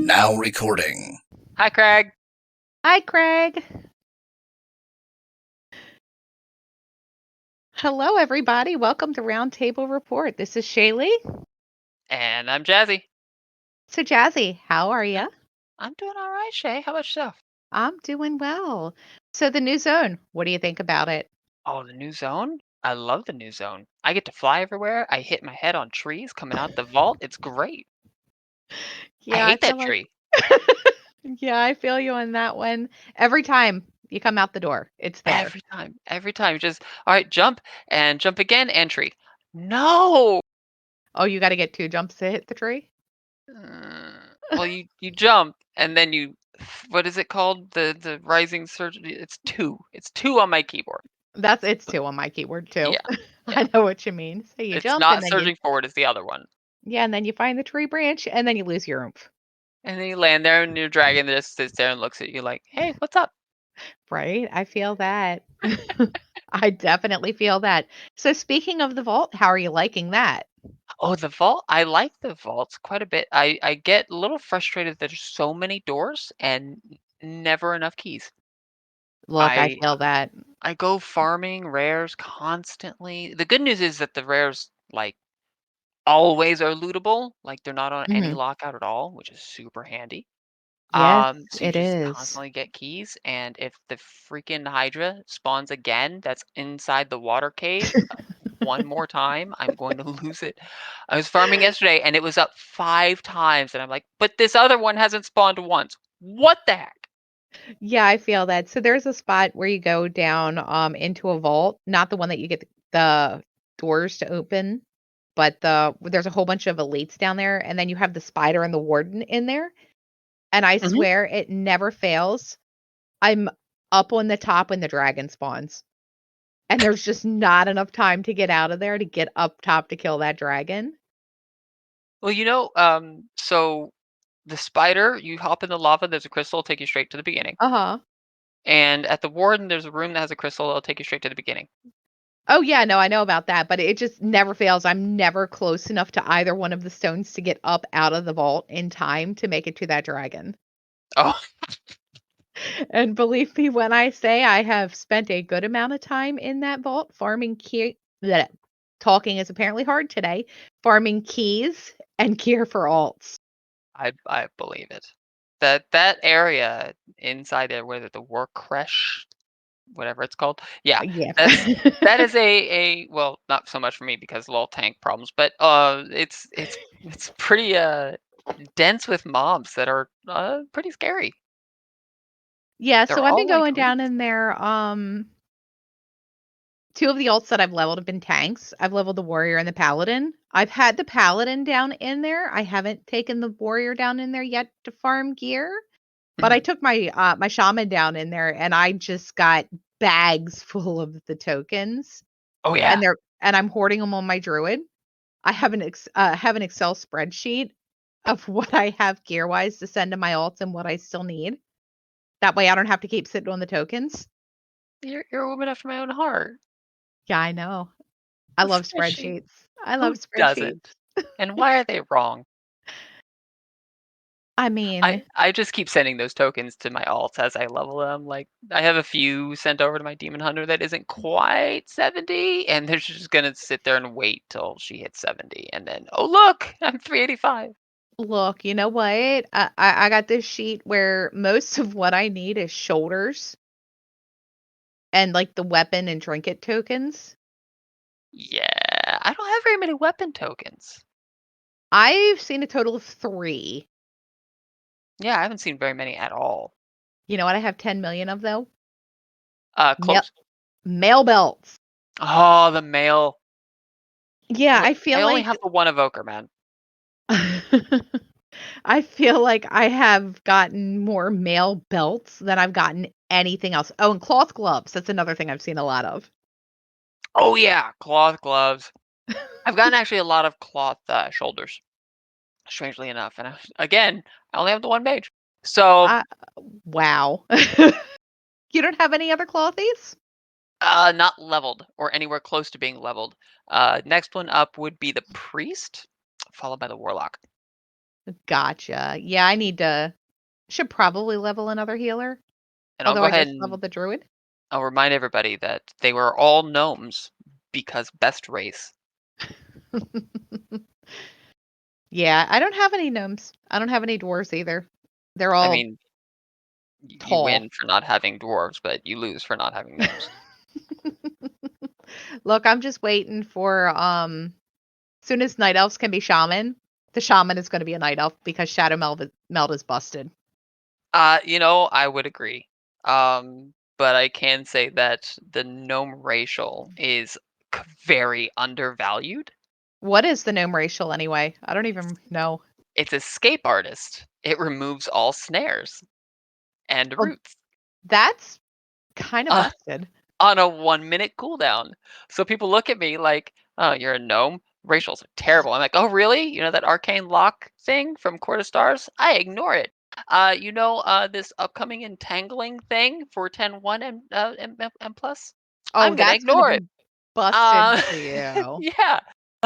Now recording. Hi, Craig. Hi, Craig. Hello, everybody. Welcome to Roundtable Report. This is Shaylei. And I'm Jazzy. So, Jazzy, how are you? I'm doing all right, Shay. How about yourself? I'm doing well. So, the new zone, what do you think about it? Oh, the new zone? I love the new zone. I get to fly everywhere. I hit my head on trees coming out the vault. It's great. I Yeah, I hate feel that like, tree. yeah, I feel you on that one. Every time you come out the door, it's there. Every time. Every time. Just, all right, jump and jump again and tree. No. Oh, you got to get 2 jumps to hit the tree? Well, you jump and then what is it called? The rising surge. It's two. It's two on my keyboard. It's 2 on my keyword, too. Yeah. Yeah. I know what you mean. So, you It's jump and not then surging forward. It's the other one. and then you find the tree branch and then you lose your oomph. And then you land there and your dragon just sits there and looks at you like, "Hey, what's up?" Right? I feel that. I definitely feel that. So speaking of the vault, how are you liking that? Oh, the vault. I like the vaults quite a bit. I get a little frustrated that there's so many doors and never enough keys. Look, I I feel that. I go farming rares constantly. The good news is that the rares like always are lootable, like they're not on any Mhm. lockout at all, which is super handy. Yes, So you it just is. constantly get keys, and if the freaking Hydra spawns again, that's inside the water cave one more time, I'm going to lose it. I was farming yesterday and it was up 5 times, and I'm like, but this other one hasn't spawned once. What the heck? Yeah, I feel that. So there's a spot where you go down into a vault, not the one that you get the doors to open, but there's a whole bunch of elites down there and then you have the spider and the warden in there, and I Mhm. swear it never fails. I'm up on the top when the dragon spawns. And there's just not enough time to get out of there to get up top to kill that dragon. Well, so the spider, you hop in the lava, there's a crystal, it'll take you straight to the beginning. Uh-huh. And at the warden, there's a room that has a crystal, it'll take you straight to the beginning. Oh, yeah, no, I know about that, but it just never fails. I'm never close enough to either one of the stones to get up out of the vault in time to make it to that dragon. Oh, And believe me when I say I have spent a good amount of time in that vault farming key bleh, talking is apparently hard today, farming keys and gear for alts. I believe it. That area inside there, where the work crash, whatever it's called. Yeah, Yeah. that is a well, not so much for me because low tank problems, but it's pretty dense with mobs that are pretty scary. Yeah, They're so I've been all like going down elites. in there, 2 of the alts that I've leveled have been tanks. I've leveled the warrior and the paladin. I've had the paladin down in there. I haven't taken the warrior down in there yet to farm gear, but I Mhm. took my shaman down in there and I just got bags full of the tokens Oh yeah. and I'm hoarding them on my druid. I have an Excel spreadsheet of what I have gear-wise to send to my alts and what I still need. That way I don't have to keep sitting on the tokens. You're a woman after my own heart. Yeah, I know. I A love spreadsheet. spreadsheets. I love Who spreadsheets. doesn't? And why are they wrong? I I mean, I just keep sending those tokens to my alts as I level them. Like I have a few sent over to my demon hunter that isn't quite 70, and they're just gonna sit there and wait till she hits 70, and then oh look, I'm 385. look, you know what? I got this sheet where most of what I need is shoulders and like the weapon and trinket tokens. Yeah, I don't have very many weapon tokens. I've seen a total of 3. Yeah, I haven't seen very many at all. You know what I have 10 million of though? Mail Close. mail belts. Oh, the mail. Yeah, I I feel only like have the one evoker, man. I feel like I have gotten more mail belts than I've gotten anything else. Oh, and cloth gloves. That's another thing I've seen a lot of. Oh yeah, cloth gloves. I've gotten actually a lot of cloth shoulders, strangely enough, and again, I only have the one page. So I wow. You don't have any other clothies? not leveled or anywhere close to being leveled. Next one up would be the priest, followed by the warlock. Gotcha. Yeah, I need to should probably level another healer, And I'll although go I ahead just and leveled the druid. I'll remind everybody that they were all gnomes because best race. Yeah, I don't have any gnomes. I don't have any dwarves either. They're I all mean, you tall. win for not having dwarves, but you lose for not having gnomes. Look, I'm just waiting for soon as night elves can be shaman, the shaman is going to be a night elf because meld is busted. I would agree. But I can say that the gnome racial is very undervalued. What is the gnome racial anyway? I don't even know. It's escape artist. It removes all snares and Oh, roots that's kind of uh, busted. on a 1 minute cooldown. So people look at me like, "Oh, you're a gnome. Racials are terrible." I'm like, "Oh, really? You know that arcane lock thing from Court of Stars? I ignore it. This upcoming entangling thing for 10-1 and plus? Oh, I'm gonna that's going to ignore it." be busted Uh, for you. yeah,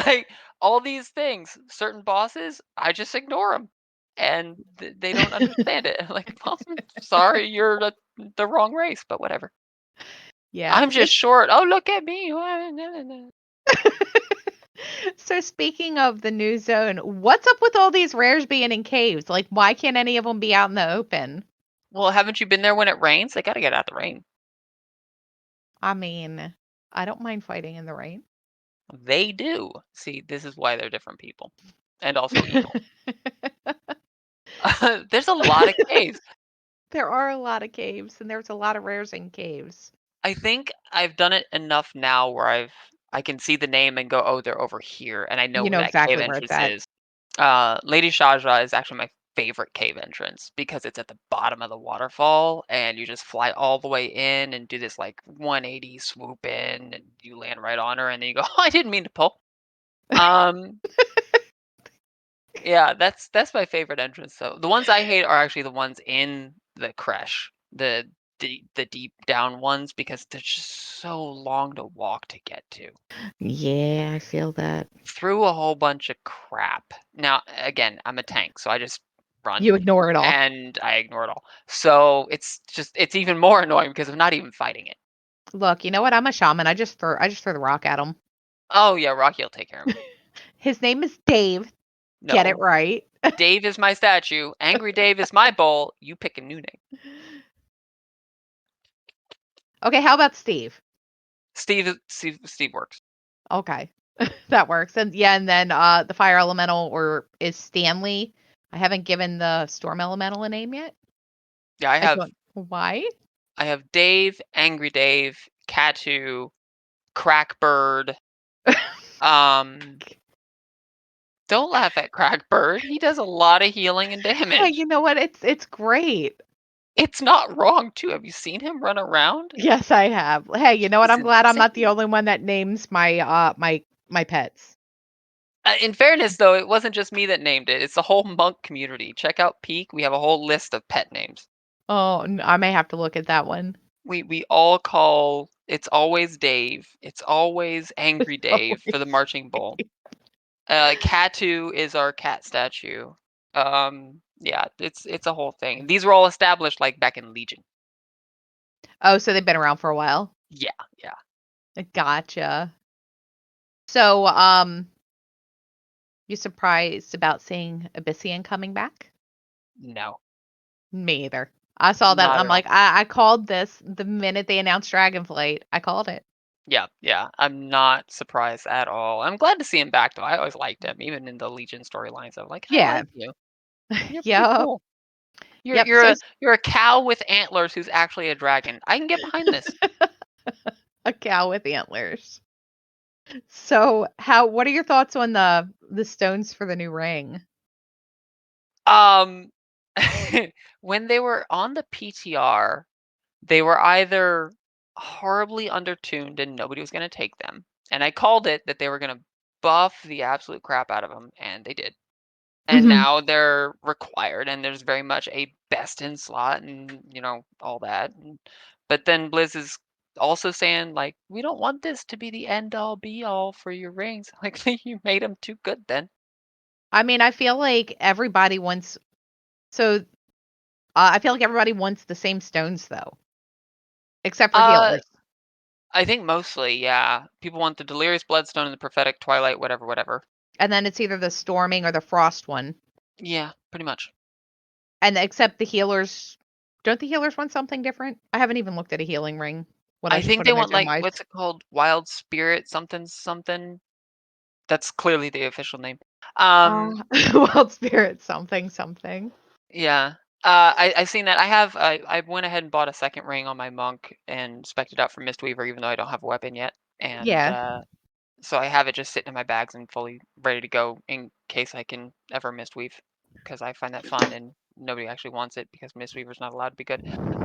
like all these things, certain bosses, I just ignore them, and they don't understand it. Like, well, sorry, you're the wrong race, but whatever. Yeah. I'm So just short. Oh, look at me. so speaking of the new zone, what's up with all these rares being in caves? Like why can't any of them be out in the open? Well, haven't you been there when it rains? They gotta get out the rain. I mean, I don't mind fighting in the rain. They do. See, this is why they're different people, and also evil. There's a lot of caves. There are a lot of caves and there's a lot of rares in caves. I think I've done it enough now where I can see the name and go, "Oh, they're over here," and I know You where know that cave exactly where it's entrance at. is. Lady Shajra is actually my favorite cave entrance because it's at the bottom of the waterfall, and you just fly all the way in and do this, like, 180 swoop in, and you land right on her, and then you go, "Oh, I didn't mean to pull." Um, yeah, that's my favorite entrance, though. The ones I hate are actually the ones in the creche, the deep down ones because they're just so long to walk to get to. Yeah, I feel that. Through a whole bunch of crap. Now, again, I'm a tank, so I just run You ignore it all. and I ignore it all. So it's even more annoying because I'm not even fighting it. Look, you know what? I'm a shaman. I just throw the rock at him. Oh yeah, Rocky will take care of me. His name is Dave. Get it No, right. Dave is my statue. Angry Dave is my bowl. You pick a new name. Okay, how about Steve? Steve works. Okay. That works. And yeah, and then the fire elemental or is Stanley. I haven't given the storm elemental a name yet. Yeah, I don't why? I have Dave, Angry Dave, Catu, Crackbird. Um, don't laugh at Crackbird. He does a lot of healing and Hey, damage. you know what? It's great. It's not wrong too. Have you seen him run around? Yes, I have. Hey, you know what? He's I'm glad I'm not the insane. only one that names my pets. In fairness, though, it wasn't just me that named it. It's the whole monk community. Check out Peak. We have a whole list of pet names. Oh, I may have to look at that one. We all call it's always Dave. It's always Angry Dave for the Always. marching bull. Catu is our cat statue. Yeah, it's a whole thing. These were all established like back in Legion. Oh, so they've been around for a while. Yeah, yeah. Gotcha. So, you surprised about seeing Abyssian coming back? No, Me either. I saw that. not I'm at all. like, I called this the minute they announced Dragonflight. I called it. Yeah, yeah. I'm not surprised at all. I'm glad to see him back though. I always liked him, even in the Legion storylines. I'm like, I Yeah. like you. You're pretty Yep. cool. You're Yep. you're a you're a cow with antlers who's actually a dragon. I can get behind this. A cow with antlers. So, what are your thoughts on the stones for the new ring? Um, when they were on the PTR, they were either horribly undertuned and nobody was gonna take them, and I called it that they were gonna buff the absolute crap out of them, and they did. And Mhm. now they're required, and there's very much a best in slot and, all that, but then Blizz is also saying, like, "We don't want this to be the end all be all for your rings." Like, you made them too good then. I mean, I feel like everybody wants so, I feel like everybody wants the same stones though, except for Uh, healers. I think mostly, yeah. People want the Delirious Bloodstone and the Prophetic Twilight, whatever, whatever. And then it's either the storming or the frost one. Yeah, pretty much. And except the healers don't the healers want something different? I haven't even looked at a healing ring, what I I should think put they in there want, like, gem-wise. what's it called? Wild Spirit something something. That's clearly the official name. Um, Wild spirit something something. yeah. I seen that. I went ahead and bought a second ring on my monk and spec'd it out for Mistweaver even though I don't have a weapon yet. And Yeah. so I have it just sitting in my bags and fully ready to go in case I can ever Mistweave because I find that fun and nobody actually wants it because Mistweaver's not allowed to be good.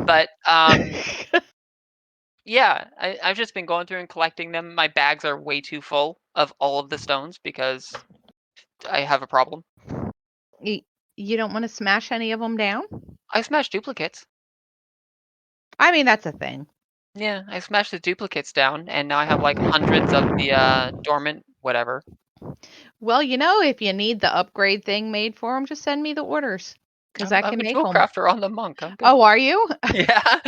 But yeah, I've just been going through and collecting them. My bags are way too full of all of the stones because I have a problem. You you don't wanna smash any of them down? I smashed duplicates. I mean, that's a thing. Yeah, I smashed the duplicates down, and now I have like hundreds of the dormant whatever. Well, if you need the upgrade thing made for them, just send me the orders, because I I'm can a make jewel them. crafter on the monk. I'm good. Oh, are you? Yeah,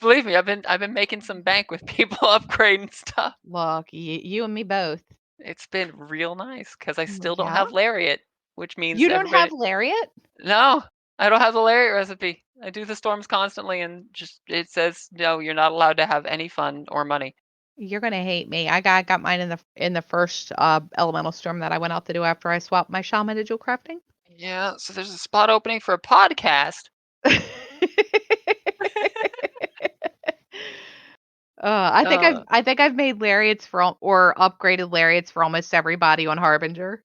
believe me, I've been making some bank with people upgrading stuff. Look, you and me both. It's been real nice because I still don't Yeah? have lariat, which means You don't have everybody. lariat? No, I don't have the lariat recipe. I do the storms constantly, and just it says no, you're not allowed to have any fun or money. You're gonna hate me. I got mine in the first, elemental storm that I went out to do after I swapped my shaman to jewel crafting. Yeah, so there's a spot opening for a podcast. I think I've Uh, I think I've made lariats for al or upgraded lariats for almost everybody on Harbinger.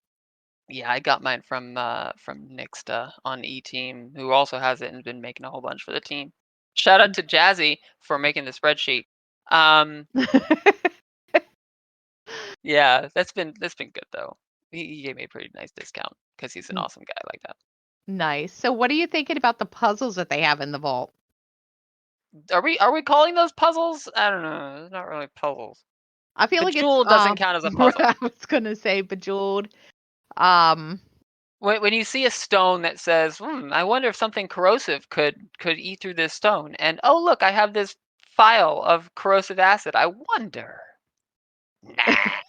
yeah, I got mine from Nixta on E Team, who also has it and been making a whole bunch for the team. Shout out to Jazzy for making the spreadsheet. Um, yeah, that's been good though. He gave me a pretty nice discount because he's an N awesome guy like that. Nice. So what are you thinking about the puzzles that they have in the vault? Are we calling those puzzles? I don't know. It's not really puzzles. I feel like it's, Bejeweled doesn't count as a puzzle. I was gonna say Bejeweled. Um, When you see a stone that says, I wonder if something corrosive could eat through this stone, and oh look, I have this vial of corrosive acid. I wonder. Nah.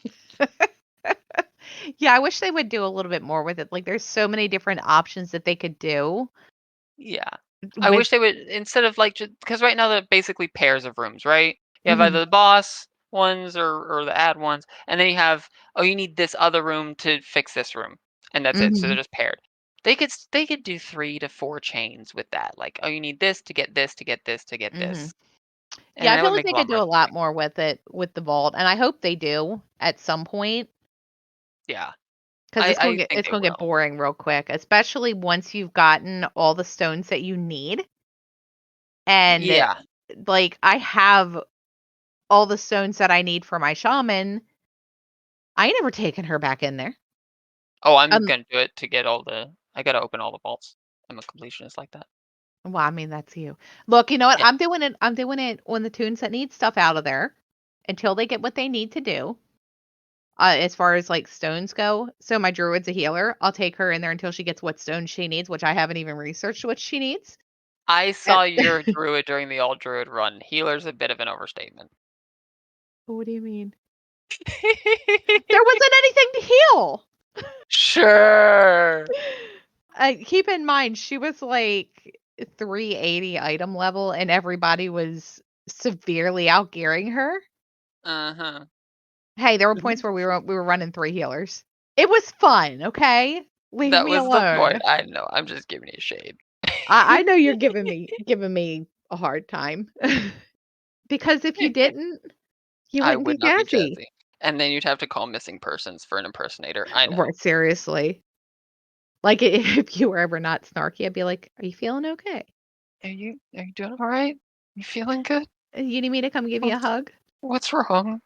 yeah, I wish they would do a little bit more with it. Like, there's so many different options that they could do Yeah. I with wish they would instead of like because right now they're basically pairs of rooms, right? You have Mhm, either the boss ones or the ad ones, and then you have you need this other room to fix this room, and that's it. So they're mhm, just paired. They could do 3 to 4 chains with that. Like, oh, you need this to get this to get this to get mhm. this, Yeah, and I that feel would like make a they lot could do more a lot sense. more with it with the vault, and I hope they do at some point Yeah, because I think it's they gonna get will. boring real quick, especially once you've gotten all the stones that you need. And Yeah. like I have all the stones that I need for my shaman. I ain't never taken her back in there. Oh, I'm Um, gonna do it to get all the. I gotta open all the vaults. I'm a completionist like that. well, I mean that's you. Look, you know what? Yeah. I'm doing it when the tunes that need stuff out of there until they get what they need to do. As far as like stones go. So my druid's a healer. I'll take her in there until she gets what stones she needs, which I haven't even researched what she needs. I And saw your druid during the all druid run. Healer's a bit of an overstatement. what do you mean? There wasn't anything to heal. Sure. Keep in mind, she was like 380 item level, and everybody was severely outgearing her. Uh-huh. Hey, there were points where we were running 3 healers. It was fun, okay? Leave That me was the point. alone. I know. I'm just giving you shade. I know you're giving me a hard time. Because if you didn't, you I wouldn't would be not be Jazzy. Jazzy. And then you'd have to call missing persons for an impersonator. I know. Right, seriously. Like, if you were ever not snarky, I'd be like, "Are you feeling okay? Are you doing all right? You feeling good? You need me to come give you a What's hug?" what's wrong?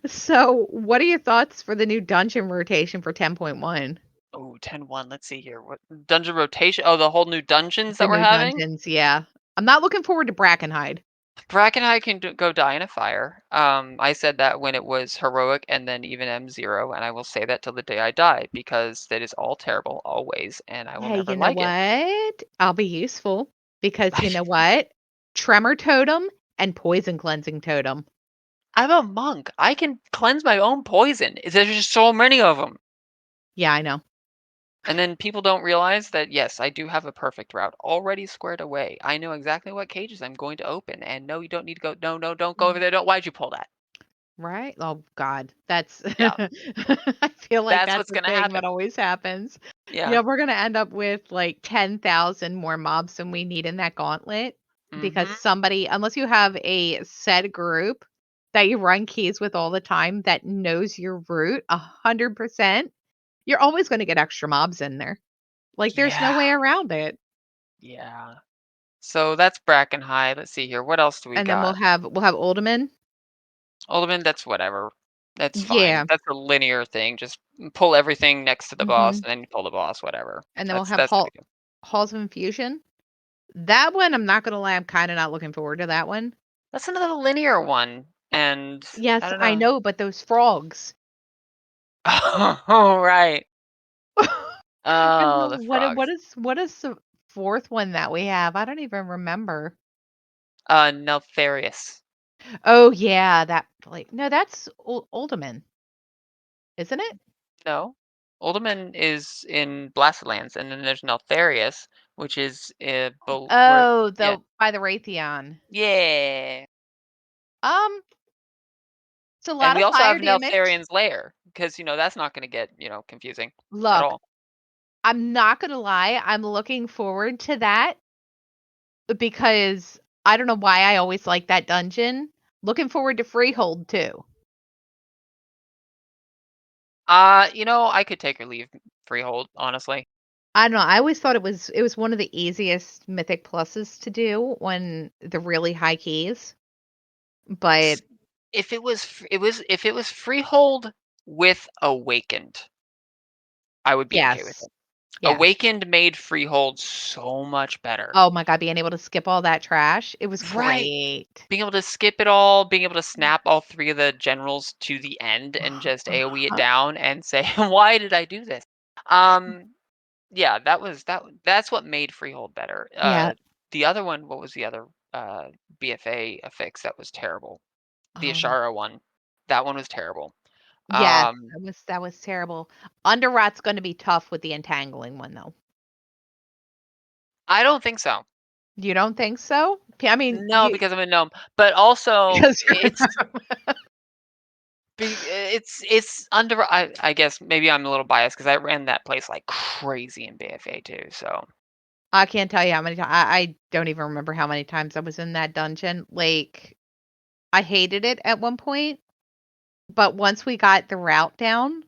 So, what are your thoughts for the new dungeon rotation for 10.1? Oh, 10-1. Let's see here. What dungeon rotation? Oh, the whole new dungeons The that we're new having? dungeons, yeah. I'm not looking forward to Brackenhide. Bracken and I can go die in a fire. I said that when it was heroic and then even M0, and I will say that till the day I die because that is all terrible always, and I will Hey, never you know like it. what? I'll be useful because you know what? Tremor totem and poison cleansing totem. I'm a monk. I can cleanse my own poison. There's just so many of them. Yeah, I know. And then people don't realize that, yes, I do have a perfect route already squared away. I know exactly what cages I'm going to open. And no, you don't need to go. No, no, don't go over Mm. there. Don't. Why'd you pull that? Right? Oh god, that's Yeah, I feel like that's that's what's the going to thing that happen. always happens. Yeah. Yeah, we're gonna end up with like 10,000 more mobs than we need in that gauntlet because Mm-hmm. somebody, unless you have a set group that you run keys with all the time that knows your route 100%, you're always gonna get extra mobs in there. Like there's no Yeah. way around it. Yeah. So that's Bracken High. Let's see here. What else do we And then got? we'll have Alderman. Ultimate, that's whatever. That's fine. Yeah. That's a linear thing. Just pull everything next to the boss Mhm. and then you pull the boss, whatever. And then we'll That's have that's no big deal. Halls of Infusion. That one, I'm not gonna lie, I'm kinda not looking forward to that one. That's another linear one. And I Yes, don't I know. know, but those frogs. Oh, right. And Oh, then the what frogs. is the 4th one that we have? I don't even remember. Neltharius. Oh, yeah, that like no, that's Uldaman, isn't it? No. Uldaman is in Blastlands, and then there's Neltharius, which is where, Oh, yeah. the by the Raytheon. Yeah. Um, it's a And lot we of also fire have damage. Neltharian's lair, because that's not gonna get, confusing at Look, all. I'm not gonna lie, I'm looking forward to that because I don't know why I always like that dungeon. Looking forward to Freehold too. I could take or leave Freehold, honestly. I don't know, I always thought it was one of the easiest Mythic pluses to do when the really high keys, but S- if it was Freehold with Awakened, I would be okay with yes, it. yes. Awakened made Freehold so much better. Oh my god, being able to skip all that trash, it was Right. great. Being able to skip it all, being able to snap all 3 of the generals to the end and just AoE it Uh-huh. down and say, "Why did I do this?" Um, yeah, that's what made Freehold better. Yeah, The other one, what was the other, BFA affix that was terrible? The um, Ashara one. That one was terrible. yes, Um, that was terrible. Underrot's gonna be tough with the entangling one, though. I don't think so. You don't think so? I mean, No, you because I'm a gnome, but also because you're it's under I guess maybe I'm a little biased because I ran that place like crazy in BFA too, so I can't tell you how many times I don't even remember how many times I was in that dungeon. Like, I hated it at one point, but once we got the route down,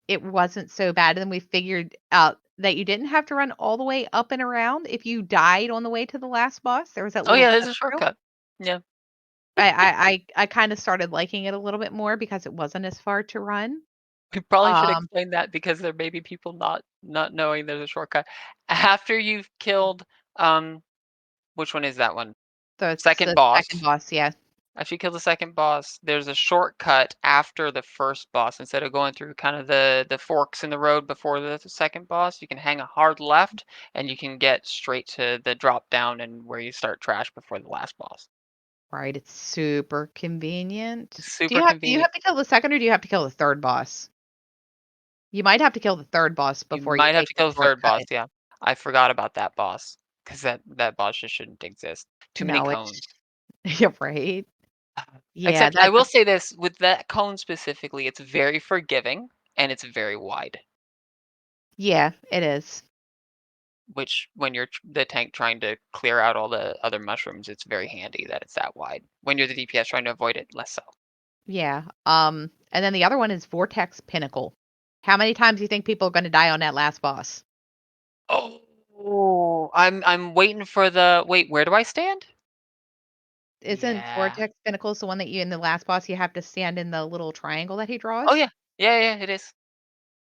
it wasn't so bad, and then we figured out that you didn't have to run all the way up and around if you died on the way to the last boss. There was that oh, little yeah, there's cut a through. shortcut. Yeah. I kinda started liking it a little bit more because it wasn't as far to run. We probably should Um, explain that because there may be people not knowing there's a shortcut. After you've killed, um which one is that one? Second the boss. 2nd boss, yeah. After you kill the second boss, there's a shortcut after the first boss. Instead of going through kind of the forks in the road before the second boss, you can hang a hard left and you can get straight to the drop down and where you start trash before the last boss. Right, it's super convenient. Do Super you have do you convenient. have to kill the 2nd or do you have to kill the 3rd boss? You might have to kill the 3rd boss You before you might have take to the kill the third boss, shortcut. yeah. I forgot about that boss because that boss just shouldn't exist. Too many No, it's cones. yeah, right? Yeah, Except I that's will say this, with that cone specifically, it's very forgiving and it's very wide, yeah, it is. which when you're the tank trying to clear out all the other mushrooms, it's very handy that it's that wide. When you're the DPS trying to avoid it, less so. Yeah, and then the other one is Vortex Pinnacle. How many times do you think people are gonna die on that last boss? Oh, I'm waiting for wait, where do I stand? Isn't Yeah. Vortex Pinnacles the one that you in the last boss, you have to stand in the little triangle that he Oh, draws? yeah. Yeah, yeah, it is.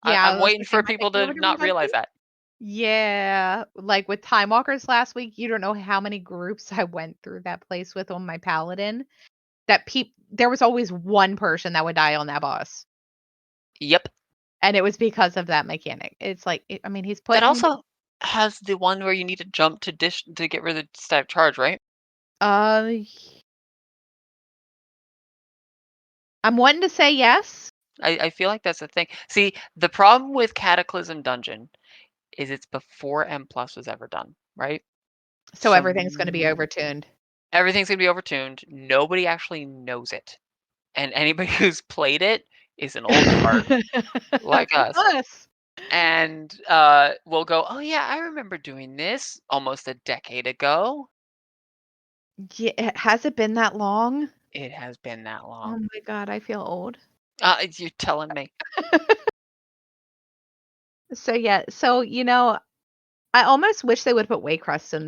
Yeah, I I'm was waiting thinking, for am I people thinking of to a different not realize dungeon? that. Yeah, like with Time Walkers last week, you don't know how many groups I went through that place with on my paladin, that peop there was always one person that would die on that boss, Yep. and it was because of that mechanic. It's like, I mean, he's That putting also has the one where you need to jump to dish to get rid of the static charge, right? uh, I'm wanting to say yes, I feel like that's the thing. See, the problem with Cataclysm Dungeon is it's before M+ was ever done, right? so So everything's gonna be n overtuned. everything's gonna be overtuned. Nobody actually knows it, and anybody who's played it is an old fart like us, Us. and, will go, "Oh, yeah, I remember doing this almost a decade ago." Yeah, has it been that long? It has been that Oh long. my god, I feel old. You're telling me. So, yeah, so, I almost wish they would put Waycrest in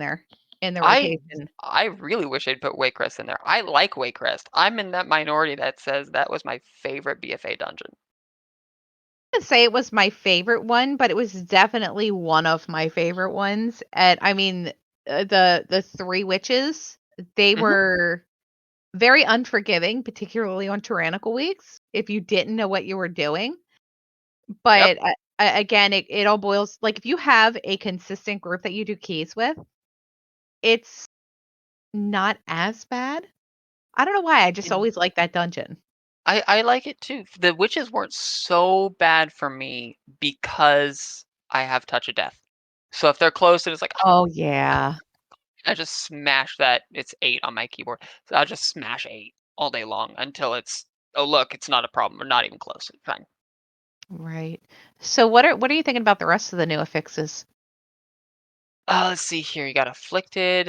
the I rotation. I really wish they'd put Waycrest in there. I like Waycrest. I'm in that minority that says that was my favorite BFA dungeon. Wouldn't say it was my favorite one, but it was definitely one of my favorite ones, and, I mean, the 3 witches, they Mhm. were very unforgiving, particularly on tyrannical weeks, if you didn't know what you were doing, Yep. but, again, it all boils like, if you have a consistent group that you do keys with, it's not as bad. I don't know why, I just And always liked that dungeon. I like it too. The witches weren't so bad for me because I have touch of death. So if they're close and it's like, Oh, yeah. I just smash that. It's 8 on my keyboard. So I'll just smash 8 all day long until it's, oh, look, it's not a problem. We're not even close. It's fine. Right. So what are you thinking about the rest of the new affixes? Let's see here. You got afflicted,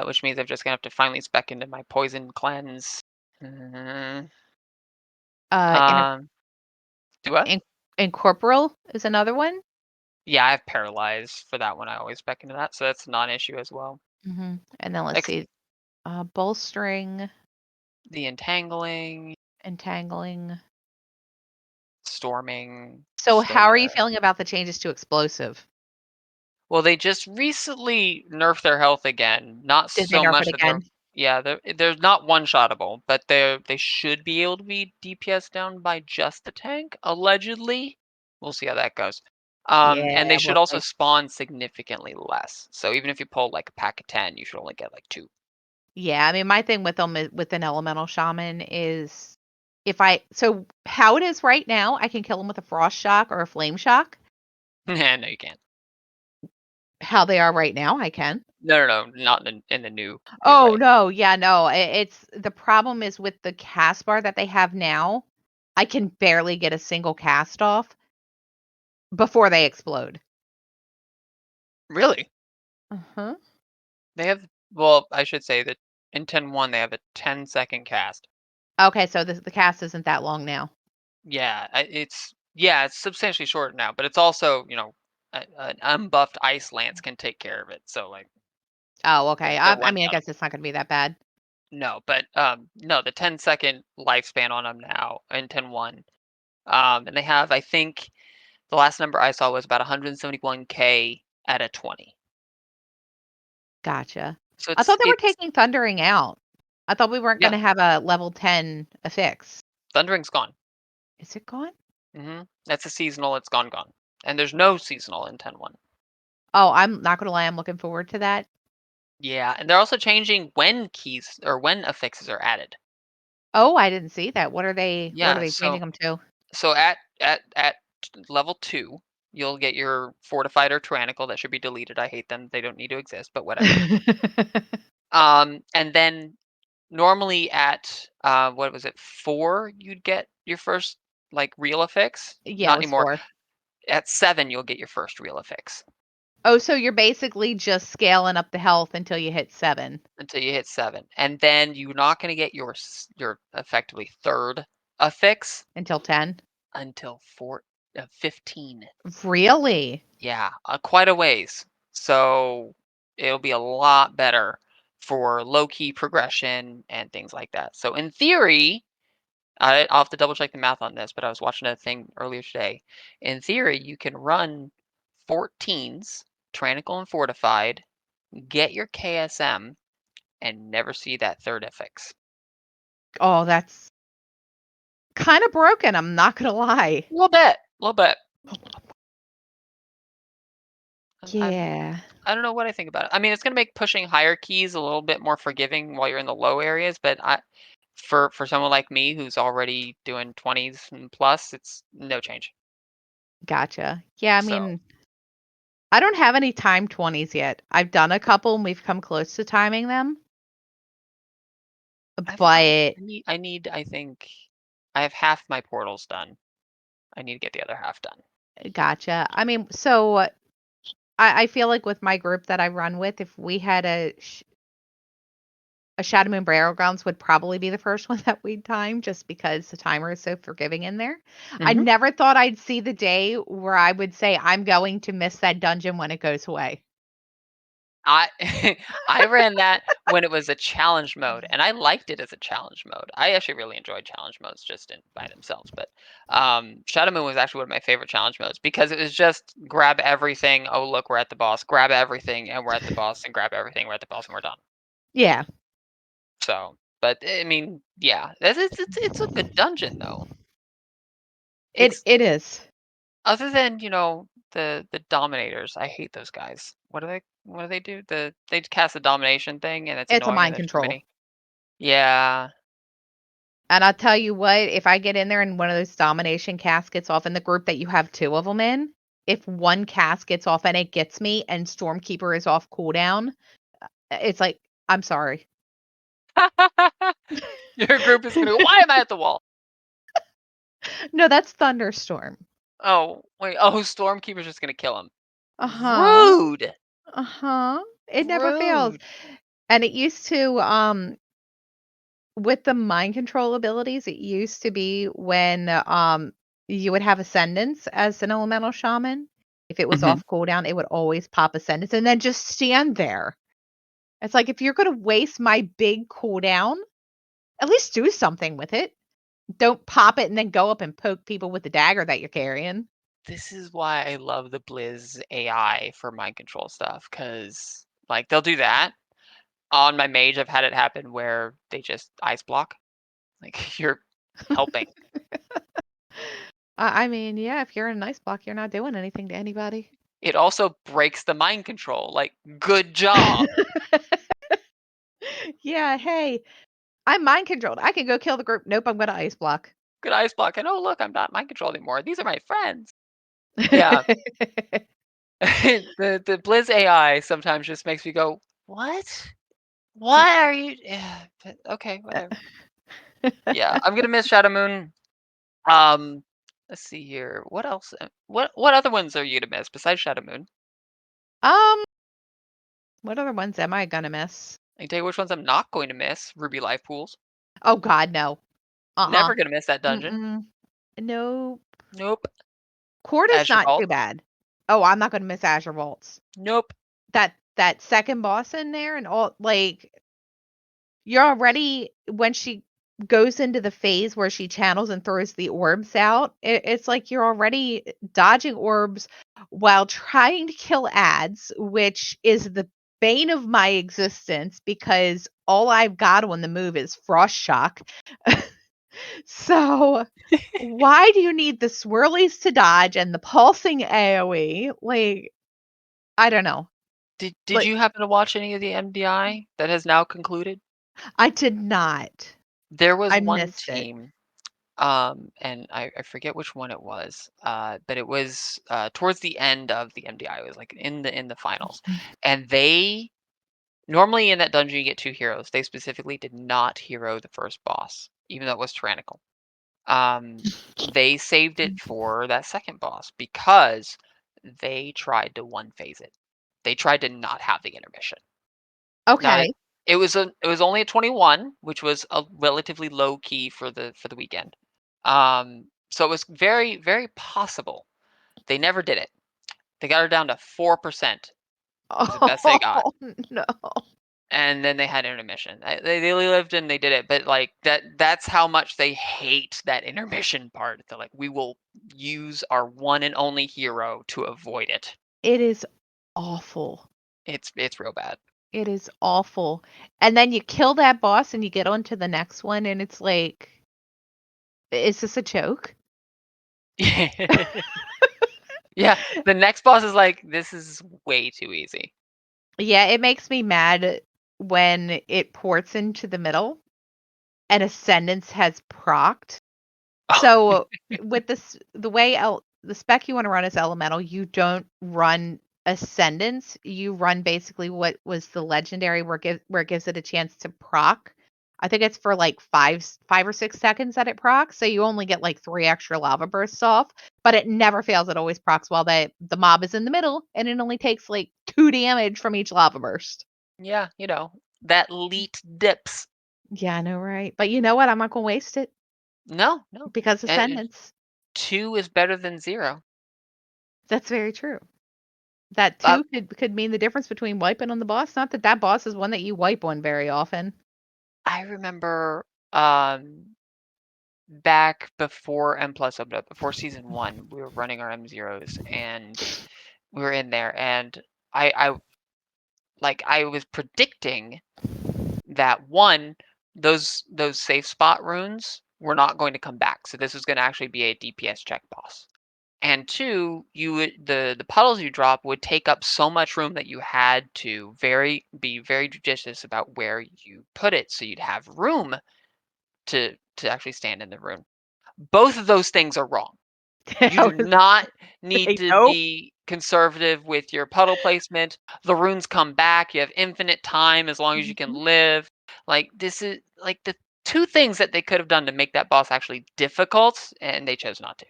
which means I'm just gonna have to finally spec into my poison cleanse. Mhm. Uh, in Um, do what? in incorporeal is another one? Yeah, I have paralyzed for that one. I always spec into that, so that's a non-issue as well. Mhm. And then let's Ex- see, bolstering, the entangling, entangling. storming, So still how are you there. feeling about the changes to explosive? Well, they just recently nerfed their health again. Not Did they so nerf it much that again? they're not one-shottable, but they should be able to be DPS down by just the tank, allegedly. We'll see how that goes. And Yeah, they we'll should also see. spawn significantly less. So even if you pull like a pack of 10, you should only get like 2. Yeah, I mean, my thing with them with an elemental shaman is if I so how it is right now, I can kill them with a frost shock or a flame shock. No, you can't. How they are right now, I can. No, not in the new Oh, way. no, yeah, no, it's the problem is with the cast bar that they have now, I can barely get a single cast off before they explode. Really? Uh-huh. They have, well, I should say that in 10.1 they have a 10-second cast. Okay, so the cast isn't that long now. Yeah, it's substantially shorter now, but it's also, an unbuffed ice lance can take care of it. So like Oh, okay, they're I one mean, I shot. guess it's not gonna be that bad. No, but no, the 10-second lifespan on them now in 10.1. And they have, I think the last number I saw was about 171K at a 20. Gotcha. So I it's thought they were it's taking Thundering out. I thought we weren't yeah, gonna have a level 10 affix. Thundering's gone. Is it gone? That's a seasonal. It's gone. And there's no seasonal in 10.1. Oh, I'm not gonna lie, I'm looking forward to that. Yeah, and they're also changing when keys or when affixes are added. Oh, I didn't see that. What are Yeah, they changing them to? so at level 2, you'll get your fortified or tyrannical that should be deleted. I hate them. They don't need to exist, but whatever. And then normally at what was it, 4, you'd get your first like real affix. Yeah, it Not was anymore. 4. At 7, you'll get your first real affix Oh, so you're basically just scaling up the health until you hit 7, until you hit 7, and then you're not going to get your effectively third affix until 10? until 15. Really? Yeah, quite a ways. So it'll be a lot better for low key progression and things like that. So in theory, I'll have to double check the math on this, but I was watching a thing earlier today. In theory, you can run 14s, Tyrannical and Fortified, get your KSM, and never see that third affix. Oh, that's kinda broken, I'm not gonna lie. A little bit, a little bit. I'm Yeah, I don't know what I think about it. I mean, it's gonna make pushing higher keys a little bit more forgiving while you're in the low areas, but for someone like me who's already doing 20s and plus, it's no change. gotcha. Yeah, I So, mean, I don't have any time 20s yet. I've done a couple and we've come close to timing them, I haven't done but I think I have half my portals done. I need to get the other half done. gotcha. I mean, so I feel like with my group that I run with, if we had a Shadow Moon Burial Grounds would probably be the first one that we'd time just because the timer is so forgiving in there. I Mhm. never thought I'd see the day where I would say I'm going to miss that dungeon when it goes away. I I ran that when it was a challenge mode, and I liked it as a challenge mode. I actually really enjoyed challenge modes just in by themselves, but, Shadow Moon was actually one of my favorite challenge modes because it was just grab everything, "Oh, look, we're at the boss. Grab everything, and we're at the boss, and grab everything, we're at the boss, and we're done." Yeah, So, but, I mean, yeah, it's a good dungeon, though. it It's it is. other than, the Dominators, I hate those guys. What do they do? They cast a domination thing, and it's It's a annoying that mind there's too control. many. Yeah. And I'll tell you what, if I get in there and one of those domination casts gets off in the group that you have two of them in, if one cast gets off and it gets me and Stormkeeper is off cooldown, it's like, I'm sorry. Your group is gonna go, "Why am I at the wall?" No, that's Thunderstorm. Oh, wait, oh, Stormkeeper's just gonna kill him. Uh-huh. Rude! Uh-huh. It never fails. Rude. And it used to, with the mind control abilities, it used to be when, you would have Ascendance as an elemental shaman. If it was Mhm. off cooldown, it would always pop Ascendance and then just stand there. It's like, if you're gonna waste my big cooldown, at least do something with it. Don't pop it and then go up and poke people with the dagger that you're carrying. This is why I love the Blizz AI for mind control stuff, because like, they'll do that. On my mage, I've had it happen where they just ice block. Like, you're helping. I mean, yeah, if you're in an ice block, you're not doing anything to anybody. It also breaks the mind control, like, good job. Yeah, hey, I'm mind controlled. I can go kill the group. Nope, I'm gonna ice block. Good ice block, and, "Oh, look, I'm not mind controlled anymore. These are my friends." Yeah. The Blizz AI sometimes just makes me go, "What? What are you" yeah, but okay, whatever. Yeah, I'm gonna miss Shadow Moon. Um, let's see here. What else? What other ones are you gonna miss besides Shadow Moon? Um, what other ones am I gonna miss? I can tell you which ones I'm not going to miss. Ruby Life Pools. Oh God, no. Uh-uh. Never gonna miss that dungeon. Mm-mm. No. Nope. Court is Azure not Vault. too bad. Oh, I'm not gonna miss Azure Vaults. Nope. That second boss in there and all like you're already when she goes into the phase where she channels and throws the orbs out, it's like you're already dodging orbs while trying to kill ads, which is the bane of my existence because all I've got on the move is Frost Shock. So, why do you need the swirlies to dodge and the pulsing AoE? Like, I don't know. Did Like, you happen to watch any of the MDI that has now concluded? I did not. There was I one missed it. team, and I forget which one it was, but it was towards the end of the MDI. It was like in the finals, and they normally in that dungeon you get two heroes. They specifically did not hero the first boss, even though it was tyrannical. They saved it for that second boss because they tried to one phase it. They tried to not have the intermission. Now Okay. it was only a 21, which was a relatively low key for the weekend. So it was very, very possible. They never did it. They got her down to 4% was the best they got. Oh, no. And then they had intermission. They lived and they did it, but like that's how much they hate that intermission part. They're like, we will use our one and only hero to avoid it. It is awful. It's real bad. It is awful. And then you kill that boss and you get on to the next one and it's like, is this a joke? Yeah, the next boss is like, "This is way too easy." Yeah, it makes me mad when it ports into the middle and Ascendance has procced. So, with this the way the spec you wanna run is Elemental, you don't run Ascendance, you run basically what was the legendary where it gives it a chance to proc. I think it's for, like, 5 or 6 seconds that it procs, so you only get, like, 3 extra lava bursts off, but it never fails, it always procs while the mob is in the middle, and it only takes, like, 2 damage from each lava burst. Yeah, that leet dips. Yeah, I know, right? But you know what? I'm not gonna waste it No, no, because and Ascendance. 2 is better than 0. That's very true. That Uh, 2 could mean the difference between wiping on the boss, not that that boss is one that you wipe on very often. I remember, um, back before M+ plus opened up, before season 1, we were running our M0s, and we were in there, and I I was predicting that, 1, those safe spot runes were not going to come back, so this was gonna actually be a DPS check boss. And 2, you would the puddles you drop would take up so much room that you had to be very judicious about where you put it, so you'd have room to actually stand in the room. Both of those things are wrong. You I do was not need say, to "Nope." be conservative with your puddle placement. The runes come back. You have infinite time as long as you can Mhm. live. Like, this is like the 2 things that they could have done to make that boss actually difficult, and they chose not to.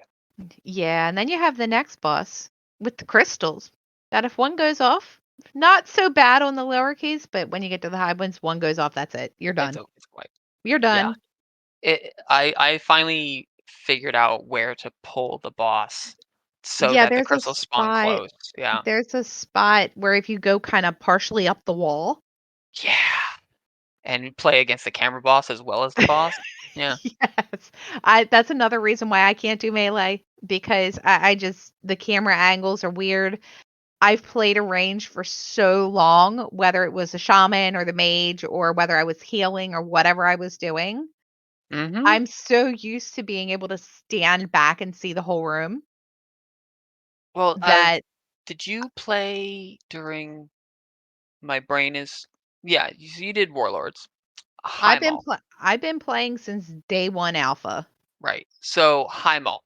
Yeah, and then you have the next boss with the crystals, that if one goes off, not so bad on the lower keys, but when you get to the high ones, one goes off, that's it. You're done. It's quite You're yeah. done. I finally figured out where to pull the boss so Yeah, that the crystals spawn close. Yeah. there's a spot where if you go kinda partially up the wall. Yeah. And you play against the camera boss as well as the boss. Yeah. Yes. I That's another reason why I can't do melee because I just the camera angles are weird. I've played a range for so long, whether it was the shaman or the mage or whether I was healing or whatever I was doing. Mhm. I'm so used to being able to stand back and see the whole room Well, that did you play during my brain is yeah, you did Warlords. Heimal, I've been playing since day 1 alpha. right. So Heimal,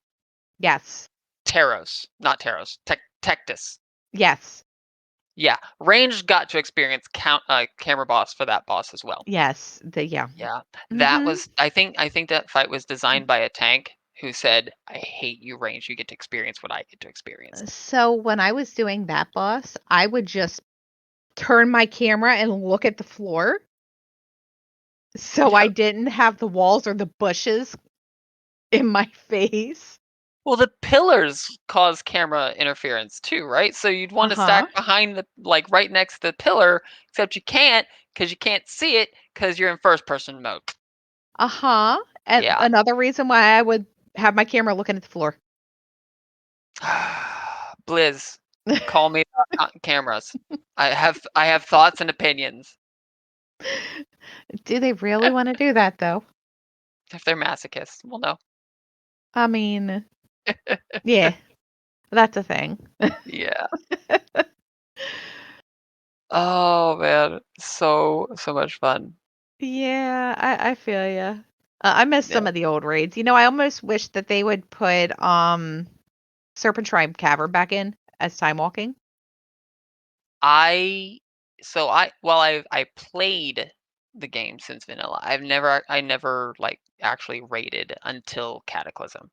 Yes. Taros, not Taros, Tectus. Yes. Yeah, Range got to experience camera boss for that boss as well. Yes. The yeah. Yeah, that Mhm. was I think that fight was designed by a tank who said, "I hate you, Range. You get to experience what I get to experience." So when I was doing that boss, I would just turn my camera and look at the floor, so I Yeah. didn't have the walls or the bushes in my face. Well, the pillars cause camera interference too, right? So you'd want to Uh-huh. stack behind right next to the pillar, except you can't because you can't see it because you're in first person mode. Uh-huh. And Yeah. another reason why I would have my camera looking at the floor. Blizz, call me about cameras. I have thoughts and opinions. Do they really wanna do that, though? If they're masochists, well, no. I mean, yeah, that's a thing. Yeah. Oh man, so much fun. Yeah, I feel ya. I miss Yeah. some of the old raids. I almost wish that they would put, Serpentine Cavern back in as time walking. I so I well I played the game since vanilla. I never like actually rated until Cataclysm.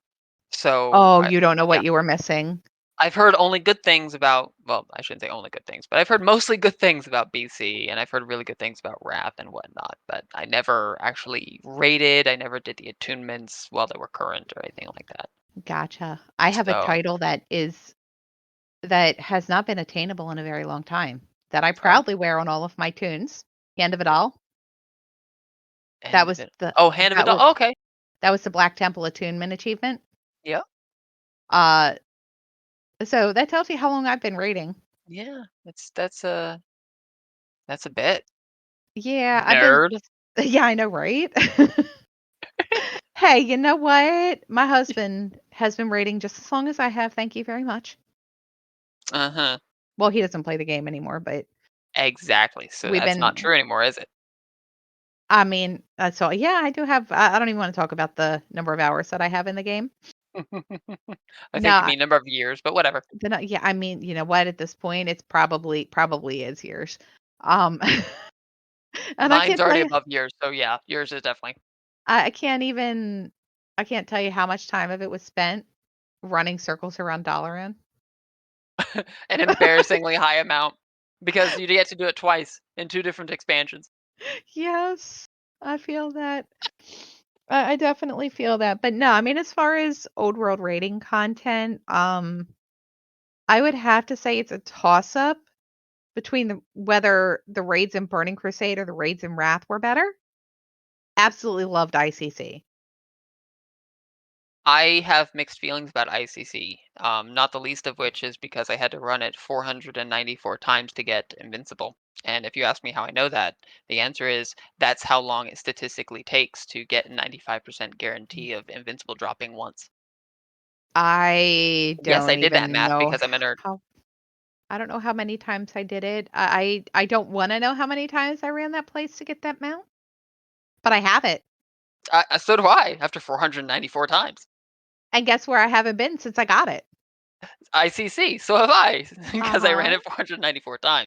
So Oh, I you don't know what yeah, you were missing. I've heard only good things about well, I shouldn't say only good things, but I've heard mostly good things about BC and I've heard really good things about Wrath and whatnot, but I never actually rated, I never did the attunements while they were current or anything like that. Gotcha. I have a So title that has not been attainable in a very long time, that I oh, proudly wear on all of my tunes. Hand of it all. That end of was it. the Oh, Hand of that it. was Oh, okay. that was the Black Temple attunement achievement. Yeah. Uh, So that tells you how long I've been raiding. Yeah, that's a bit. Yeah, I've been Nerd. yeah, I know, right? Hey, you know what? My husband has been raiding just as long as I have, thank you very much. Uh-huh. Well, he doesn't play the game anymore, but Exactly. So we've that's not been true anymore, is it? I mean, so yeah, I do have I don't even wanna talk about the number of hours that I have in the game. I No, think you mean number of years, but whatever. yeah, I mean, you know what? At this point, it's probably is years. Um, and I Mine's can't tell already you above yours, so yeah, yours is definitely I can't even I can't tell you how much time of it was spent running circles around Dalaran. an embarrassingly high amount because you get to do it twice in 2 different expansions. Yes, I feel that. I definitely feel that. But no, I mean, as far as old world rating content, I would have to say it's a toss up between whether the raids in Burning Crusade or the raids in Wrath were better. Absolutely loved ICC. I have mixed feelings about ICC, not the least of which is because I had to run it 494 times to get invincible. And if you ask me how I know that, the answer is that's how long it statistically takes to get a 95% guarantee of invincible dropping once. I Yes, don't I did that even math know because I'm a nerd. how I don't know how many times I did it. I don't want to know how many times I ran that place to get that mount, but I have it. So do I after 494 times. And guess where I haven't been since I got it? ICC, so have I because I ran Uh-huh. it 494 times.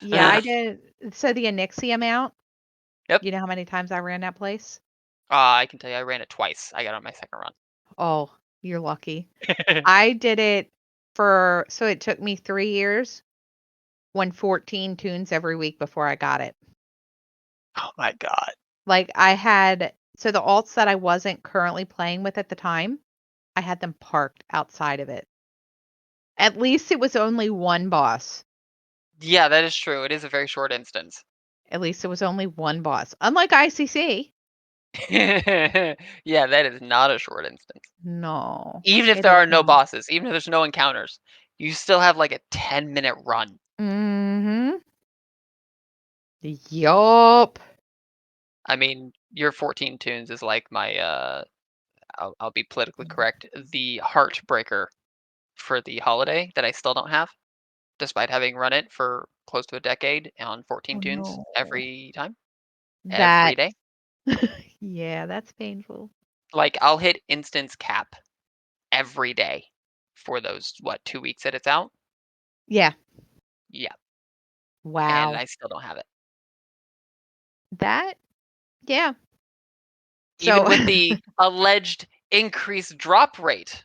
Yeah, I did. So the Anixia mount, Yep. you know how many times I ran that place? I can tell you I ran it twice. I got on my second run. Oh, you're lucky. I did it for so it took me 3 years, won 14 tunes every week before I got it. Oh my god. Like I had so the alts that I wasn't currently playing with at the time, I had them parked outside of it. At least it was only one boss. Yeah, that is true. It is a very short instance. At least it was only one boss. Unlike ICC. Yeah, that is not a short instance. No, Even if it there is are no not. bosses, even if there's no encounters, you still have like a 10-minute run. Mhm. Yup. I mean, your 14 tunes is like my I'll be politically correct, the heartbreaker for the holiday that I still don't have, despite having run it for close to a decade on 14 Oh, tunes no. every time, every That day. yeah, that's painful. Like I'll hit instance cap every day for those what 2 weeks that it's out. Yeah. Yeah, and Wow. I still don't have it. That yeah. Even So with the alleged increased drop rate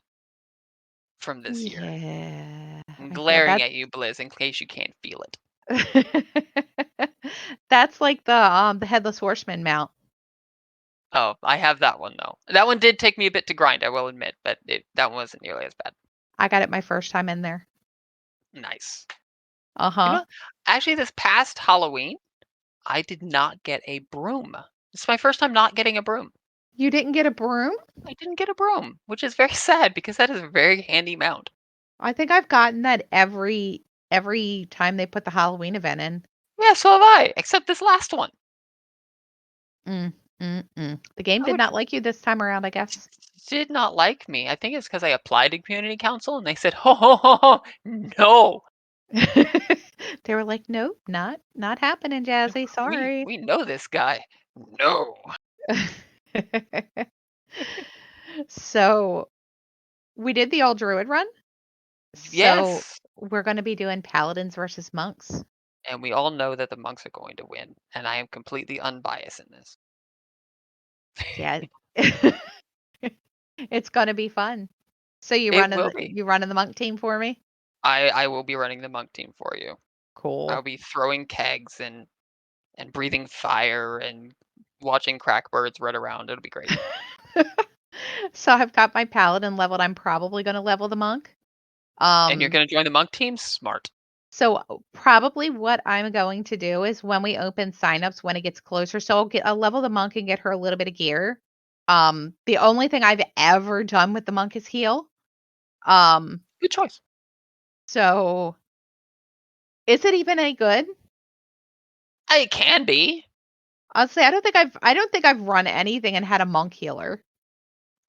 from this year. yeah, I'm I feel glaring that at you, Blizz, in case you can't feel it. that's like the Headless Horseman mount. Oh, I have that one though. That one did take me a bit to grind, I will admit, but that one wasn't nearly as bad. I got it my first time in there. Nice. You Uh-huh. know, actually, this past Halloween, I did not get a broom. It's my first time not getting a broom. You didn't get a broom? I didn't get a broom, which is very sad because that is a very handy mount. I think I've gotten that every time they put the Halloween event in. Yeah, so have I, except this last one. Mm, mm. The game I did would not like you this time around, I guess. did not like me. I think it's because I applied to community council and they said, "Ho ho ho ho, no, They were like, "Nope, not happening, Jazzy, sorry." we know this guy, no." So, we did the all druid run. So, Yes, we're gonna be doing paladins versus monks. and we all know that the monks are going to win, and I am completely unbiased in this. Yeah. It's gonna be fun. So It will be. you running the monk team for me? I will be running the monk team for you. I'll Cool. be throwing kegs and breathing fire and watching crackbirds run around. It'll be great. So I've got my paladin leveled. I'm probably gonna level the monk. And you're Um, gonna join the monk team? Smart. so probably what I'm going to do is when we open signups when it gets closer, so I'll level the monk and get her a little bit of gear. The only thing I've ever done with the monk is heal. Um, Good choice. So, is it even any good? It can be. I'll say I don't think I've run anything and had a monk healer.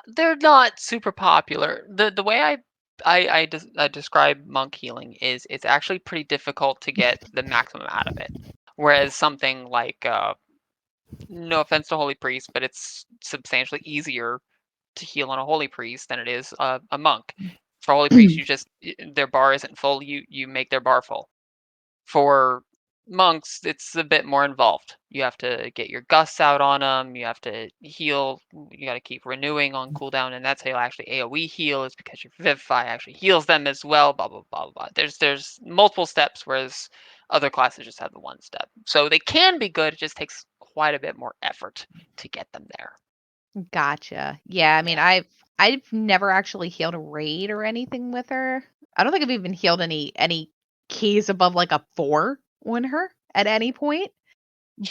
They're not super popular. The way I describe monk healing is it's actually pretty difficult to get the maximum out of it. Whereas something like, no offense to holy priest, but it's substantially easier to heal on a holy priest than it is a monk. For holy priest, you just their bar isn't full. You make their bar full. For monks, it's a bit more involved. You have to get your gusts out on them. You have to heal. You got to keep renewing on cooldown, and that's how you actually AOE heal. Is because your Vivify actually heals them as well. Blah blah blah blah. Blah. There's multiple steps, whereas other classes just have the one step. So they can be good. It just takes quite a bit more effort to get them there. Gotcha. Yeah, I mean, Yeah. I've never actually healed a raid or anything with her. I don't think I've even healed any keys above like a 4 on her at any point.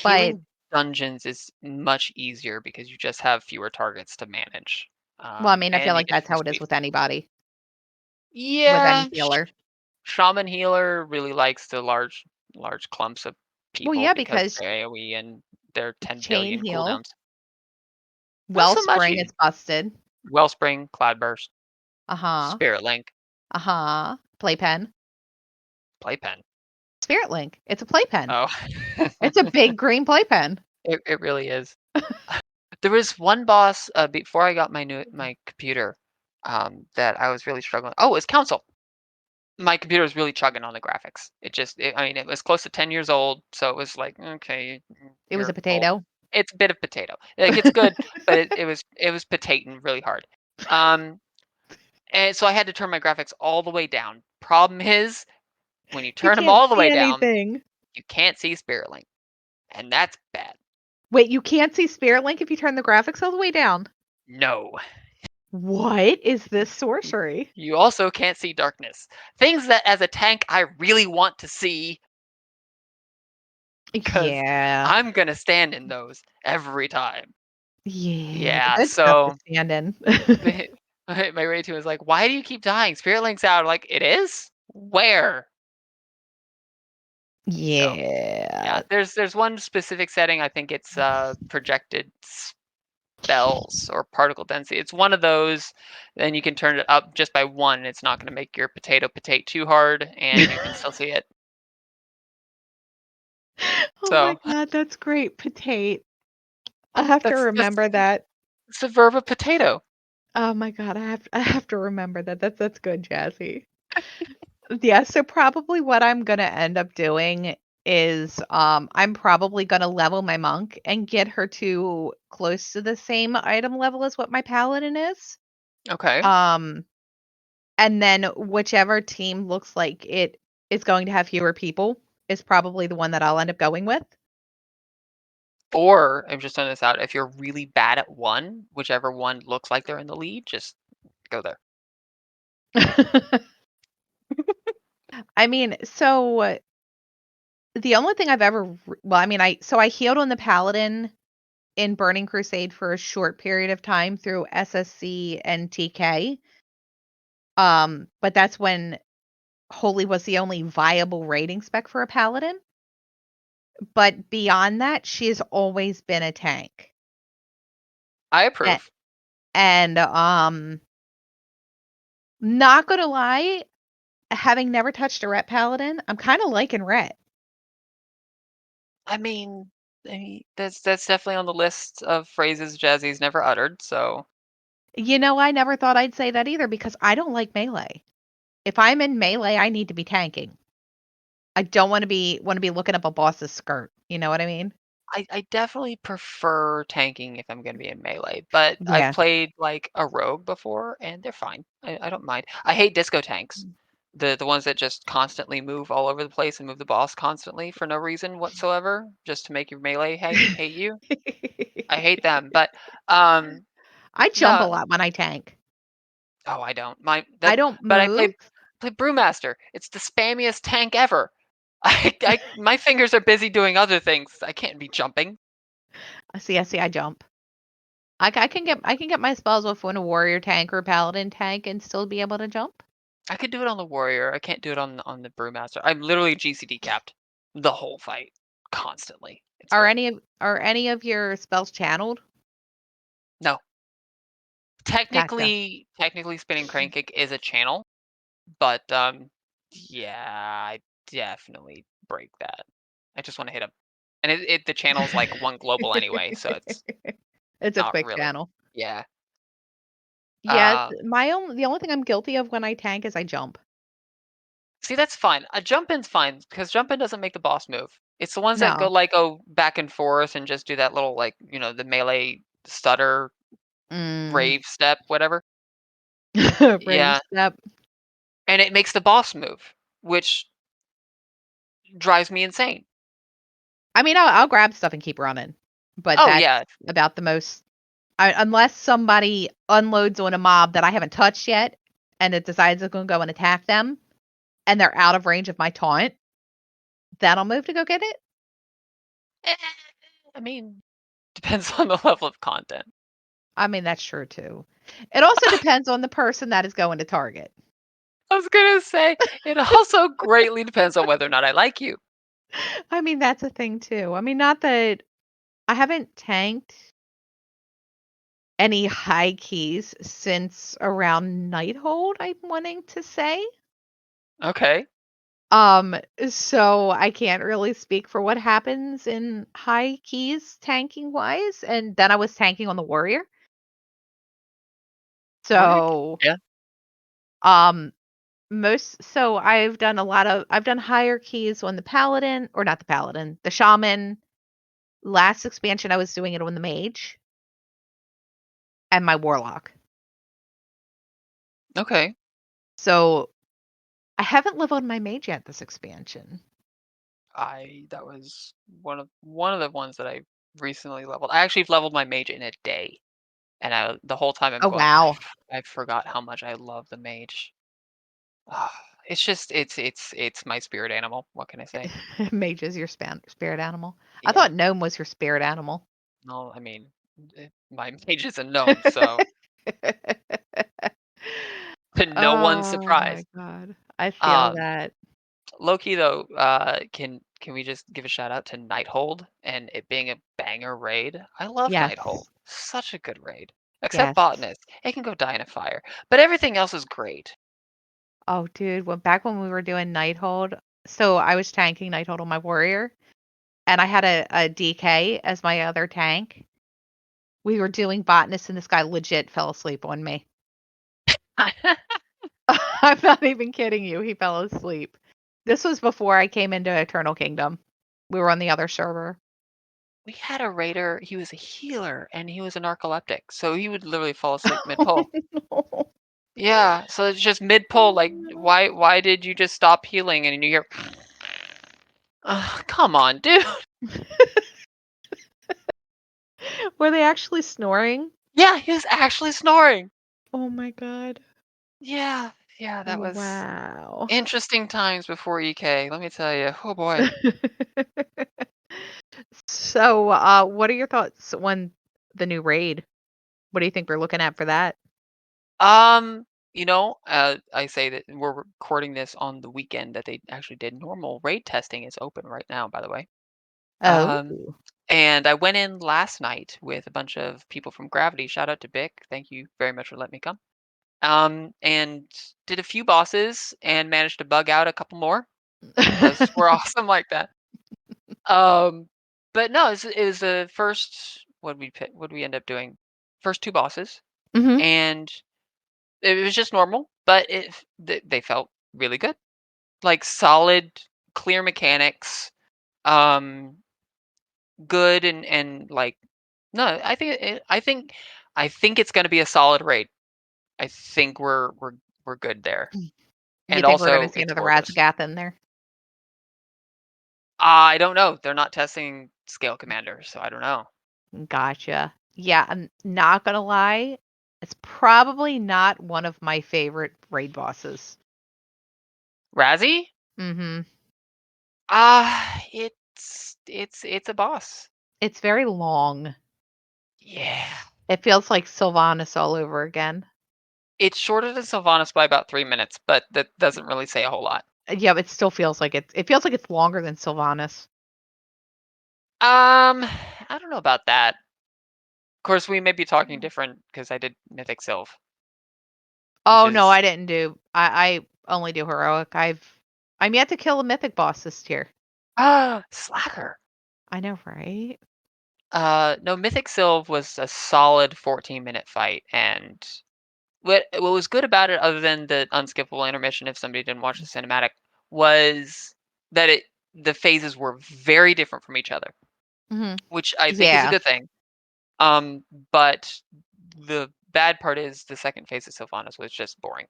But Healing dungeons is much easier because you just have fewer targets to manage, well, I mean, I feel and you like get that's free how it is with spacing. anybody, with any Yeah, healer. shaman healer really likes the large clumps of Well, people yeah, because because they're AoE and they're 10 chain billion heal, cooldowns. Not so much. wellspring is busted. Wellspring, Cloudburst, Uh-huh. Spirit Link, Uh-huh. Playpen. Playpen. Spirit Link. It's a playpen. Oh, It's a big green playpen. it really is. There was one boss before I got my computer that I was really struggling. Oh, it's Council. My computer was really chugging on the graphics. I mean, it was close to 10 years old, so it was like, okay, It was a you're old. potato. It's a bit of potato. Like it's good, but it was potating really hard. Um, and so I had to turn my graphics all the way down. Problem is, when you You turn them can't all the see way down, anything. you can't see Spirit Link, and that's bad. Wait, you can't see Spirit Link if you turn the graphics all the way down? No. What is this sorcery? You also can't see darkness. Things that as a tank I really want to see because Yeah. I'm gonna stand in those every time. Yeah, Yeah, good stuff to so stand in. my my raid team was like, "Why do you keep dying? Spirit Link's out." I'm like, "It is? Where?" So, Yeah. yeah, there's one specific setting, I think it's, projected spells or particle density. It's one of those, then you can turn it up just by 1, it's not gonna make your potato potate too hard, and you can still see it. Oh my So, god, that's great. Potate. I have to that's remember that. it's the verb of potato. Oh my god, I have to remember that. That's good, Jazzy. Yeah, so probably what I'm gonna end up doing is, I'm probably gonna level my monk and get her to close to the same item level as what my paladin is. Okay. Um, and then whichever team looks like it is going to have fewer people is probably the one that I'll end up going with. Or, I'm just throwing this out, if you're really bad at one, whichever one looks like they're in the lead, just go there. I mean, so the only thing I've ever well, I mean, I healed on the paladin in Burning Crusade for a short period of time through SSC and TK. But that's when Holy was the only viable rating spec for a paladin. But beyond that, she's always been a tank. I A- approve. And not gonna lie, having never touched a Ret paladin, I'm kind of liking Ret. I mean, that's definitely on the list of phrases Jazzy's never uttered, so You know, I never thought I'd say that either because I don't like melee. If I'm in melee, I need to be tanking. I don't wanna be looking up a boss's skirt. You know what I mean? I definitely prefer tanking if I'm gonna be in melee, but I've Yeah. played, like, a rogue before, and they're fine. I don't mind. I hate disco tanks. The ones that just constantly move all over the place and move the boss constantly for no reason whatsoever, just to make your melee hate you. I hate them, but, um, I jump a no. lot when I tank. Oh, I don't. My I that don't but I move. play Brewmaster. It's the spammiest tank ever. I my fingers are busy doing other things. I can't be jumping. I see, I jump. I can get my spells off when a warrior tank or a paladin tank and still be able to jump. I could do it on the warrior. I can't do it on the brewmaster. I'm literally GCD capped the whole fight constantly. It's great. Are any of your spells channeled? No, Gotcha. technically, spinning crane kick is a channel, but yeah, I definitely break that. I just want to hit him, and the channel's like one global anyway, so it's It's a not quick really. channel. Yeah. Yes, Uh, the only thing I'm guilty of when I tank is I jump. See, that's fine. A jump in's fine because jump in doesn't make the boss move. It's the ones that No. go back and forth and just do that little like the melee stutter Mm. rave step, whatever. Brave Yeah, step. and it makes the boss move, which drives me insane. I mean, I'll grab stuff and keep running, but Oh that's yeah, about the most unless somebody unloads on a mob that I haven't touched yet, and it decides it's gonna go and attack them, and they're out of range of my taunt, then I'll move to go get it. eh, I mean, depends on the level of content. I mean, that's true too. It also depends on the person that is going to target. I was gonna say it also greatly depends on whether or not I like you. I mean, that's a thing too. I mean, not that I haven't tanked any high keys since around Nighthold, I'm wanting to say. Okay, Um, so I can't really speak for what happens in high keys tanking wise. And then I was tanking on the warrior. okay, So, yeah, um, I've done higher keys on the paladin, or not the paladin, the shaman. Last expansion, I was doing it on the mage and my warlock. okay. So I haven't leveled my mage yet this expansion. I That was one of the ones that I recently leveled. I actually leveled my mage in a day, and the whole time I'm Oh, going, wow. I forgot how much I love the mage. Ah, it's just it's my spirit animal. What can I say? Mage is your spirit animal. I Yeah. thought gnome was your spirit animal. No, I mean, my mage is a gnome, so to no one's Oh surprise. my god. I feel Um, that. Low key though, can we just give a shout out to Nighthold and it being a banger raid? I love Nighthold. Yes. Such a good raid. Except Yes. Botanist. It can go die in a fire. But everything else is great. Oh, dude, back when we were doing Nighthold, so I was tanking Nighthold on my warrior, and I had a DK as my other tank. We were doing botanist, and this guy legit fell asleep on me. I'm not even kidding you. He fell asleep. This was before I came into Eternal Kingdom. We were on the other server. We had a raider, he was a healer and he was a narcoleptic. So he would literally fall asleep mid-pull. No. Yeah, so it's just mid-pull, Oh like no. why did you just stop healing? And you hear come on, dude. Were they actually snoring? Yeah, he was actually snoring. Oh my god. Yeah, yeah, that was Wow. interesting times before EK, let me tell you. Oh boy. So, what are your thoughts on the new raid? What do you think we're looking at for that? Um, I say that we're recording this on the weekend that they actually did normal raid testing is open right now, by the way. Oh. Um, and I went in last night with a bunch of people from Gravity. Shout out to Bick. Thank you very much for letting me come. And did a few bosses and managed to bug out a couple more because we're awesome like that. Um, but no, it was the first. What we end up doing? First two bosses, Mhm. and it was just normal, but they felt really good. Like solid, clear mechanics, um, good and like no, I think it's gonna be a solid raid. I think we're good there. You And think we're gonna also see it's another cordless. Razagath in there? I don't know. They're not testing scale commander, so I don't know. Gotcha. Yeah, I'm not gonna lie, it's probably not one of my favorite raid bosses. Razzie? Mhm. It's a boss. It's very long. Yeah. It feels like Sylvanas all over again. It's shorter than Sylvanas by about 3 minutes, but that doesn't really say a whole lot. Yeah, it still feels like it feels like it's longer than Sylvanas. I don't know about that. Of course, we may be talking Mm. different because I did Mythic Sylve, which Oh, no, is I didn't do I only do heroic. I'm yet to kill a mythic boss this tier. slacker. I know, right? No, Mythic Sylve was a solid 14-minute fight, and what was good about it, other than the unskippable intermission if somebody didn't watch the cinematic, was that the phases were very different from each other, Mhm. which I think is a Yeah. good thing. But the bad part is the second phase of Sylvanas was just boring.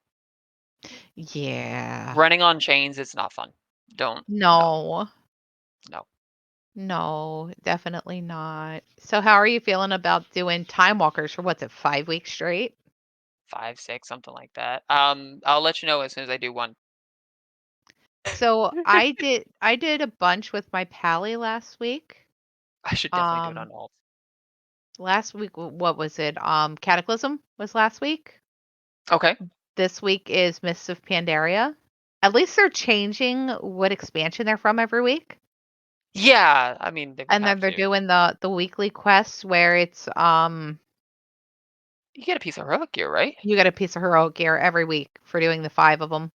Yeah. Running on chains is not fun. Don't no No. no No, definitely not. So how are you feeling about doing time walkers for what's it, 5 weeks straight? 5, 6, something like that. I'll let you know as soon as I do one. So I did a bunch with my pally last week. I should definitely do it Um on alt. Last week what was it? Cataclysm was last week. Okay. This week is Mists of Pandaria. At least they're changing what expansion they're from every week. Yeah, I mean they would And then have they're to. doing the weekly quests where it's You get a piece of heroic gear, right? you get a piece of heroic gear every week for doing the 5 of them.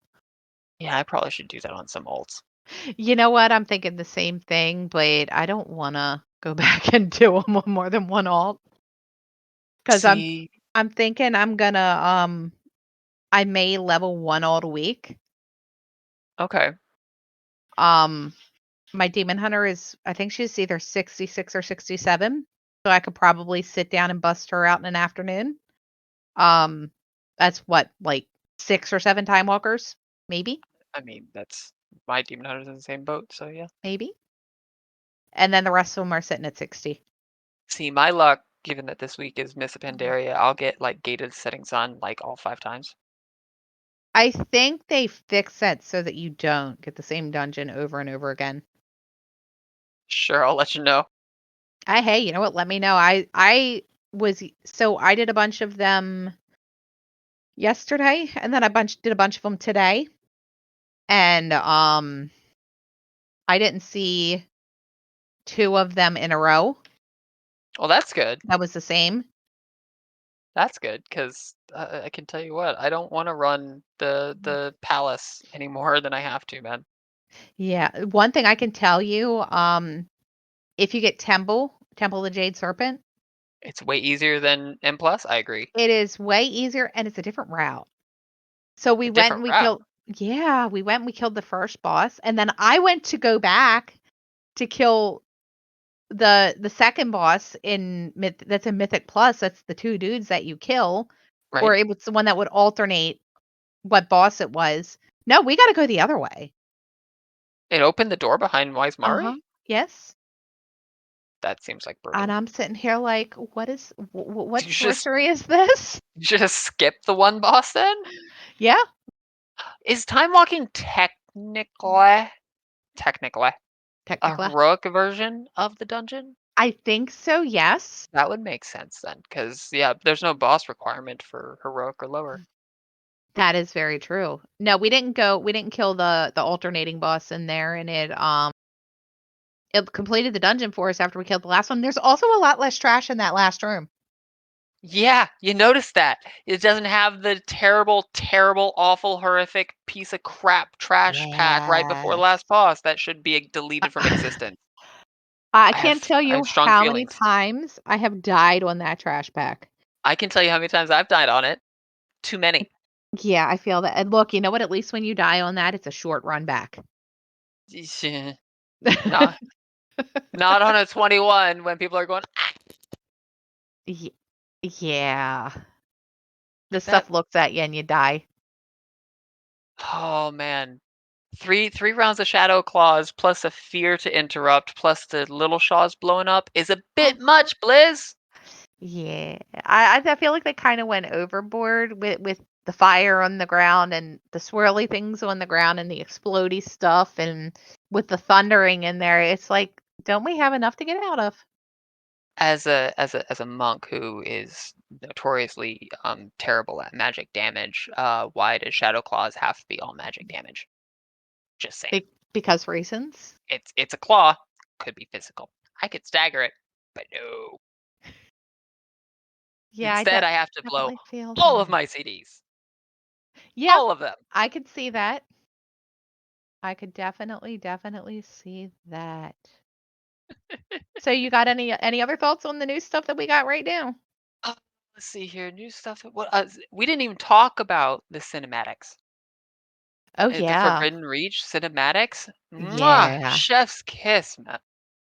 Yeah, I probably should do that on some alts. You know what? I'm thinking the same thing, but I don't wanna go back and do them on more than one alt because See, I'm thinking I'm gonna, I may level 1 alt a week. okay. Um, my demon hunter is I think she's either 66 or 67, so I could probably sit down and bust her out in an afternoon. Um, that's what, like, 6 or 7 time walkers? Maybe? I mean, that's my demon hunter's in the same boat, so yeah. Maybe? And then the rest of them are sitting at 60. See, my luck, given that this week is Miss Pandaria, I'll get like gated setting sun like all 5 times. I think they fix that so that you don't get the same dungeon over and over again. Sure, I'll let you know. Hey, you know what? Let me know. I did a bunch of them yesterday, and then I did a bunch of them today, and I didn't see 2 of them in a row. Well, that's good. That was the same. That's good because I can tell you what, I don't want to run the palace any more than I have to, man. Yeah, one thing I can tell you, if you get Temple of the Jade Serpent, It's way easier than M plus. I agree. it is way easier and it's a different route. So we A went different and we route, killed yeah, we went and we killed the first boss, and then I went to go back to kill the second boss that's in Mythic Plus. That's the 2 dudes that you kill, or right? it was the one that would alternate what boss it was. No, we gotta go the other way. It opened the door behind Wise Uh-huh. Mari. Yes. That seems like And brutal. I'm sitting here like, what You just sorcery is this? you just skip the one boss then? Yeah, Is time walking technically a technically. heroic version of the dungeon? I think so, yes. That would make sense then, because yeah, there's no boss requirement for heroic or lower. That is very true. No, we didn't kill the alternating boss in there, and it completed the dungeon for us after we killed the last one. There's also a lot less trash in that last room. Yeah, you notice that. It doesn't have the terrible, terrible, awful, horrific piece of crap trash pad right before the Yes. last boss that should be deleted from I existence. can't tell I you have strong how many feelings. times I have died on that trash pack. I can tell you how many times I've died on it. Too many. Yeah, I feel that. And look, you know what? At least when you die on that, it's a short run back. Not not on a 21 when people are going, "Ah." Ye yeah. The That stuff looks at you and you die. oh man. Three rounds of Shadow Claws plus a fear to interrupt plus the little Shaws blowing up is a bit Uh-huh. much, Blizz. Yeah. I feel like they kinda went overboard with the fire on the ground and the swirly things on the ground and the explodey stuff and with the thundering in there. It's like, don't we have enough to get out of? as a monk who is notoriously terrible at magic damage, why does Shadow Claws have to be all magic damage? Just saying. Because reasons. It's a claw, could be physical. I could stagger it, but no. Yeah, Instead, I have to blow definitely feel all of that. my CDs, Yeah, all of them. I could see that. I could definitely see that. So you got any other thoughts on the new stuff that we got right now? Uh, let's see here, new stuff. We didn't even talk about the cinematics. Oh The yeah. Forbidden Reach cinematics. Mwah! Yeah. Chef's kiss, man.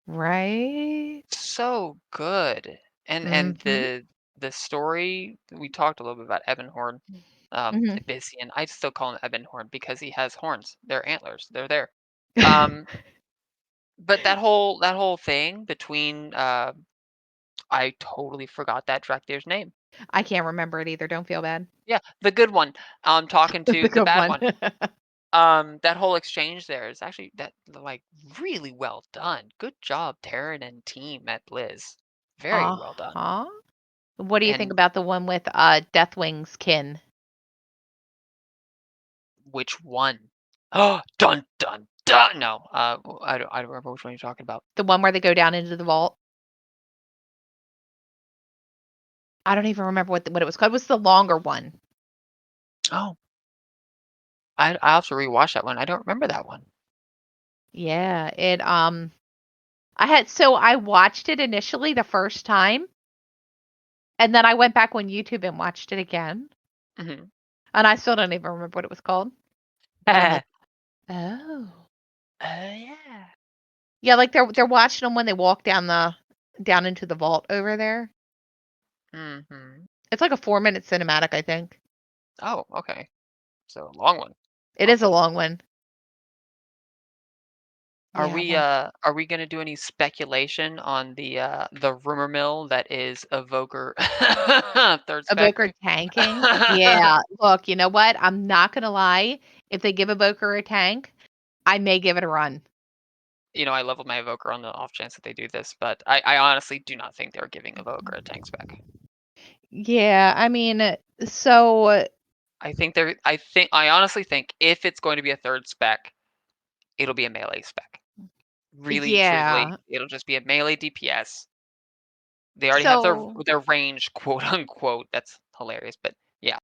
Right? So good. And Mhm. the story, we talked a little bit about Ebonhorn, Mhm. Abyssian. I still call him Ebonhorn because he has horns. They're antlers. They're there. Um, but that whole thing between I totally forgot that Drakdir's name. I can't remember it either, don't feel bad. Yeah, the good one. Talking The to the good bad one. one. That whole exchange there is actually that like really well done. Good job, Taryn and team at Blizz. Very well done. Uh-huh. What do you think And about the one with, Deathwing's kin? which one? Oh, dun dun dun. No, I don't remember which one you're talking about. The one where they go down into the vault? I don't even remember what it was called. It was the longer one. Oh, I have to rewatch that one. I don't remember that one. Yeah, I watched it initially the first time, and then I went back on YouTube and watched it again, Hmm. and I still don't even remember what it was called. And I'm like, "Oh." Yeah. Yeah, like, they're watching them when they walk down into the vault over there. Hmm. It's like a 4-minute cinematic, I think. Oh, okay. So long one. It is a Awesome. long one. Yeah, well Are we gonna do any speculation on the rumor mill that is Evoker third spec? Evoker tanking? Yeah, look, you know what? I'm not gonna lie, if they give Evoker a tank, I may give it a run. I leveled my Evoker on the off chance that they do this, but I honestly do not think they're giving Evoker a tank spec. Yeah, I mean, so I honestly think if it's going to be a third spec, it'll be a melee spec. Really, truthfully, yeah. it'll just be a melee DPS. They already have their So their range, quote unquote. That's hilarious, but yeah.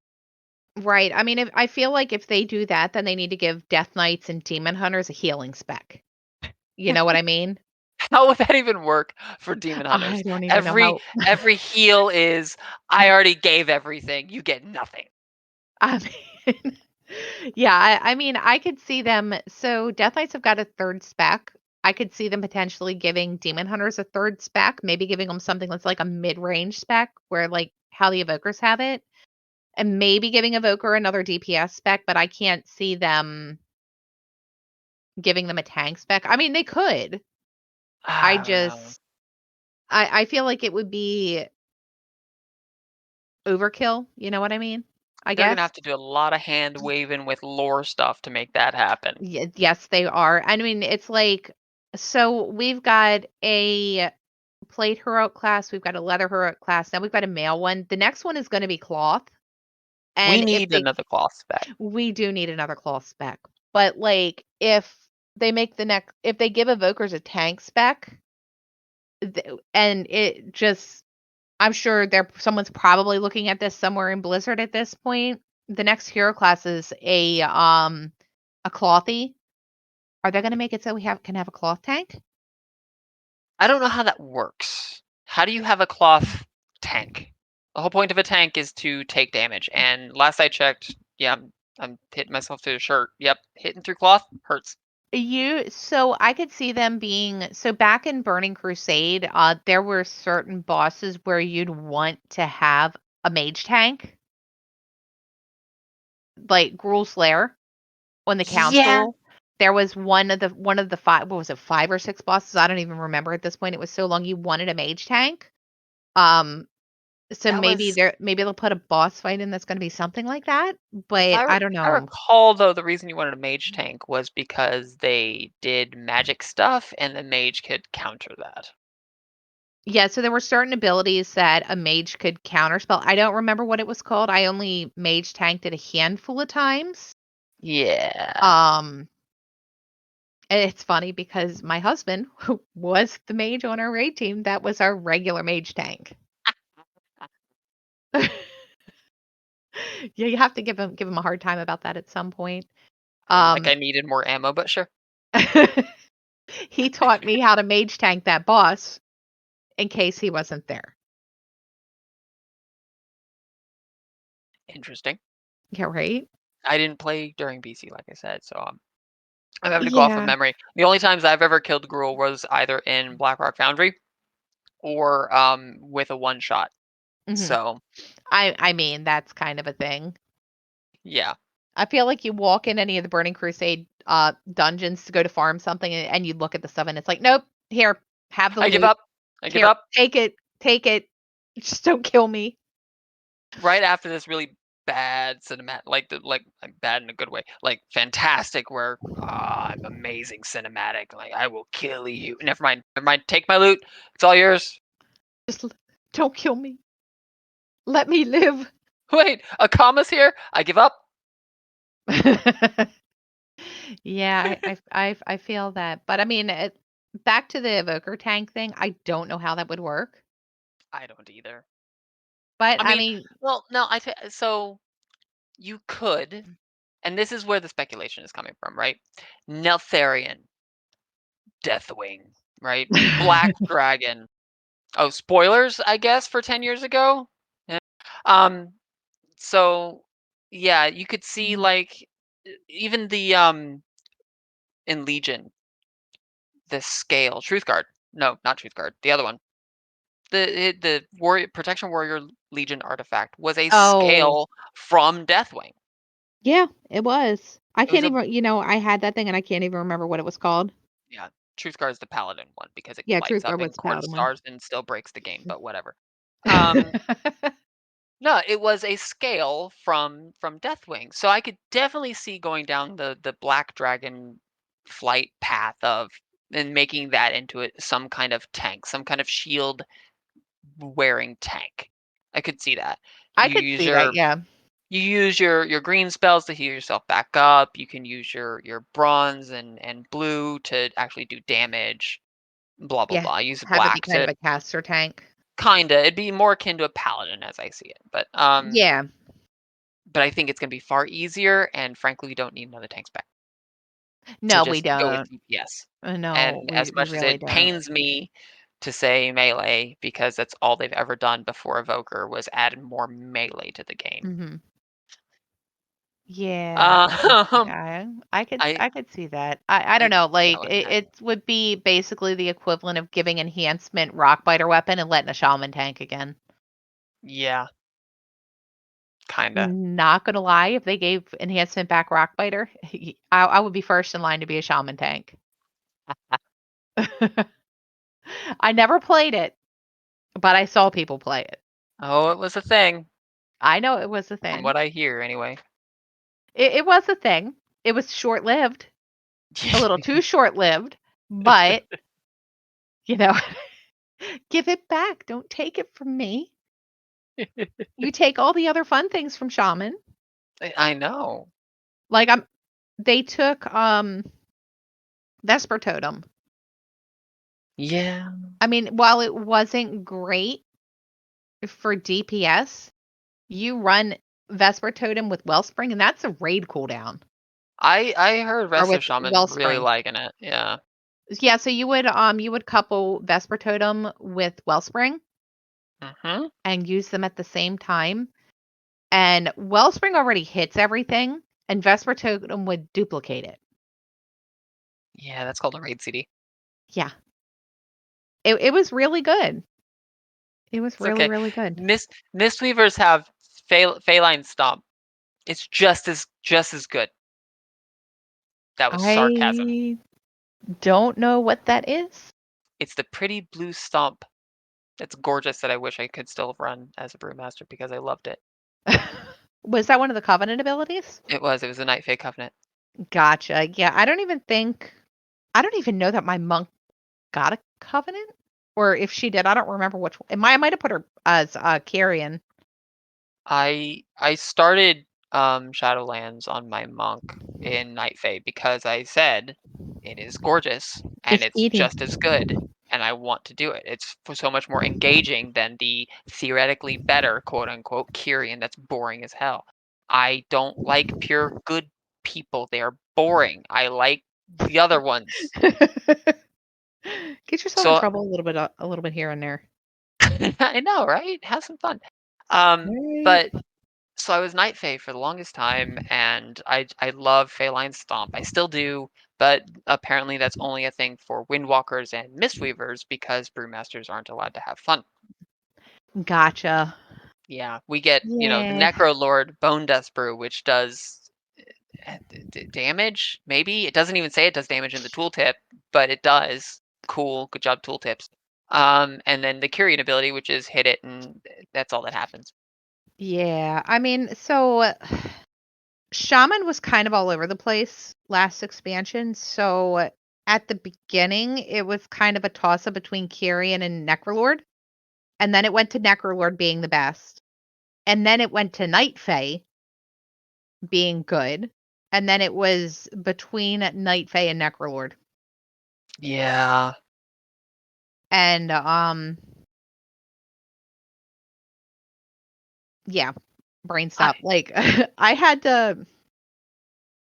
right, I mean, if I feel like if they do that, then they need to give Death Knights and Demon Hunters a healing spec. You know what I mean? How would that even work for demon I hunters? don't even know Every how. every heal is I already gave everything. You get nothing. I mean, yeah, I mean, I could see them so Death Knights have got a 3rd spec. I could see them potentially giving Demon Hunters a 3rd spec, maybe giving them something that's like a mid-range spec where like how the Evokers have it, and maybe giving Evoker another DPS spec, but I can't see them giving them a tank spec. I mean, they could. I I don't know. just I feel like it would be overkill, you know what I mean? I They're gonna guess. have to do a lot of hand waving with lore stuff to make that happen. Yes, they are. I mean, it's like so we've got a plate heroic class, we've got a leather heroic class, now we've got a male one. The next one is gonna be cloth, We and need another cloth spec. we do need another cloth spec. But like if if they give evokers a tank spec, and it just I'm sure someone's probably looking at this somewhere in Blizzard at this point. The next hero class is a clothy. Are they gonna make it so we can have a cloth tank? I don't know how that works. How do you have a cloth tank? The whole point of a tank is to take damage, and last I checked, yeah, I'm hitting myself through the shirt. Yep, hitting through cloth hurts. I could see them being so back in Burning Crusade, there were certain bosses where you'd want to have a mage tank, like Gruul's Lair on the Yeah, council. There was one of the 5 what was it, 5 or 6 bosses? I don't even remember at this point. It was so long you wanted a mage tank. Um, so that was maybe they'll put a boss fight in that's gonna be something like that, If but I re I don't if I know. recall, though, the reason you wanted a mage tank was because they did magic stuff, and the mage could counter that. Yeah, so there were certain abilities that a mage could counterspell. I don't remember what it was called. I only mage tanked it a handful of times. Yeah. Um, and it's funny because my husband who was the mage on our raid team. That was our regular mage tank. Yeah, you have to give him a hard time about that at some point. Like Um, I needed more ammo, but sure. he taught me how to mage tank that boss in case he wasn't there. Interesting. Yeah, right? I didn't play during BC, like I said, so I'm having to go off of Yeah. memory. The only times I've ever killed Gruul was either in Blackrock Foundry or with a one shot. Mhm. So I mean, that's kind of a thing. yeah. I feel like you walk in any of the Burning Crusade, dungeons to go to farm something, and you look at the stuff, and it's like, "Nope, here, have the I give loot. up. I give Here, up. take it. Just don't kill me." Right after this really bad cinematic, like bad in a good way, like fantastic, where I'm amazing cinematic. Like I will kill you. Never mind. Never mind. Take my loot. It's all yours. Just l don't kill me. Let me live. Wait, a comma's here. I give up. Yeah, I feel that, but, I mean, back to the evoker tank thing, I don't know how that would work, I don't either. but, I I mean, mean well, no, so you could, and this is where the speculation is coming from, right? Neltharion, Deathwing, right? Black Dragon. Oh, spoilers, I guess, for 10 years ago. Yeah. Um, so yeah, you could see Mhm. like even the in Legion, the scale, Truth Guard. No, not Truth Guard. The other one. The warrior protection warrior Legion artifact was a Oh, scale from Deathwing. yeah, it was. I It was can't a even I had that thing, and I can't even remember what it was called. Yeah, Truth Guard is the paladin one because it Yeah, lights Truth up Guard was and the corn paladin one. stars and still breaks the game, but whatever. Um, no, it was a scale from Deathwing. So I could definitely see going down the Black Dragon flight path of and making that into some kind of tank, some kind of shield wearing tank. I could see that. I You could use see that, your yeah. you use your green spells to heal yourself back up. You can use your bronze and blue to actually do damage. Blah blah Yeah, blah. Use have it be black kind of to a caster tank. kinda. It'd be more akin to a paladin as I see it, Yeah. but I think it's gonna be far easier, and frankly, we don't need another tank spec to No, we just go with don't. DPS. No, And as we much as really it don't. pains me to say melee, because that's all they've ever done before Evoker was add more melee to the game. Mhm. Yeah, Um, yeah, I I could see that. I don't I could know, see that like, with that. it would be basically the equivalent of giving enhancement rock biter weapon and letting a shaman tank again. Yeah, kinda. Not gonna lie, if they gave enhancement back rock biter, I would be first in line to be a shaman tank. I never played it, but I saw people play it. Oh, it was a thing, I know it was a from thing. what I hear anyway. It was a thing. It was short-lived, a little too short-lived, but, you know, give it back. Don't take it from me. You take all the other fun things from shaman. I know. Like, they took, Vesper Totem. Yeah. I mean, while it wasn't great for DPS, you run Vesper Totem with Wellspring, and that's a raid cooldown. I heard Or Resto with Shaman really Wellspring. liking it, yeah. Yeah, so you would couple Vesper Totem with Wellspring Mhm. and use them at the same time, and Wellspring already hits everything, and Vesper Totem would duplicate it. Yeah, that's called a raid CD. Yeah. It was really good. It was It's really, okay. really good. Mistweavers have Feline Stomp. It's just as good. That was sarcasm. I don't know what that is. It's the pretty blue stomp. It's gorgeous that I wish I could still run as a brewmaster because I loved it. Was that one of the Covenant abilities? It was a Night Fae Covenant. Gotcha. Yeah, I don't even know that my monk got a Covenant. Or if she did, I don't remember which one. I might have put her as, Carrion. I started Shadowlands on my monk in Night Fae because I said it is gorgeous and It's it's eating. just as good and I want to do it. It's so much more engaging than the theoretically better quote unquote Kyrian that's boring as hell. I don't like pure good people. They are boring. I like the other ones. Get yourself in So trouble a little bit here and there. I know, right? Have some fun. Um, Right. but So I was Night Fae for the longest time, and I love Feline Stomp. I still do, but apparently that's only a thing for Windwalkers and Mistweavers because Brewmasters aren't allowed to have fun. Gotcha. Yeah, we get, the Yeah. Necro Lord Bone Dust Brew, which does damage, maybe? It doesn't even say it does damage in the tooltip, but it does. Cool, good job, tooltips. And then the Curian ability, which is hit it, and that's all that happens. Yeah. I mean, so Shaman was kind of all over the place last expansion. So at the beginning, it was kind of a toss up between Kyrian and Necrolord. And then it went to Necrolord being the best. And then it went to Night Fae being good. And then it was between Night Fae and Necrolord. Yeah, And yeah, brain I stop. Like I had to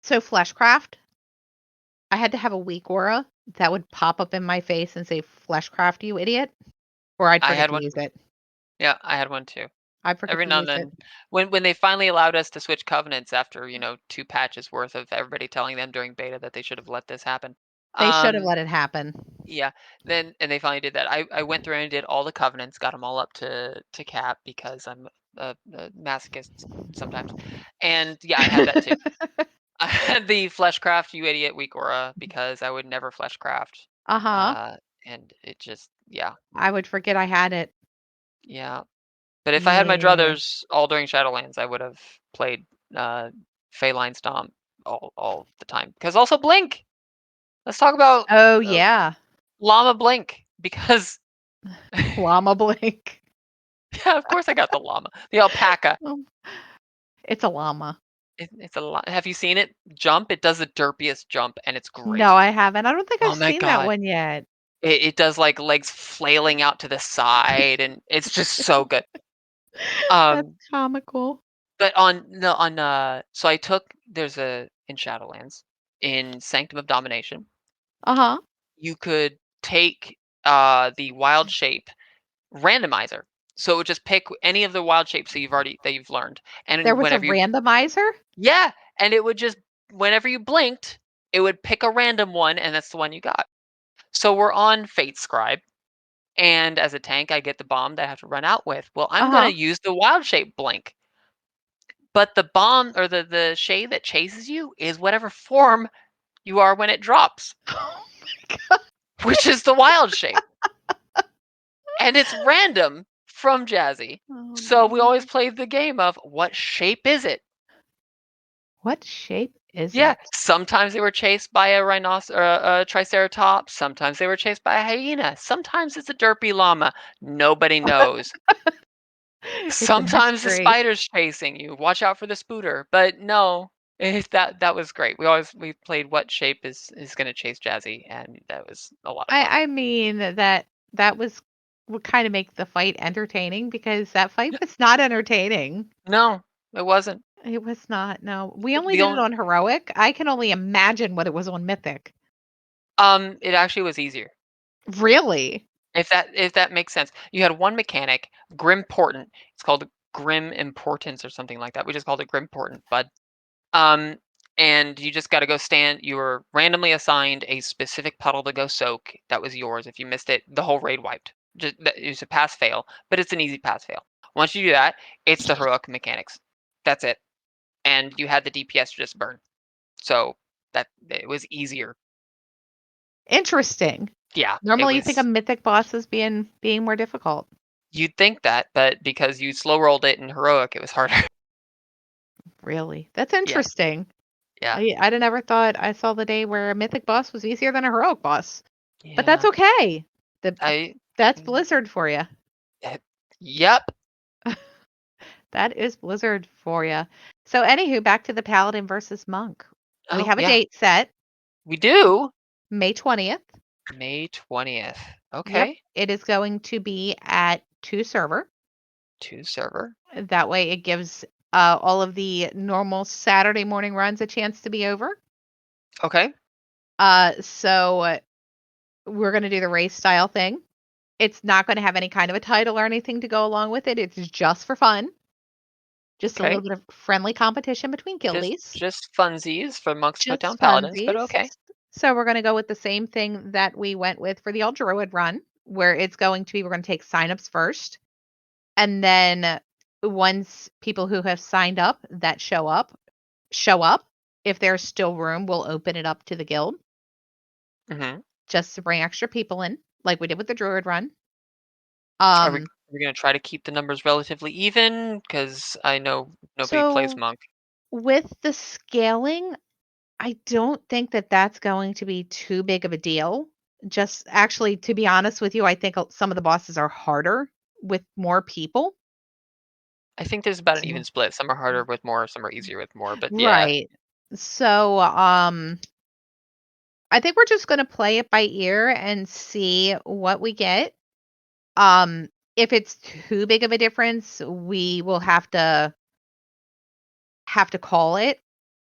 so Fleshcraft, I had to have a weak aura that would pop up in my face and say Fleshcraft, you idiot, or I'd I forget had to one. use it. Yeah, I had one too. I'd forget Every to now and use it. then, when they finally allowed us to switch covenants after, 2 patches worth of everybody telling them during beta that they should have let this happen. They should have Um, let it happen. yeah, then and they finally did that. I went through and did all the covenants, got them all up to cap because I'm a masochist sometimes. And yeah, I had that too. I had the fleshcraft, you idiot, weak aura because I would never fleshcraft. Uh-huh. Uh, and it just yeah, I would forget I had it. yeah. But if I had my Yeah. druthers all during Shadowlands, I would have played uh, Phaline Stomp all the time. Because also Blink. Let's talk about Oh, uh, yeah. Llama Blink because Llama Blink. yeah, of course I got the llama, the alpaca. Um, it's a llama. It's a lot. Have you seen it jump? It does the derpiest jump, and it's No, great. I haven't. I don't think I've Oh my seen that god, one yet. it does like legs flailing out to the side, and it's just so good. That's Um, comical. But on no on so I took there's a in Shadowlands in Sanctum of Domination, Uh-huh. you could take the wild shape randomizer. So it would just pick any of the wild shapes that you've learned. There And was a whenever you randomizer? yeah, and it would just whenever you blinked, it would pick a random one and that's the one you got. So we're on Fate Scribe and as a tank I get the bomb that I have to run out with. Well, I'm going to Uh-huh. use the wild shape blink. But the bomb or the shade that chases you is whatever form you are when it drops, Oh my god. which is the wild shape. And it's random from Jazzy. Oh, So we always no. play the game of what shape is it? What shape is Yeah, it? sometimes they were chased by a rhinoceros or a triceratops. Sometimes they were chased by a hyena. Sometimes it's a derpy llama. Nobody knows. It's a Sometimes the mystery. spider's chasing you. Watch out for the spooter. But no, that was great. We played what shape is going to chase Jazzy, and that was a lot of fun. I mean that was would kinda make the fight entertaining because that fight Yeah, was not entertaining. no, it wasn't. It was not, no. We only The did it only on heroic. I can only imagine what it was on mythic. it actually was easier. Really? If that makes sense. You had one mechanic, Grim Portent. It's called Grim Importance or something like that. We just called it Grim Portent, bud. Um, and you just got to go stand. You were randomly assigned a specific puddle to go soak. That was yours. If you missed it, the whole raid wiped. It was a pass fail, but it's an easy pass fail. Once you do that, it's the heroic mechanics. That's it. And you had the DPS just burn. So that it was easier. Interesting. Yeah, it Normally, you think a was. mythic boss is being more difficult. You'd think that, but because you slow rolled it in heroic, it was harder. Really? That's Yeah, interesting. yeah, I'd have never thought I saw the day where a mythic boss was easier than a heroic boss. But that's yeah. okay. The I That's Mm, Blizzard for you. eh, Yep. That is Blizzard for you. So, anywho, back to the Paladin versus Monk. We Oh, have a yeah. date set, We do. May 20th. May 20th. Yep, Okay. it is going to be at 2 server. 2 server. That way it gives all of the normal Saturday morning runs a chance to be over. Okay. So we're going to do the race style thing. It's not going to have any kind of a title or anything to go along with it. It's just for fun. Just a little Okay. bit of friendly competition between Just guildies. just funsies for monks to put down Just paladins, but funsies. okay. So we're going to go with the same thing that we went with for the Old Druid run, where it's going to be we're going to take signups first. And then once people who have signed up that show up. If there's still room, we'll open it up to the guild Mhm. just to bring extra people in, like we did with the Druid run. Are we Um, we gonna try to keep the numbers relatively even? Because I know nobody plays so monk. with the scaling, I don't think that that's going to be too big of a deal. Just actually, to be honest with you, I think some of the bosses are harder with more people. I think there's about an even So, split. Some are harder with more, some are easier with more, but yeah. right. So, I think we're just going to play it by ear and see what we get. Um, if it's too big of a difference, we will have to call it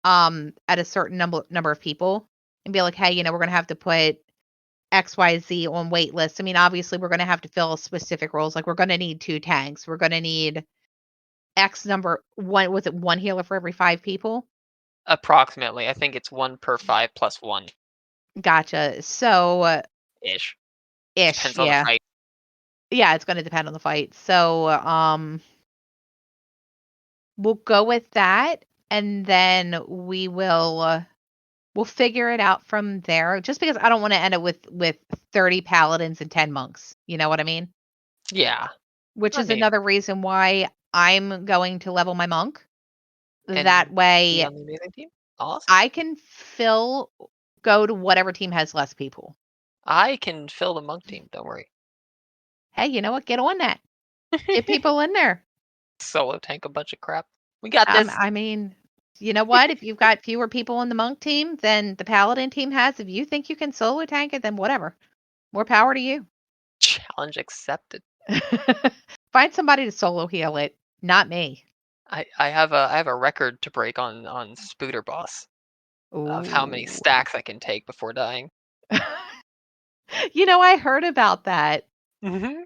at a certain number of people and be like, "Hey, we're going to have to put XYZ on wait list." I mean, obviously we're going to have to fill specific roles. Like we're going to need 2 tanks. We're going to need X number one was it one healer for every 5 people? Approximately. I think it's 1 per 5 plus 1 Gotcha. So, ish. ish, Depends on the yeah. fight. Yeah, it's going to depend on the fight. So, we'll go with that and then we'll figure it out from there just because I don't want to end up with 30 paladins and 10 monks. You know what I mean? Yeah. Which I is mean, another reason why I'm going to level my monk. That and be way on the amazing team? Awesome. I can go to whatever team has less people. I can fill the monk team, don't worry. Hey, you know what? Get on that. Get people in there. Solo tank a bunch of crap. We got this. I mean, you know what? If you've got fewer people in the monk team than the paladin team has, if you think you can solo tank it, then whatever. More power to you. Challenge accepted. Find somebody to solo heal it, not me. I have a record to break on Spooter Boss of how many Ooh. stacks I can take before dying. I heard about that. Mhm.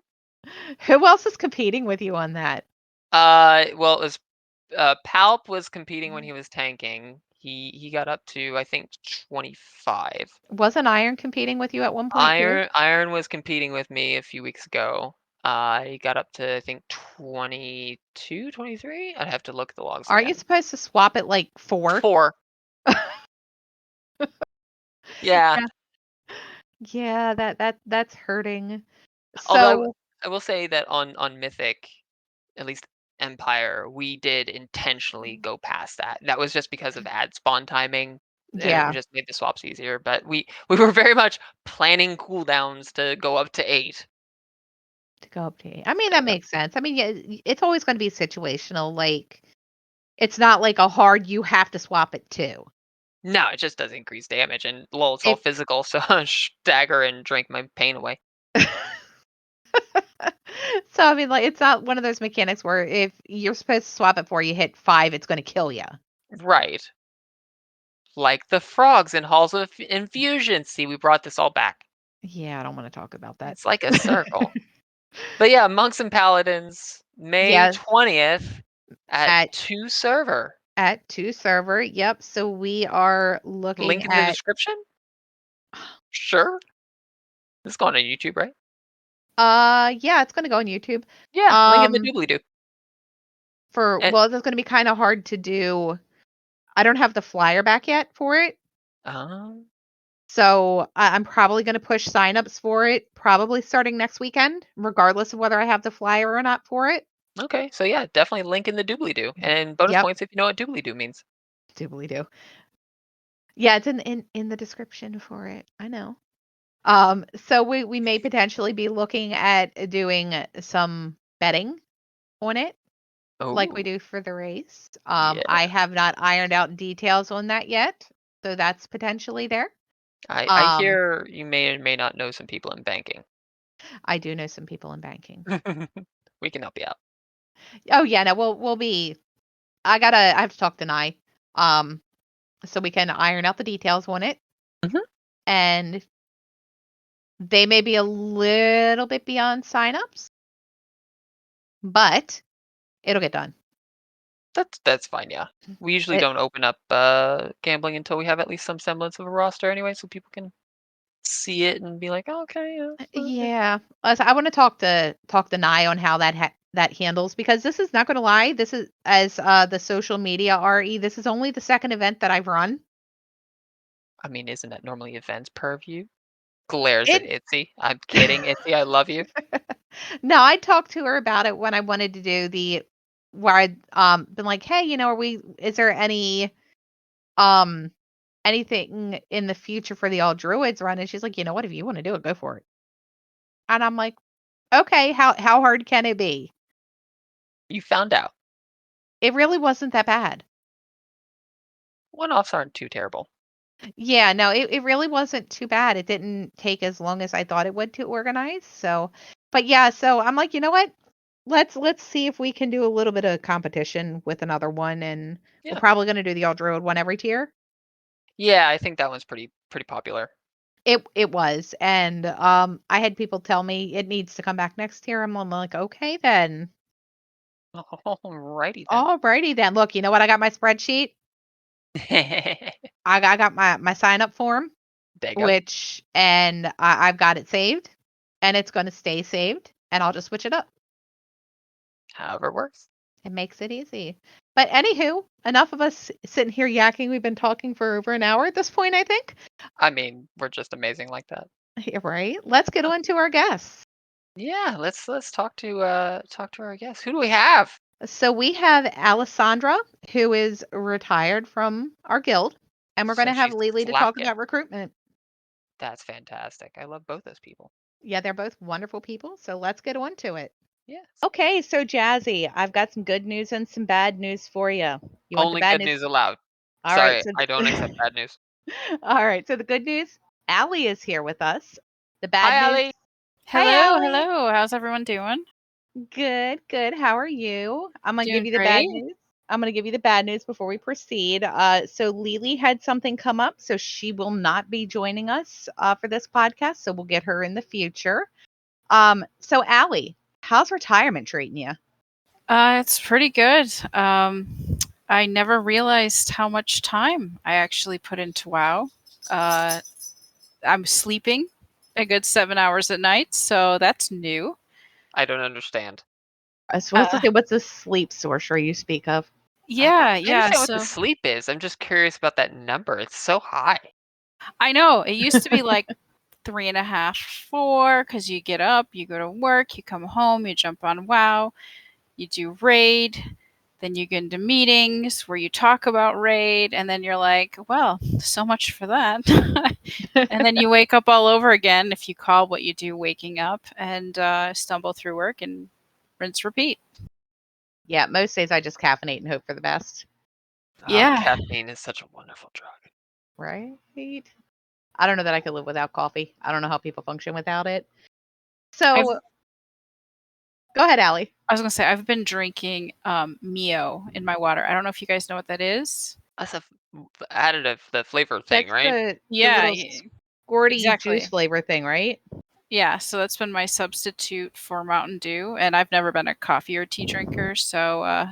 Who else is competing with you on that? Well, it was Palp was competing when he was tanking. He got up to I think 25. Wasn't Iron competing with you at one point too? Iron was competing with me a few weeks ago. He got up to I think 22, 23. I'd have to look at the logs Aren't you again. supposed to swap it like 4? 4. Yeah. Yeah. Yeah, that's hurting. Although So, I will say that on Mythic, at least Empire, we did intentionally go past that. That was just because of ad spawn timing, and it yeah, just made the swaps easier, but we were very much planning cooldowns to go up to 8. to go up to 8. I mean, that Yeah. makes sense. I mean, yeah, it's always gonna be situational, like, it's not like a hard you have to swap it too. No, it just does increase damage, and lol, it's all If physical, so stagger and drink my pain away. So, I mean, like, it's not one of those mechanics where if you're supposed to swap it before you hit 5, it's gonna kill you. Right. Like the frogs in Halls of Infusion. See, we brought this all back. Yeah, I don't wanna talk about that. It's like a circle. But yeah, Monks and Paladins, May Yes, 20th at at 2 server. 2 server, yep, so we are looking Link in the at description? Sure. This is going on YouTube, right? yeah, it's gonna go on YouTube. Yeah, link in the Um, doobly doo. And well, that's gonna be kinda hard to do. I don't have the flyer back yet for it, um, so I'm probably gonna push signups for it, probably starting next weekend, regardless of whether I have the flyer or not for it. okay, so yeah, definitely link in the doobly doo. And bonus Yep, points if you know what doobly doo means. doobly do. Yeah, it's in the description for it. I know. So we may potentially be looking at doing some betting on it, like we Oh, do for the race. yeah. I have not ironed out details on that yet, so that's potentially there. I Um, hear you may or may not know some people in banking. I do know some people in banking. We can help you out. Oh yeah, no, we'll be. I have to talk to Nye, um, so we can iron out the details on it, Mhm. and they may be a little bit beyond signups, but it'll get done. That's fine, yeah. We usually It, don't open up, gambling until we have at least some semblance of a roster anyway, so people can see it and be like, "Oh, okay, yeah, okay." yeah, I want to talk to Nye on how that handles because this is not going to lie. This is as the social media re. This is only the second event that I've run. I mean, isn't that normally events purview? Glares at It Itzy. I'm kidding, Itzy, I love you. No, I talked to her about it when I wanted to do the where I'd been like, hey, is there um anything in the future for the all druids run? And she's like, you know what, if you want to do it, go for it. And I'm like, okay, how hard can it be? You found out. It really wasn't that bad. One-offs aren't too terrible. Yeah, no, it really wasn't too bad. It didn't take as long as I thought it would to organize. So, but yeah, so I'm like, you know what? Let's see if we can do a little bit of competition with another one, and we're Yeah. probably going to do the all druid one every tier. Yeah, I think that one's pretty popular. It was, and I had people tell me it needs to come back next year. I'm like, okay then, Alrighty then. alrighty then. Look, you know what? I got my spreadsheet. I got my sign up form, There you go. and I've got it saved, and it's going to stay saved, and I'll just switch it up. However it works. It makes it easy. But anywho, enough of us sitting here yakking. We've been talking for over an hour at this point, I think. I mean, we're just amazing like that. Yeah, right. Let's get on to our guests. Yeah, let's talk to our guests. Who do we have? So we have Alisondra, who is retired from our guild, and we're going So to have she's Lily to talk slacking. about recruitment. That's fantastic. I love both those people. Yeah, they're both wonderful people. So let's get on to it. Yes. Okay, so Jazzy, I've got some good news and some bad news for you. You want the Only bad good news? news allowed. All right. Sorry, So, I don't accept bad news. all right. So the good news, Allie is here with us. The bad Hi, news, Allie. hi, Hello, Allie. hello. How's everyone doing? Good, good. How are you? I'm gonna give Doing you the bad great. news. I'm gonna give you the bad news before we proceed. So Lily had something come up, so she will not be joining us for this podcast. So we'll get her in the future. So Allie, how's retirement treating you? It's pretty good. I never realized how much time I actually put into WoW. Uh, I'm sleeping a good 7 hours at night, so that's new. I don't understand. So Uh, what's the sleep sorcery you speak of? I yeah. understand what the So sleep is. I'm just curious about that number. It's so high. I know it used to be like 3.5, 4, because you get up, you go to work, you come home, you jump on WoW, you do raid, then you get into meetings where you talk about raid, and then you're like, well, so much for that. And then you wake up all over again if you call what you do waking up and stumble through work and rinse repeat. Yeah, most days I just caffeinate and hope for the best. Ah, Yeah, caffeine is such a wonderful drug. Right? I don't know that I could live without coffee. I don't know how people function without it. I've So go ahead, Allie. I was gonna say I've been drinking Mio in my water. I don't know if you guys know what that is. That's a additive, the flavor thing, That's right? the Yeah, little squirty juice exactly. flavor thing, right? Yeah, so that's been my substitute for Mountain Dew, and I've never been a coffee or tea drinker, so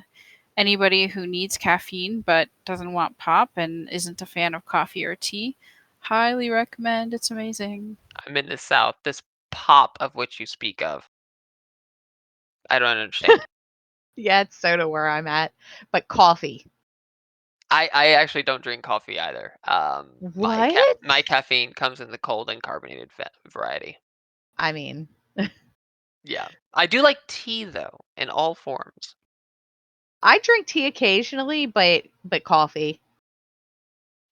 anybody who needs caffeine but doesn't want pop and isn't a fan of coffee or tea, highly recommend. It's amazing. I'm in the South. This pop of which you speak of, I don't understand. Yeah, it's soda where I'm at, but coffee. I actually don't drink coffee either. What? My caffeine comes in the cold and carbonated variety. I mean, Yeah, I do like tea though, in all forms. I drink tea occasionally, but coffee.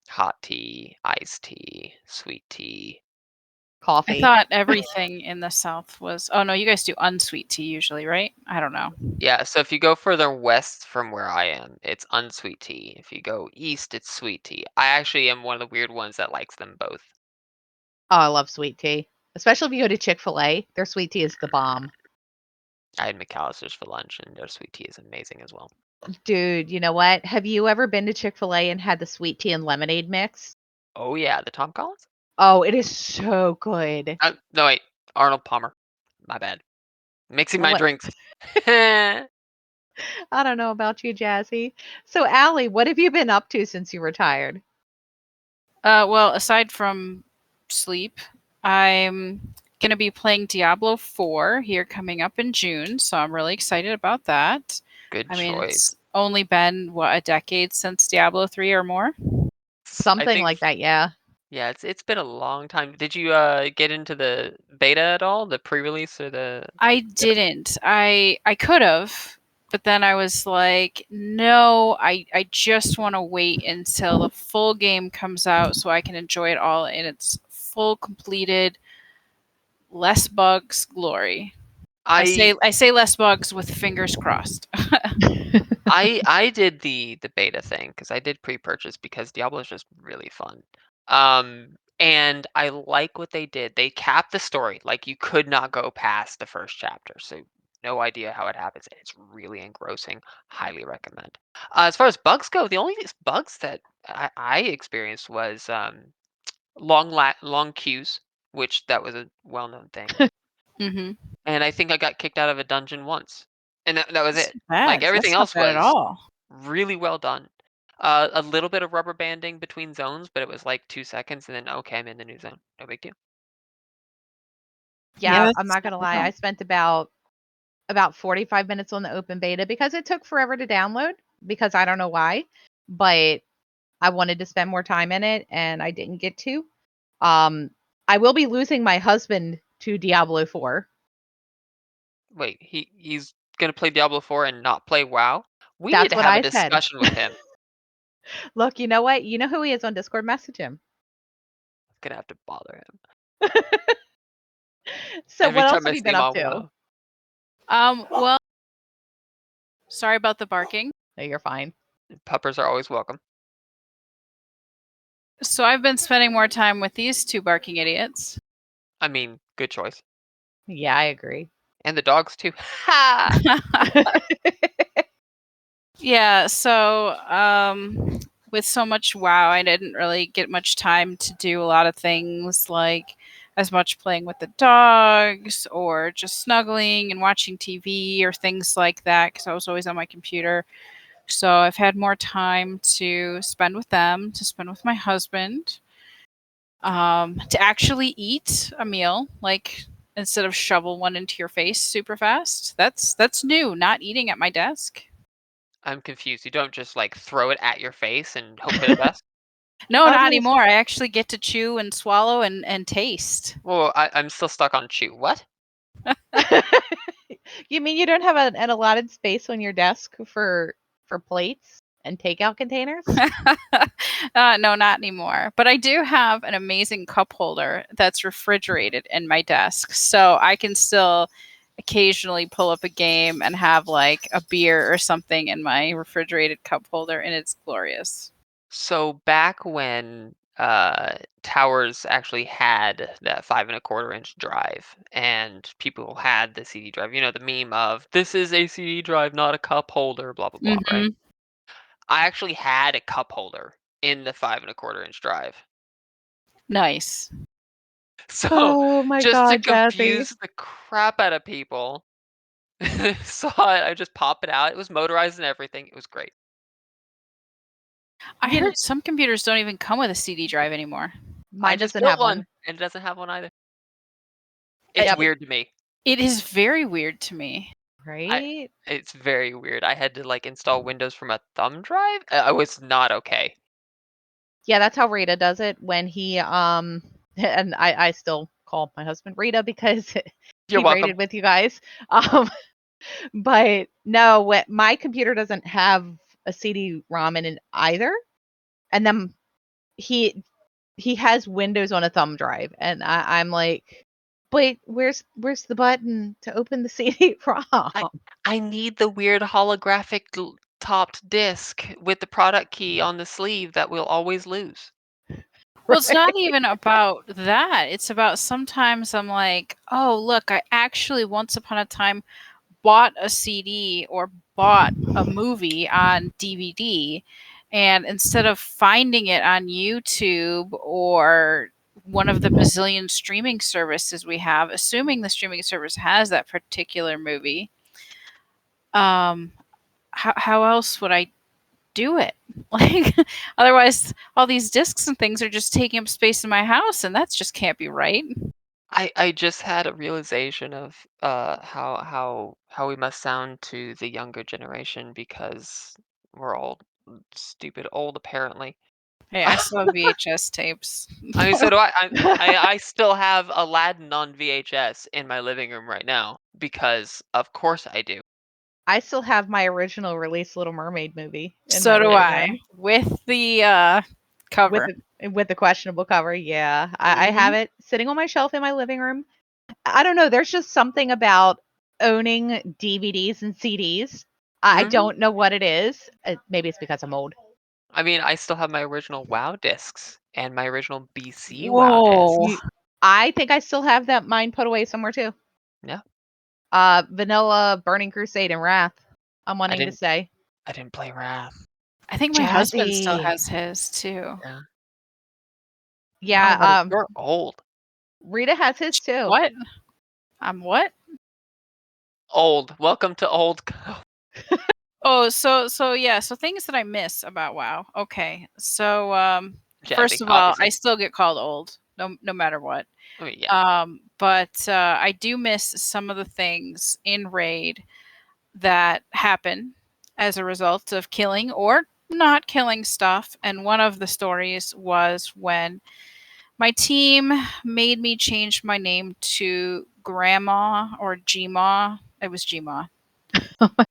Hot tea, iced tea, sweet tea. coffee. I thought everything in the South was. Oh no, you guys do unsweet tea usually, right? I don't know. Yeah, so if you go further west from where I am, it's unsweet tea. If you go east, it's sweet tea. I actually am one of the weird ones that likes them both. Oh, I love sweet tea. Especially if you go to Chick-fil-A. Their sweet tea is the bomb. I had McAllister's for lunch, and their sweet tea is amazing as well. Dude, you know what? Have you ever been to Chick-fil-A and had the sweet tea and lemonade mix? Oh yeah, the Tom Collins? Oh, it is so good. No wait, Arnold Palmer. My bad. Mixing my What drinks. I I don't know about you, Jazzy. So, Allie, what have you been up to since you retired? Well, aside from sleep, I'm gonna be playing Diablo 4 here coming up in June, so I'm really excited about that. Good I mean, choice. it's only been what, a decade since Diablo 3 or more? I Something think like that, yeah. yeah, it's been a long time. Did you get into the beta at all? The pre-release or the I didn't. I could have, but then I was like, no, I just want to wait until the full game comes out so I can enjoy it all in its full completed less bugs glory. I I say less bugs with fingers crossed. I did the beta thing because I did pre-purchase because Diablo is just really fun. And I like what they did. They capped the story. Like you could not go past the first chapter. So no idea how it happens. It's really engrossing. Highly recommend. As far as bugs go, the only bugs that I experienced was long queues, which that was a well-known thing. hmm And I think I got kicked out of a dungeon once, and that was That's it. Like bad. everything That's not else bad at was all. really well done. A little bit of rubber banding between zones, but it was like 2 seconds, and then okay, I'm in the new zone. No big deal. Yeah, Yeah, I'm that's not not gonna bad lie. at I all. spent about 45 minutes on the open beta because it took forever to download because I don't know why, but I wanted to spend more time in it and I didn't get to. Um, I will be losing my husband to Diablo 4. Wait, he's gonna play Diablo 4 and not play WoW? We need That's to what have a I said. discussion with him. Look, you know what? You know who he is on Discord. Message him. Gonna have to bother him So, every what else time have I you see been him up on to? WoW. Well, sorry about the barking. No, you're fine. Puppers are always welcome. So I've been spending more time with these two barking idiots. I mean, good choice. Yeah, I agree. And the dogs too. Ha! Yeah, so with so much WoW, I didn't really get much time to do a lot of things like as much playing with the dogs or just snuggling and watching TV or things like that because I was always on my computer. So I've had more time to spend with them, to spend with my husband, to actually eat a meal, like instead of shovel one into your face super fast. That's new, not eating at my desk. I'm confused. You don't just like throw it at your face and hope for the best. No, I was not gonna anymore. I actually get to chew and swallow and taste. Well, I'm still stuck on chew. What? You mean you don't have an allotted space on your desk for plates and takeout containers? No, not anymore. But I do have an amazing cup holder that's refrigerated in my desk. So I can still occasionally pull up a game and have like a beer or something in my refrigerated cup holder, and it's glorious. So back when towers actually had that 5 1/4 inch drive, and people had the CD drive, you know, the meme of this is a CD drive, not a cup holder, blah blah blah, right? hmm I actually had a cup holder in the 5 1/4 inch drive. Nice. So Oh my just to god, Jazzy. confuse the crap out of people, saw it, I just pop it out. It was motorized and everything. It was great. I You kn heard some computers don't even come with a CD drive anymore. I Mine just doesn't built have one one. and it doesn't have one either. It's I- Yeah, but weird to me. It is very weird to me. I right? It's very weird. I had to like install Windows from a thumb drive. I was not okay. Yeah, that's how Rita does it when he and I still call my husband Rita because You're he welcome. rated with you guys. Um but no, what my computer doesn't have a CD-ROM in it either. And then he he has Windows on a thumb drive, and I'm like, wait, where's the button to open the CD-ROM? I need the weird holographic topped disc with the product key on the sleeve that we'll always lose. Well, it's not even about that. It's about sometimes I'm like, oh, look, I actually once upon a time bought a CD or bought a movie on DVD. And instead of finding it on YouTube or one of the bazillion streaming services we have, assuming the streaming service has that particular movie, how else would I do it? Like, otherwise, all these discs and things are just taking up space in my house, and that just can't be right. I just had a realization of how we must sound to the younger generation because we're all stupid old apparently. Hey, I still have VHS tapes. I mean, so do I. I still have Aladdin on VHS in my living room right now because of course I do. I still have my original release Little Mermaid movie in my So do living I, room with the with cover. the questionable cover. Yeah, I Mhm. have it sitting on my shelf in my living room. I don't know. There's just something about owning DVDs and CDs. I Hmm. don't know what it is. Maybe it's because I'm old. I mean, I still have my original WoW discs and my original BC WoW Whoa. discs. You, I think I still have that mine put away somewhere too. Yeah, Vanilla, Burning Crusade, and Wrath. I'm I wanting to didn't say I didn't play Wrath. I think my husband still Jazzy. has his too. Yeah. Wow, Rita, Yeah, you're old. Rita has his too. What? I'm what? Old. Welcome to old. Oh, so yeah, so things that I miss about WoW. Okay. So Jazzy, first of all, I obviously. still get called old, no matter what. I mean, yeah. But I do miss some of the things in Raid that happen as a result of killing or not killing stuff. And one of the stories was when my team made me change my name to Grandma or Gma. It was Gma.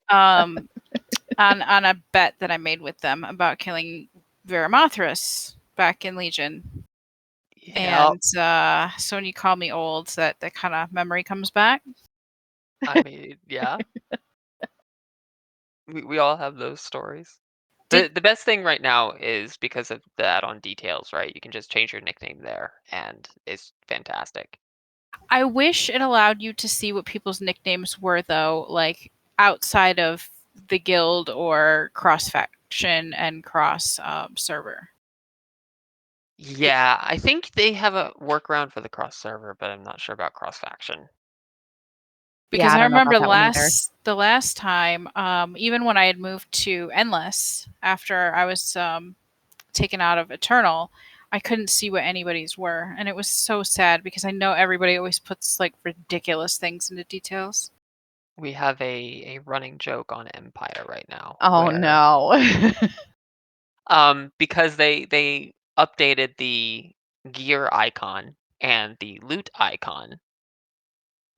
Um, on a bet that I made with them about killing Veramothras back in Legion. Yeah. And so when you call me old, that kind of memory comes back. I mean, yeah. We all have those stories. Did The best thing right now is because of the add-on details, right? You can just change your nickname there, and it's fantastic. I wish it allowed you to see what people's nicknames were, though, like outside of the guild or cross faction and cross server. Yeah, I think they have a workaround for the cross server, but I'm not sure about cross faction. Yeah, Because I I don't know about remember that one either. the last time, even when I had moved to Endless after I was taken out of Eternal, I couldn't see what anybody's were, and it was so sad because I know everybody always puts like ridiculous things into details. We have a running joke on Empire right now Oh where no. because they updated the gear icon and the loot icon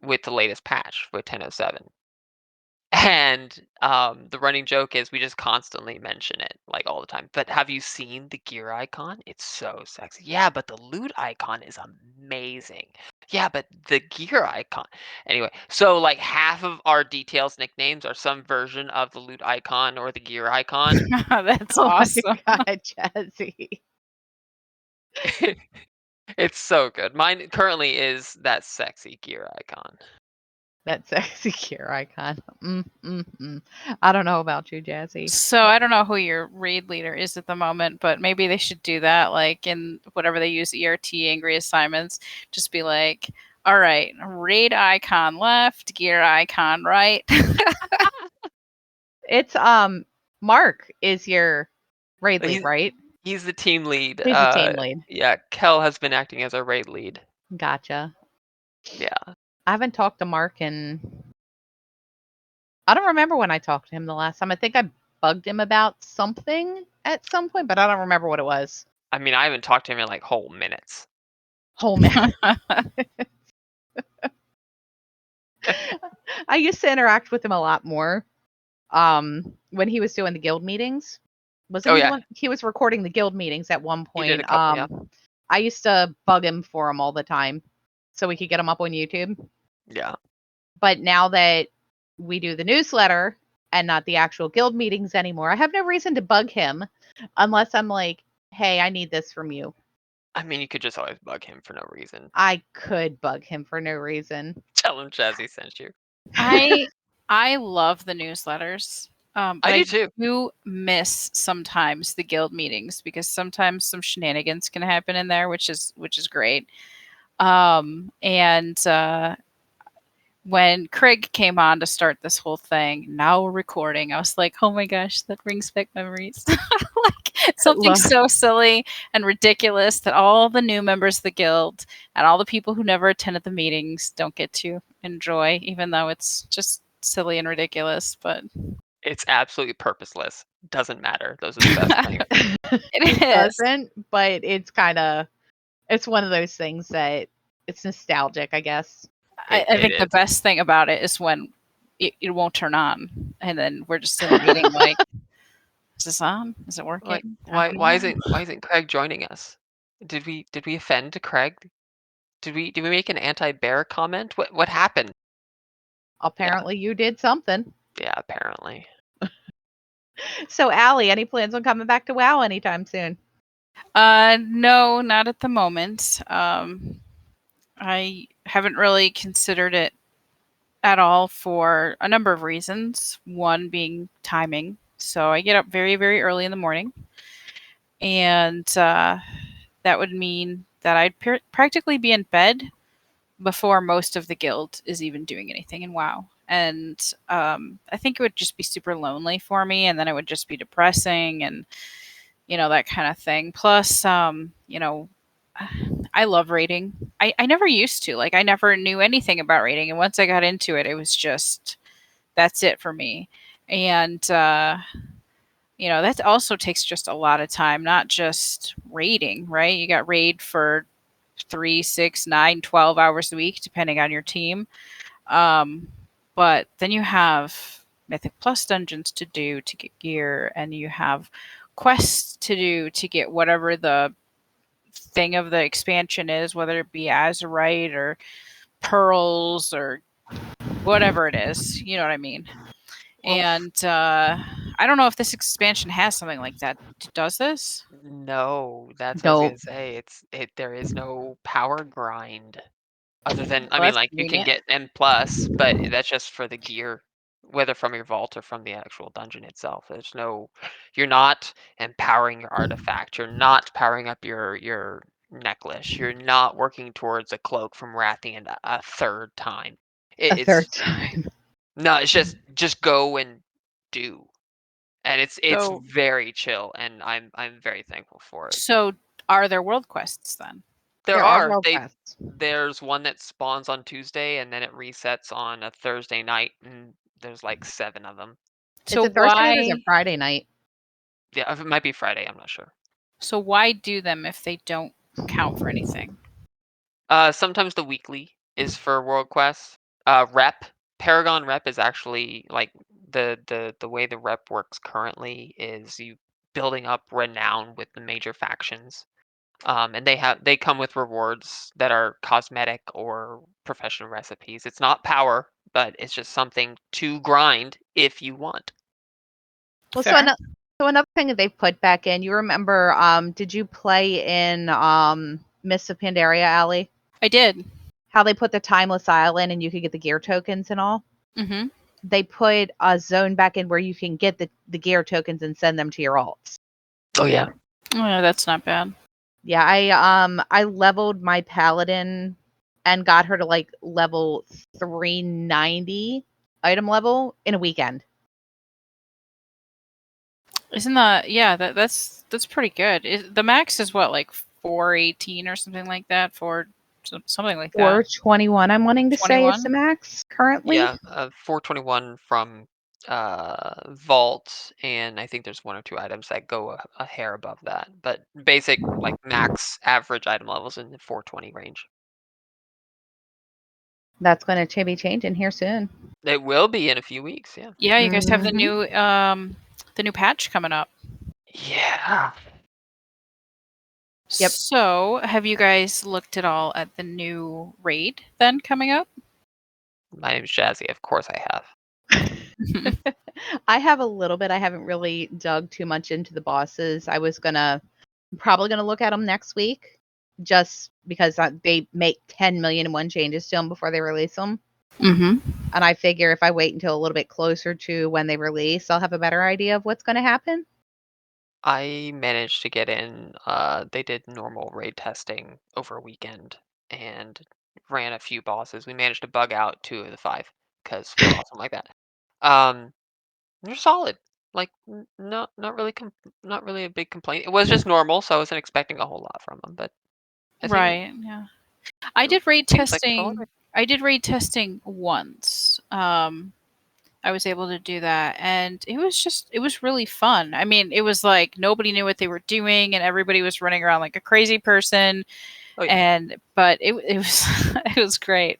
with the latest patch with 10.07. And the running joke is we just constantly mention it like all the time. But have you seen the gear icon? It's so sexy. Yeah, but the loot icon is amazing. Yeah, but the gear icon. Anyway, so like half of our details nicknames are some version of the loot icon or the gear icon. That's Oh my awesome. god, Jazzy. It's so good. Mine currently is that sexy gear icon. That sexy gear icon. I don't know about you, Jazzy. So I don't know who your raid leader is at the moment, but maybe they should do that, like in whatever they use ERT angry assignments. Just be like, all right, raid icon left, gear icon right. It's Mark is your raid lead, He's right? he's the team lead. He's the team lead. Yeah, Kel has been acting as our raid lead. Gotcha. Yeah. I haven't talked to Mark in I don't remember when I talked to him the last time. I think I bugged him about something at some point, but I don't remember what it was. I mean, I haven't talked to him in like whole minutes. Whole man. I used to interact with him a lot more. When he was doing the guild meetings. Wasn't Oh he the yeah, one he was recording the guild meetings at one he did a point. couple. Yeah. I used to bug him for them all the time so we could get them up on YouTube. Yeah. But now that we do the newsletter and not the actual guild meetings anymore, I have no reason to bug him unless I'm like, hey, I need this from you. I mean, you could just always bug him for no reason. I could bug him for no reason. Tell him Jazzy sent you. I love the newsletters. But I do I too. do miss sometimes the guild meetings because sometimes some shenanigans can happen in there, which is great. And when Craig came on to start this whole thing, now we're recording. I was like, oh my gosh, that brings back memories. Like something so silly and ridiculous that all the new members of the guild and all the people who never attended the meetings don't get to enjoy, even though it's just silly and ridiculous. But It's absolutely purposeless. Doesn't matter. Those are the best things. it is. Doesn't, but it's it's one of those things that it's nostalgic, I guess. I think the best thing about it is when it won't turn on, and then we're just in the meeting like, is this on? Is it working? Like, why isn't Craig joining us? Did we offend Craig? Did we make an anti-bear comment? What happened? Apparently you did something. Yeah, apparently. So Allie, any plans on coming back to WoW anytime soon? No, not at the moment. I haven't really considered it at all for a number of reasons. One being timing. So I get up very, very early in the morning, and that would mean that I'd practically be in bed before most of the guild is even doing anything in WoW. And I think it would just be super lonely for me, and then it would just be depressing and that kind of thing. Plus, I love raiding. I never used to. Like, I never knew anything about raiding. And once I got into it, it was just, that's it for me. And, that also takes just a lot of time, not just raiding, right? You got raid for 3, 6, 9, 12 hours a week, depending on your team. But then you have Mythic Plus dungeons to do to get gear, and you have quests to do to get whatever the thing of the expansion is, whether it be Azurite or pearls or whatever it is. You know what I mean? Well, And I don't know if this expansion has something like that. Does this? no, that's what I was Nope. gonna say. There is no power grind. Other than, I Well, mean, that's like, you can convenient. get M+, but that's just for the gear, whether from your vault or from the actual dungeon itself. You're not empowering your artifact. You're not powering up your necklace. You're not working towards a cloak from Rathian a third time. A third It's time. no, it's just go and do, and it's So, very chill, and I'm very thankful for it. so are there world quests then? There are world They quests. There's one that spawns on Tuesday, and then it resets on a Thursday night, and there's like 7 of them. It's So a Thursday night or is it why? Friday night? Yeah, it might be Friday, I'm not sure. So why do them if they don't count for anything? Sometimes the weekly is for World Quest. Paragon Rep is actually like the way the rep works currently is you building up renown with the major factions. And they come with rewards that are cosmetic or professional recipes. It's not power, but it's just something to grind if you want. Well, Fair. so another thing that they put back in, you remember, did you play in Mists of Pandaria, Alley? I did. How they put the Timeless Island and you could get the gear tokens and all? Mm-hmm. They put a zone back in where you can get the gear tokens and send them to your alts. Oh yeah. Oh, yeah, that's not bad. Yeah, I leveled my paladin and got her to like level 390 item level in a weekend. Isn't that that's pretty good. The max is what, like 418 or something like that, something like that. 421 I'm wanting to say is the 21? max currently. Yeah, 421 from vault, and I think there's 1 or 2 items that go a hair above that. But basic, like, max average item levels in the 420 range. That's going to be changing here soon. It will be in a few weeks, yeah. Yeah, you guys have Mhm. the new patch coming up. Yeah. Yep. So, have you guys looked at all at the new raid then coming up? My name is Jazzy. Of course I have. I have a little bit. I haven't really dug too much into the bosses. Probably gonna look at them next week, just because they make 10 million and one changes to them before they release them. Mm-hmm. And I figure if I wait until a little bit closer to when they release, I'll have a better idea of what's going to happen. I managed to get in. They did normal raid testing over a weekend and ran a few bosses. We managed to bug out 2 of the 5 because we're awesome like that. Um, they're solid. Like not really a big complaint. It was just normal, so I wasn't expecting a whole lot from them. But I think Right. Yeah. I it did raid seems like a solid testing. I did raid testing once. I was able to do that, and it was really fun. I mean, it was like nobody knew what they were doing, and everybody was running around like a crazy person. Oh yeah. And but it was it was great.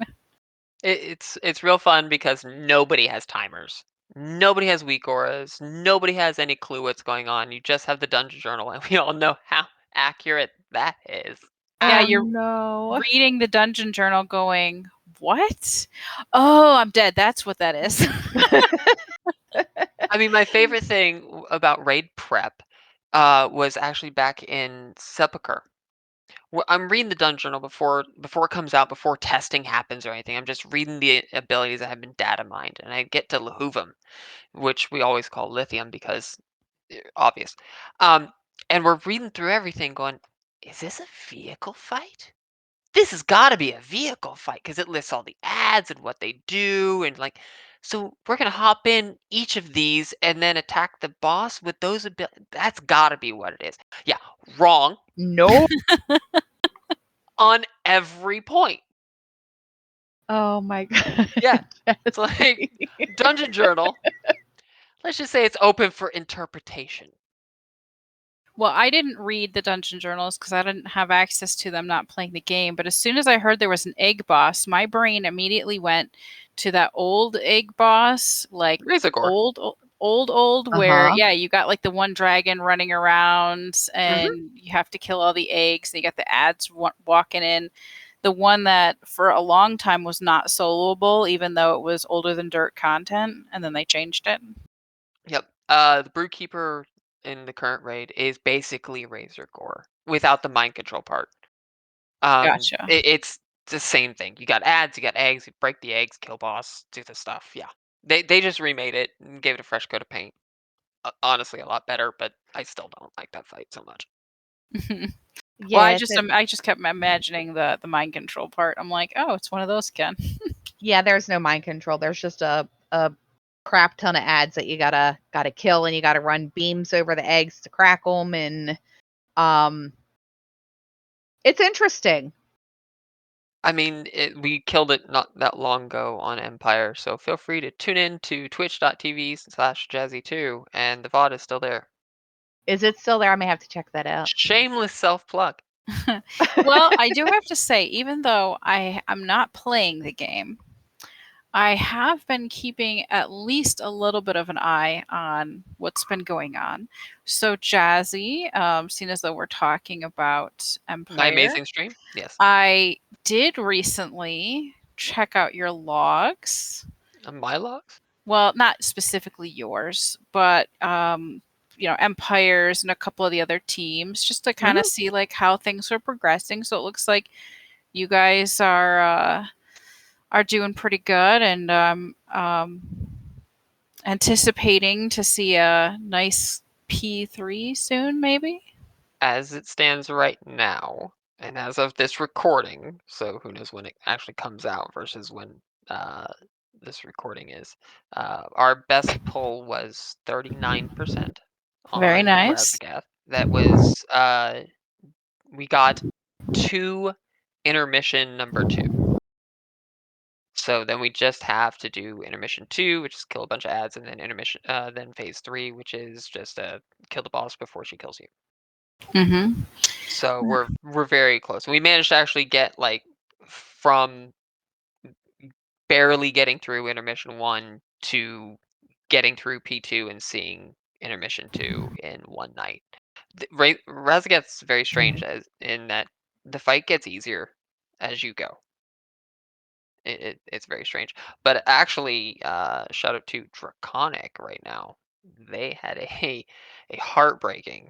It's real fun because nobody has timers. Nobody has weak auras. Nobody has any clue what's going on. You just have the dungeon journal, and we all know how accurate that is. Yeah, Oh you're no. reading the dungeon journal, going, "What? Oh, I'm dead. That's what that is." I mean, my favorite thing about raid prep was actually back in Sepulcher. I'm reading the dungeon journal before it comes out, before testing happens or anything. I'm just reading the abilities that have been data mined, and I get to Lahuvim, which we always call lithium because obvious. Um, and we're reading through everything, going, "Is this a vehicle fight? This has got to be a vehicle fight because it lists all the ads and what they do, and like, so we're gonna hop in each of these and then attack the boss with those abilities. That's got to be what it is." Yeah, wrong No. on every point. Oh my god. Yeah, it's like Jesse. dungeon journal. Let's just say it's open for interpretation. Well, I didn't read the dungeon journals because I didn't have access to them not playing the game. But as soon as I heard there was an egg boss, my brain immediately went to that old egg boss, like Razor Gore. old, where, Uh-huh. yeah, you got like the one dragon running around Hmm. and you have to kill all the eggs. And you got the ads walking in. The one that for a long time was not soloable, even though it was older than dirt content. And then they changed it. Yep. The Brewkeeper in the current raid is basically Razor Gore without the mind control part. Gotcha. It's the same thing. You got ads, you got eggs, you break the eggs, kill boss, do the stuff. Yeah. They just remade it and gave it a fresh coat of paint. Honestly, a lot better, but I still don't like that fight so much. Well, Yeah, it's a I just kept imagining the mind control part. I'm like, "Oh, it's one of those, Ken." yeah, there's no mind control. There's just a crap ton of ads that you gotta kill, and you gotta run beams over the eggs to crack them, and um it's interesting. I mean, we killed it not that long ago on Empire, so feel free to tune in to twitch.tv/Jazzy2, and the VOD is still there. Is it still there? I may have to check that out. Shameless self plug. Well, I do have to say, even though I'm not playing the game, I have been keeping at least a little bit of an eye on what's been going on. So, Jazzy, seeing as though we're talking about My Empire, amazing stream? Yes. I did recently check out your logs. My logs? Well, not specifically yours, but Empires and a couple of the other teams, just to kind of Mhm. see like how things are progressing. So it looks like you guys are doing pretty good, and anticipating to see a nice P3 soon, maybe. As it stands right now, and as of this recording, so who knows when it actually comes out versus when uh, this recording is. Our best pull was 39% Very on nice. Razagath. That was, we got 2 intermission number 2. So then we just have to do intermission 2, which is kill a bunch of ads, and then then phase 3, which is just kill the boss before she kills you. Mm-hmm. So we're very close. We managed to actually get like from barely getting through intermission 1 to getting through P2 and seeing intermission 2 in one night. Razageth's very strange in that the fight gets easier as you go. It's very strange. But actually, shout out to Draconic right now. They had a heartbreaking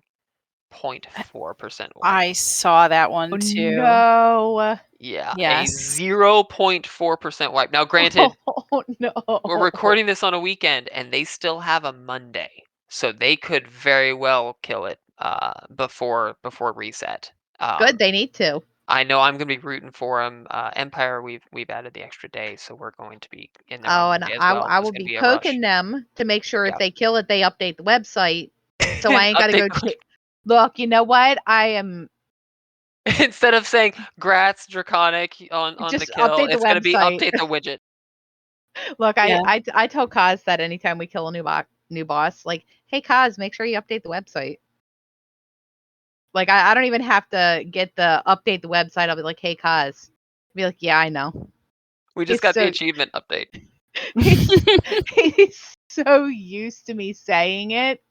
0.4% wipe. I saw that Oh one too. no. Yeah, a Yes. 0.4% wipe. Now, granted, Oh no. we're recording this on a weekend, and they still have a Monday, so they could very well kill it before reset. Good, they need to. I know I'm gonna be rooting for them. Empire, we've added the extra day, so we're going to be in there on Oh, and Monday as I well. I There's will gonna be be a rush. poking them to make sure if Yeah. they kill it, they update the website. So I ain't gotta Update go look, you know what? I am instead of saying "Grats Draconic" on the just kill, update the it's gonna be website. update the widget. Look, I Yeah. I I tell Kaz that anytime we kill a new boss, like, hey Kaz, make sure you update the website. Like I don't even have to get the update the website. I'll be like, hey Kaz. Be like, yeah, I know. We just He's got the so achievement update. he's he's so used to me saying it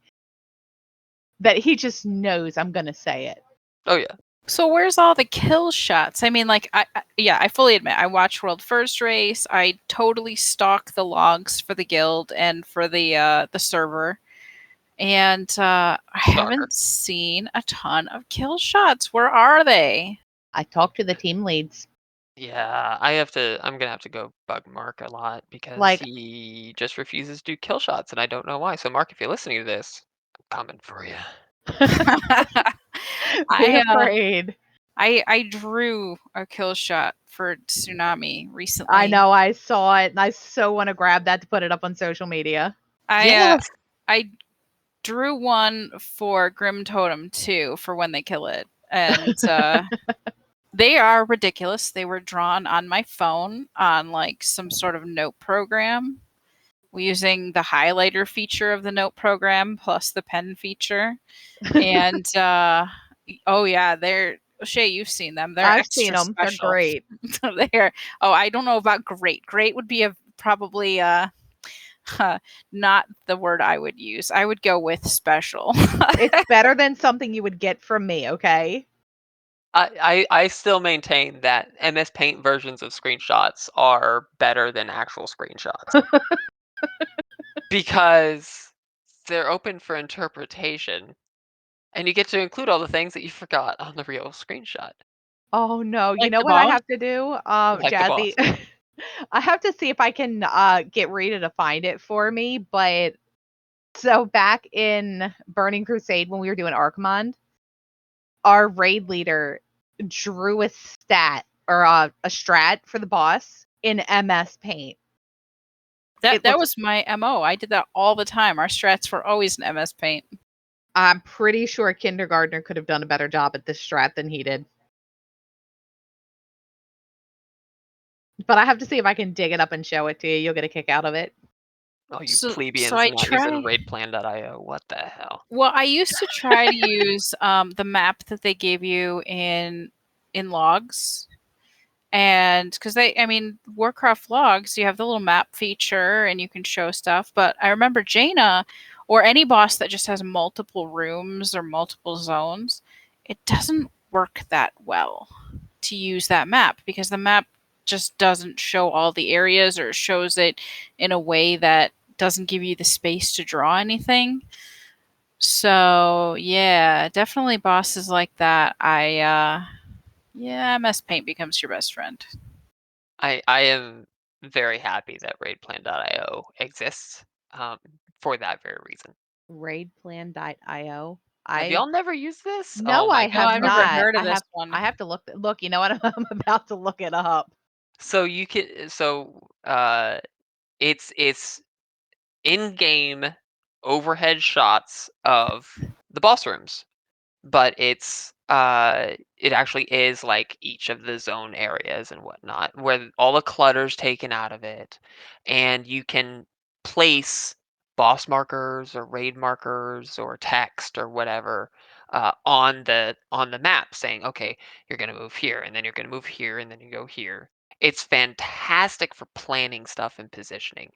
that he just knows I'm gonna say it. Oh yeah. So where's all the kill shots? I mean, like, yeah, I fully admit I watch World First Race. I totally stalk the logs for the guild and for the server, and I Stalker. haven't seen a ton of kill shots. Where are they? I talk to the team leads. Yeah, I'm gonna have to go bug Mark a lot because Like, he just refuses to do kill shots, and I don't know why. So Mark, if you're listening to this, I'm coming for you. be I afraid. I drew a kill shot for Tsunami recently. I know, I saw it, and I so want to grab that to put it up on social media. Yes. I drew one for Grim Totem too for when they kill it, and they are ridiculous. They were drawn on my phone on like some sort of note program, using the highlighter feature of the note program plus the pen feature, and oh yeah, they're Shay, you've seen them. They're I've seen extra them. They're special. great. They're I don't know about great. Great would be a probably not the word I would use. I would go with special. It's better than something you would get from me, okay? I still maintain that MS Paint versions of screenshots are better than actual screenshots because they're open for interpretation, and you get to include all the things that you forgot on the real screenshot, Oh, no. You Like know the what I boss? have to do, like the Jazzy? boss. I have to see if I can, get Rita to find it for me, but so back in Burning Crusade when we were doing Archimond, our raid leader drew a stat or a strat for the boss in MS Paint. It That looks was my MO. I did that all the time. Our strats were always in MS Paint. I'm pretty sure Kindergartner could have done a better job at this strat than he did. But I have to see if I can dig it up and show it to you. You'll get a kick out of it. Oh, you So plebeians I not using try. raidplan.io. What the hell? Well, I used to try to use the map that they gave you in logs, and because I mean, Warcraft logs, you have the little map feature and you can show stuff. But I remember Jaina, or any boss that just has multiple rooms or multiple zones, it doesn't work that well to use that map because the map just doesn't show all the areas, or shows it in a way that doesn't give you the space to draw anything. So yeah, definitely bosses like that. Yeah, MS Paint becomes your best friend. I am very happy that raidplan.io exists for that very reason. Raidplan.io. Have I y'all never used this? Oh No, my I No, have I've never goodness. not. heard of this one. I have to look, you know what? I'm about to look it up. So you can it's in-game overhead shots of the boss rooms, but it actually is like each of the zone areas and whatnot, where all the clutter's taken out of it, and you can place boss markers or raid markers or text or whatever on the map, saying, okay, you're gonna move here, and then you're gonna move here, and then you go here. It's fantastic for planning stuff and positioning.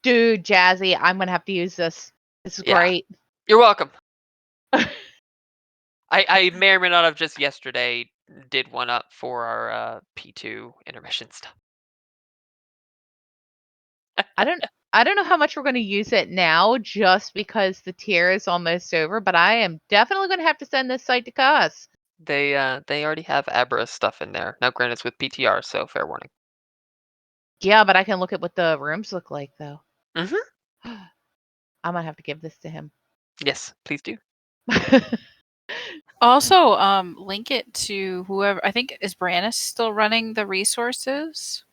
Dude, Jazzy, I'm gonna have to use this. This is Yeah, great. you're welcome. I may or may not have just yesterday did one up for our P2 intermission stuff. I don't know how much we're gonna use it now just because the tier is almost over, but I am definitely gonna have to send this site to Cuz. They already have Abra stuff in there. Now granted it's with PTR, so fair warning. Yeah, but I can look at what the rooms look like though. Mhm. I'm gonna have to give this to him. Yes, please do. Also, link it to whoever. I think is Brannis still running the resources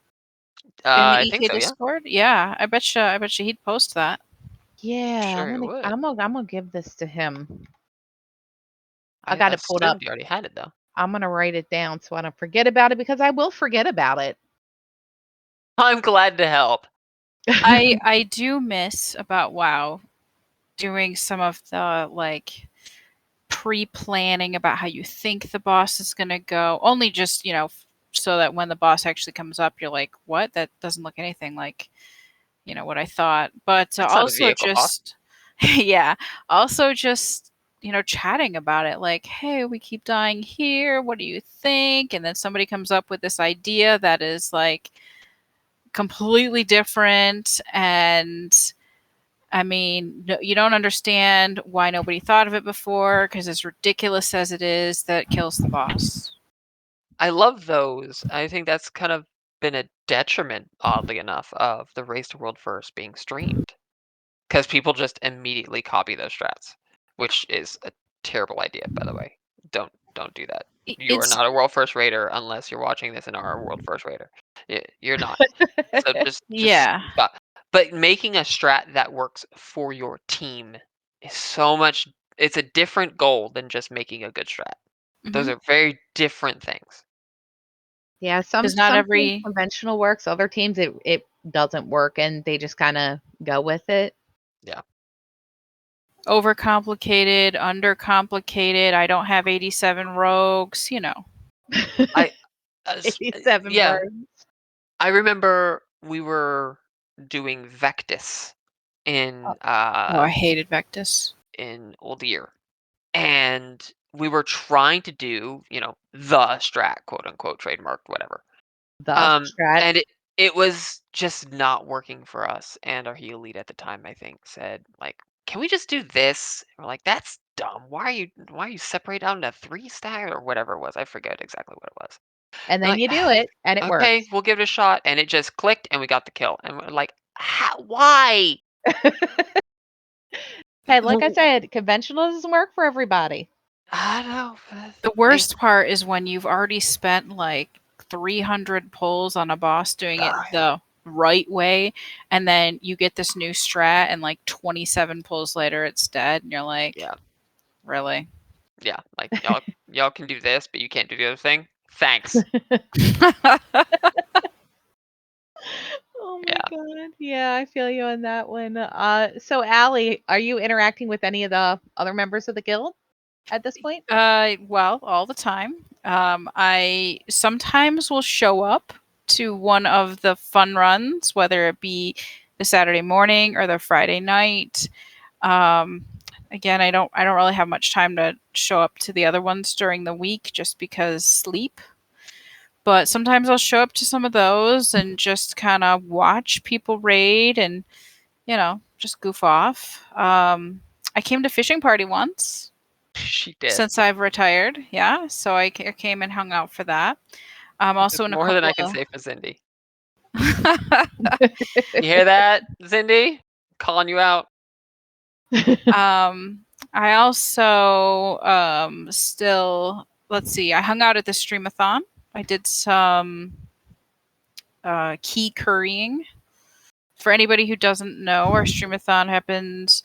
in the I think EK so, yeah. Discord? Yeah, I bet you. I bet you he'd post that. Yeah, Sure it would. I'm gonna give this to him. I I got it pulled up. assumed you already had it though. I'm gonna write it down so I don't forget about it because I will forget about it. I'm glad to help. I do miss about WoW doing some of the like pre-planning about how you think the boss is going to go. Only just, so that when the boss actually comes up, you're like, "What? That doesn't look anything like, what I thought." But It's not a also vehicle boss. just yeah, also just chatting about it like, "Hey, we keep dying here. What do you think?" And then somebody comes up with this idea that is like completely different, and I mean, no, you don't understand why nobody thought of it before because as ridiculous as it is, that kills the boss. I love those. I think that's kind of been a detriment, oddly enough, of the Race to World First being streamed. Because people just immediately copy those strats, which is a terrible idea, by the way. Don't do that. You are It's not a World First Raider unless you're watching this and are a World First Raider. You're not. So just yeah. stop. But making a strat that works for your team is so much. It's a different goal than just making a good strat. Those Because are very different things. Yeah, not some teams every conventional works, other teams it doesn't work and they just kind of go with it. Yeah. overcomplicated, undercomplicated. I don't have 87 rogues. I '87 yeah. birds. I remember we were doing Vectis Oh, in I hated Vectis. Old Year, and we were trying to do, the strat, quote unquote, trademarked, whatever. The strat. And it was just not working for us. And our heal lead at the time, I think, said like, "Can we just do this?" We're like, "That's dumb. Why are you separate out into 3 stack or whatever it was?" I forget exactly what it was. And And then like, you do it and it okay, works. we'll give it a shot. And it just clicked and we got the kill. And we're like, why? Hey, like I said, conventional doesn't work for everybody. I don't know. The worst part is when you've already spent like 300 pulls on a boss doing Oh, it the right way, and then you get this new strat, and like 27 pulls later, it's dead, and you're like, yeah, really? yeah. Like y'all can do this, but you can't do the other thing. Thanks. Oh my Yeah. god. Yeah, I feel you on that one. So Allie, are you interacting with any of the other members of the guild at this point? Well, all the time. I sometimes will show up to one of the fun runs, whether it be the Saturday morning or the Friday night. Um, Again, I don't really have much time to show up to the other ones during the week just because sleep. But sometimes I'll show up to some of those and just kind of watch people raid and just goof off. I came to fishing party once She did. since I've retired. Yeah, so I came and hung out for that. It's Also in a more than couple I can of say for Cindy. You hear that, Cindy? Calling you out. I also still let's see. I hung out at the streamathon. I did some key currying. For anybody who doesn't know, our streamathon happens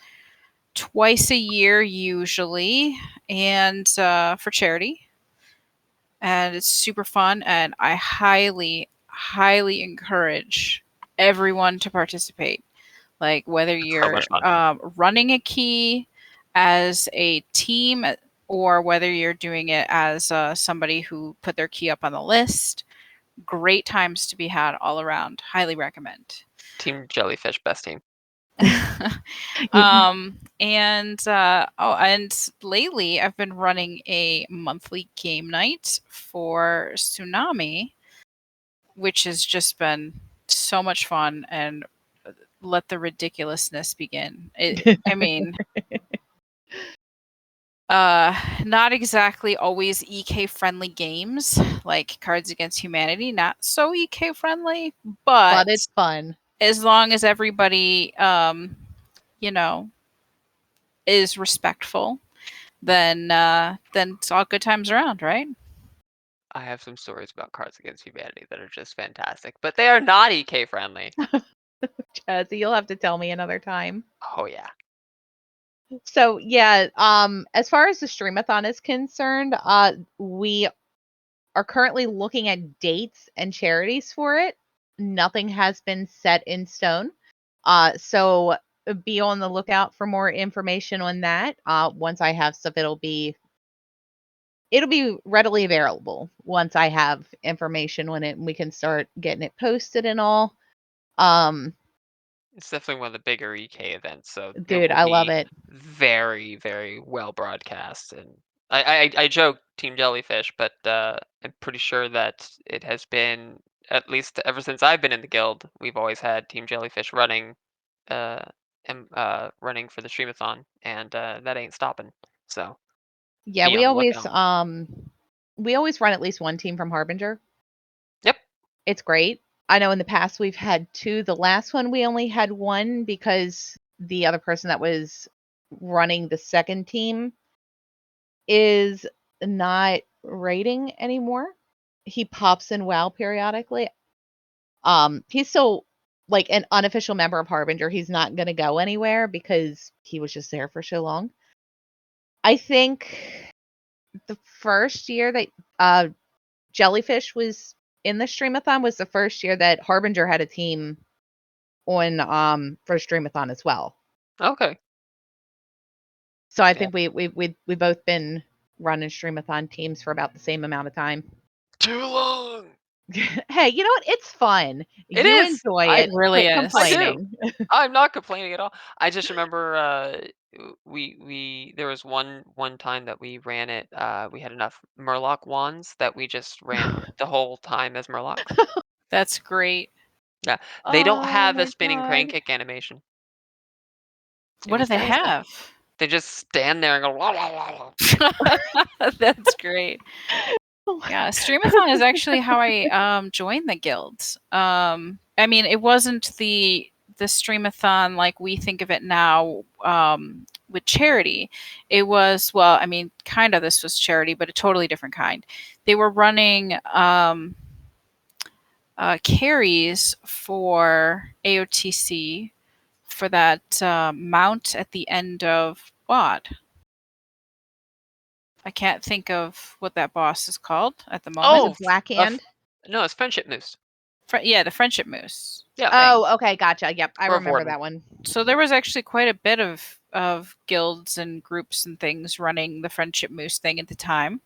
twice a year usually, and for charity. And it's super fun. And I highly, highly encourage everyone to participate. Like whether It's so much you're fun. running a key as a team or whether you're doing it as somebody who put their key up on the list. Great times to be had all around. Highly recommend. Team Jellyfish, best team. And lately I've been running a monthly game night for Tsunami, which has just been so much fun, and let the ridiculousness begin. I mean, not exactly always EK friendly games like Cards Against Humanity, not so EK friendly, but But it's fun. as long as everybody you know is respectful, then it's all good times around, right? I have some stories about Cards Against Humanity that are just fantastic, but they are not EK friendly. Jazzy, you'll have to tell me another time. Oh yeah. So yeah, as far as the streamathon is concerned, we are currently looking at dates and charities for it. Nothing has been set in stone. So be on the lookout for more information on that. Once I have stuff, it'll be readily available once I have information on it and we can start getting it posted and all. Um, It's definitely one of the bigger EK events, so it dude, will I love be it. very, very well broadcast. And I joke Team Jellyfish, but I'm pretty sure that it has been, at least ever since I've been in the guild, we've always had Team Jellyfish running, uh, running for the streamathon, and that ain't stopping. So Yeah, be on the lookout. we always run at least one team from Harbinger. Yep. It's great. I know in the past we've had two. The last one we only had one because the other person that was running the second team is not rating anymore. He pops in WoW periodically. He's still like an unofficial member of Harbinger. He's not going to go anywhere because he was just there for so long. I think the first year that Jellyfish was in the Streamathon was the first year that Harbinger had a team on for Streamathon as well. Okay. So I Yeah. think we both been running Streamathon teams for about the same amount of time. Too long. Hey, you know what? It's fun. It You is. enjoy It it. really Quit is. I do. complaining. I'm not complaining at all. I just remember we there was one time that we ran it. We had enough Murloc wands that we just ran the whole time as Murlocs. That's great. Yeah, they don't Oh have a my spinning crane god. kick animation. They What do just they don't. have? They just stand there and go. "Wah, wah, wah, wah." That's great. Yeah, Streamathon is actually how I joined the guild. I mean, it wasn't the Streamathon like we think of it now with charity. It was, well, I mean, kind of this was charity, but a totally different kind. They were running carries for AOTC for that mount at the end of WOD. I can't think of what that boss is called at the Was moment. Oh, it Black Hand? no, it's friendship moose. Yeah, the friendship moose Yeah, thing. Oh, okay, gotcha. Yep, I for remember Vorden. that one. So there was actually quite a bit of guilds and groups and things running the friendship moose thing at the time.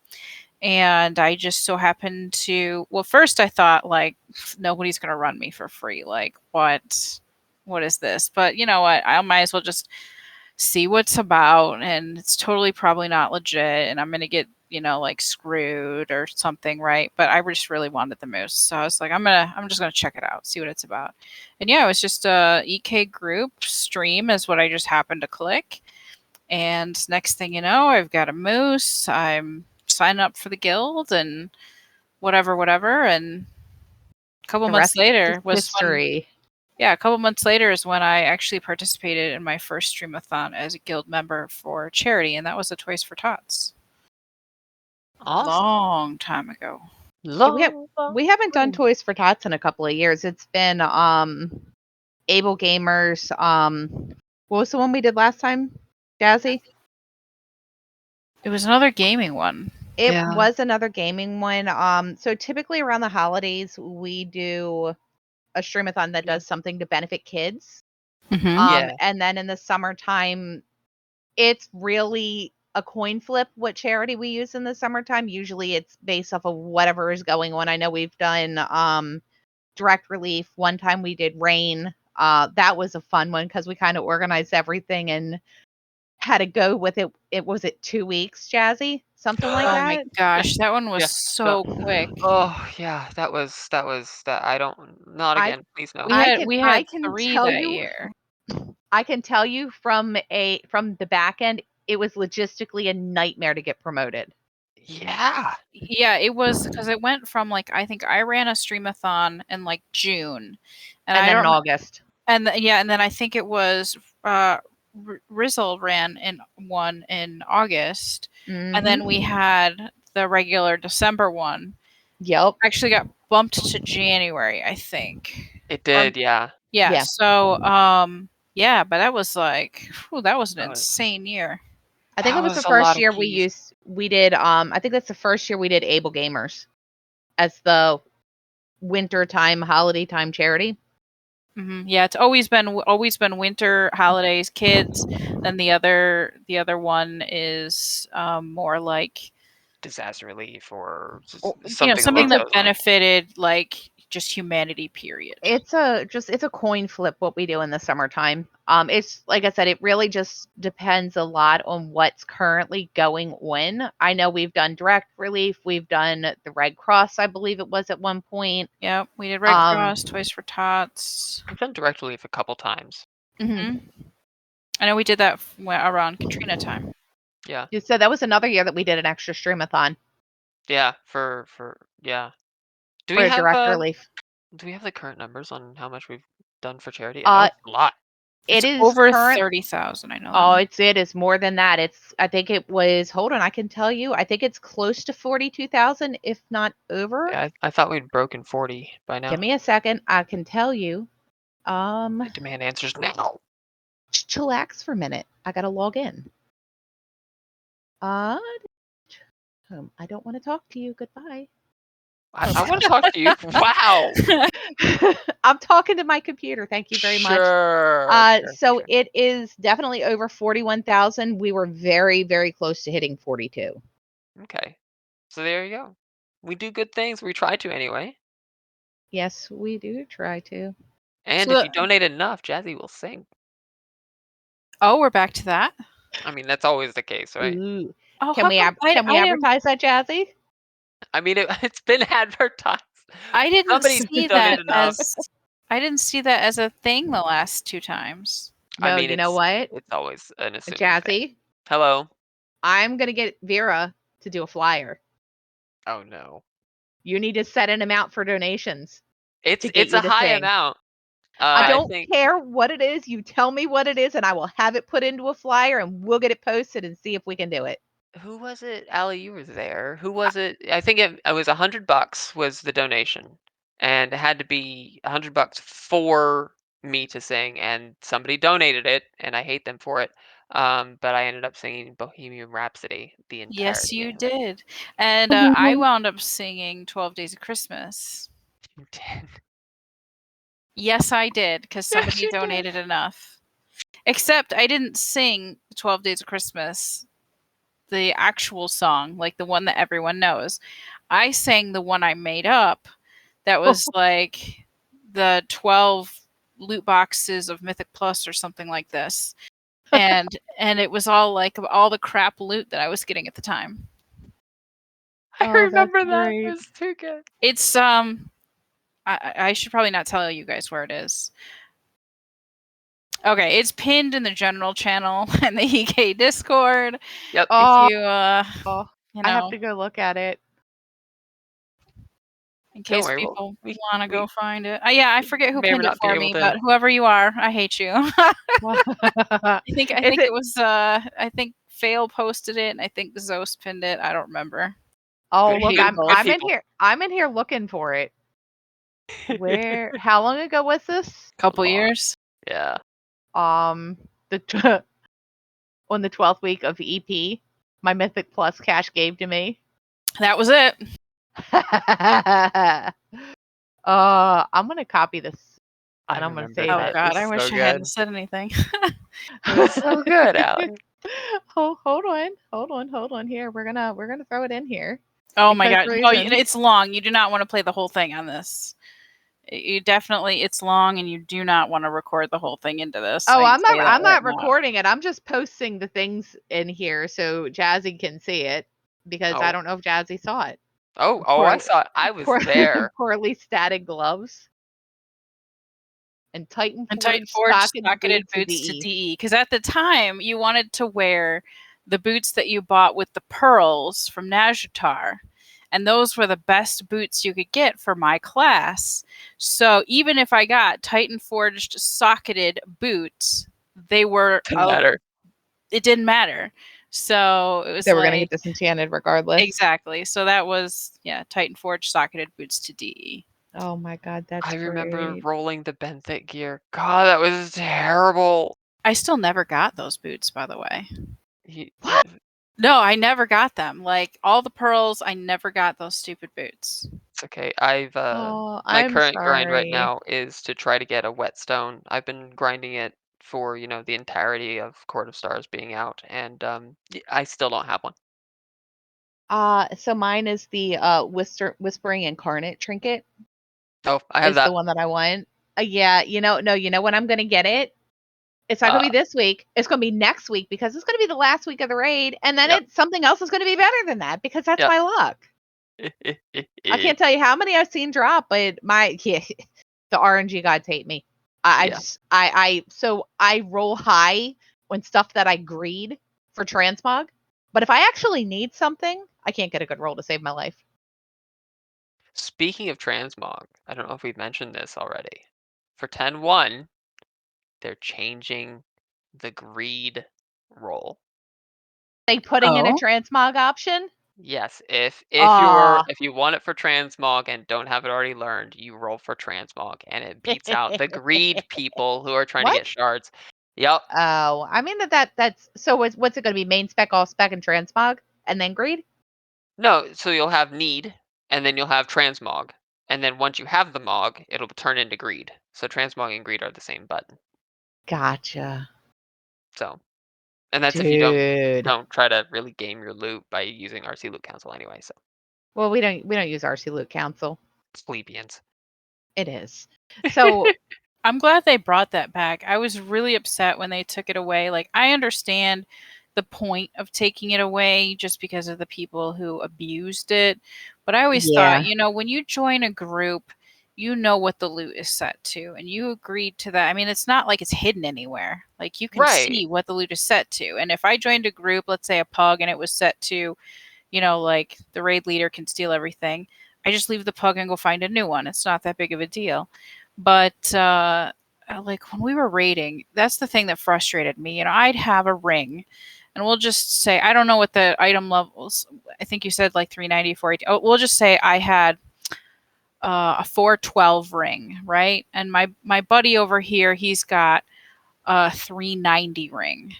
And I just so happened to, well, first I thought like nobody's going to run me for free. Like what is this? But you know what? I might as well just see what's about, and it's totally probably not legit, and I'm going to get, like screwed or something, right? But I just really wanted the moose. So I was like, I'm just going to check it out, see what it's about. And yeah, it was just a EK group stream is what I just happened to click. And next thing you know, I've got a moose. I'm signing up for the guild and whatever. And a couple The months rest is later was when, history. yeah, a couple months later is when I actually participated in my first streamathon as a guild member for charity, and that was the Toys for Tots. Awesome. Long time ago. Yeah, Long, we haven't done long. Toys for Tots in a couple of years. It's been Able Gamers. What was the one we did last time, Jazzy? It was another gaming one. It Yeah. was another gaming one. So typically around the holidays, we do a streamathon that Yeah. does something to benefit kids. Mm-hmm. Yeah. And then in the summertime, it's really a coin flip what charity we use in the summertime. Usually it's based off of whatever is going on. I know we've done direct relief. One time we did rain. That was a fun one because we kind of organized everything and had to go with it. It was it 2 weeks, Jazzy? Something like Oh my that? gosh, that one was Yeah. so quick. Oh yeah, that was that. I don't. Not I again, please no. We I had can 3 tell that you year. I can tell you from the back end, it was logistically a nightmare to get promoted. Yeah. Yeah, it was because it went from, like, I think I ran a streamathon in, like, June, and And I then don't in August. yeah, and then I think it was, Rizzle ran in one in August, and then we Mhm. had the regular December one. Yep. Actually got bumped to January, I think. It Or did. Yeah. Yeah, yeah. so, yeah, but that was like, whew, that was an That was, insane year. I think that it was the was a lot first of year keys. we did I think that's the first year we did Able Gamers as the winter time holiday time charity. Yeah, it's always been winter, holidays, kids. Then the other one is more like Disaster relief or something something along It's a that those lines. benefited like just humanity. Period. it's a coin flip what we do in the summertime. It's like I said, it really just depends a lot on what's currently going on. I know we've done direct relief, we've done the Red Cross, I believe it was at one point. Yep, we did Red Um, Cross, Toys for Tots. We've done direct relief a couple times. mhm. hmm I know we did that around Katrina time. Yeah. So that was another year that we did an extra streamathon Yeah. For yeah. Do for we a have direct relief. the current numbers on how much we've done for charity? I know Uh, it's a lot. it It's is over current. 30,000. I know that Oh, one. it is more than that. I think it was, hold on, I can tell you. I think it's close to 42,000, if not over. Yeah, I thought we'd broken 40 by Give now. me a second. I can tell you. I demand answers now. Chillax for a minute. I gotta log in. Uh, I don't want to talk to you. Goodbye. I want to talk to you. Wow. I'm talking to my computer. Thank you very much. So Sure. it is definitely over 41,000. We were very, very close to hitting 42. Okay. So there you go. We do good things. We try to anyway. Yes, we do try to. And So, if you donate enough, Jazzy will sing. we're back to that. I mean, that's always the case, right? Ooh. Oh, how come Can we I didn't advertise that, Jazzy? I mean, it's been advertised. I didn't Somebody see donated that enough. as a thing the last 2 times. I No, mean, you know what, it's always an assuming thing. Jazzy? Hello. I'm gonna get Vera to do a flyer. Oh no. You need to set an amount for donations to get It's you a to high sing. amount. I I don't think care what it is. You tell me what it is, and I will have it put into a flyer, and we'll get it posted and see if we can do it. who was it? Allie, you were there. Who was it? I think it was $100 was the donation, and it had to be $100 for me to sing. And somebody donated it, and I hate them for it. But I ended up singing Bohemian Rhapsody the Yes, entirety you of it. did. And I wound up singing 12 Days of Christmas. You did. Yes, I did because Yes, somebody you did. donated enough. Except I didn't sing 12 Days of Christmas, the actual song, like the one that everyone knows. I sang the one I made up that was like the 12 loot boxes of Mythic Plus or something like this. And it was all like all the crap loot that I was getting at the time. I Oh, that's remember that. It great. was too good. It's I should probably not tell you guys where it is. Okay, it's pinned in the general channel and the EK Discord. Yep. If Oh, you I have to go look at it. in Don't case worry. people We want to we go find it. Yeah, I forget who may or may pinned it not be for able me, to. but whoever you are, I hate you. I Is think it it? was I think Fail posted it and I think Zos pinned it. I don't remember. Oh, Good, look, Maybe good, both. good I'm in people. here. I'm in here looking for it. Where? How long ago was this? Couple Long. years. Yeah. The on the 12th week of EP, my Mythic Plus cash gave to me. That was it. I'm gonna copy this I and I'm gonna remember save Oh that. it. It god, was I so wish I hadn't good. said anything. It was so good, Allie. Oh, hold on. Here, we're gonna throw it in here Oh my because god. No, reasons. it's long. You do not want to play the whole thing on this. You definitely, it's long, and you do not want to record the whole thing into this. Oh, I I'm not say that I'm right not now. recording it. I'm just posting the things in here so Jazzy can see it because I Oh, don't know if Jazzy saw it. I Poor saw it. I was poor there. poorly statted gloves and Titan And tight Forge forged stocking socketed boots boots to DE. DE. Because at the time, you wanted to wear the boots that you bought with the pearls from Najatar. And those were the best boots you could get for my class. So even if I got Titan Forged socketed boots, they were Didn't matter. it didn't matter. So it was They were gonna like get disenchanted regardless. exactly. So that was Titan Forged socketed boots to DE. Oh my god, that's I remember great. rolling the benthic gear. God, that was terrible. I still never got those boots, by the way. What? No, I never got them. Like all the pearls, I never got those stupid boots. It's okay. I've Oh, my I'm current grind right sorry. now is to try to get a whetstone. I've been grinding it for, the entirety of Court of Stars being out, and I still don't have one. So mine is the Whispering Incarnate trinket Oh, I have is the that. one that I want. Yeah, no, you know when I'm gonna get it? It's not gonna Uh, be this week. It's gonna be next week because it's gonna be the last week of the raid, and then yep, something else is gonna be better than that because that's yep. my luck. I can't tell you how many I've seen drop, but the RNG gods hate me. I Yeah. just so I roll high when stuff that I greed for transmog, but if I actually need something, I can't get a good roll to save my life. Speaking of transmog, I don't know if we've mentioned this already. For 10-1, they're changing the greed roll. They putting in a Oh. transmog option? Yes, Ah. if you want it for transmog and don't have it already learned, you roll for transmog, and it beats out the greed people who are trying to What? get shards. Yep. Oh, I mean that's so what's it going to be? Main spec, all spec, and transmog, and then greed? No, so you'll have need, and then you'll have transmog, and then once you have the mog, it'll turn into greed. So transmog and greed are the same button. Gotcha, So, and that's if you dude. don't try to really game your loot by using RC Loot Council anyway. So Well, we don't use RC Loot Council. plebeians. It is so. I'm glad they brought that back. I was really upset when they took it away. Like, I understand the point of taking it away just because of the people who abused it. But I always thought, Yeah, when you join a group, you know what the loot is set to, and you agreed to that. I mean, it's not like it's hidden anywhere. Like, you can Right. see what the loot is set to. And if I joined a group, let's say a pug, and it was set to, like the raid leader can steal everything, I just leave the pug and go find a new one. It's not that big of a deal. But like when we were raiding, that's the thing that frustrated me. I'd have a ring, and we'll just say I don't know what the item levels. I think you said like 390, 480. Oh, we'll just say I had a 412 ring, right? And my buddy over here, he's got a 390 ring,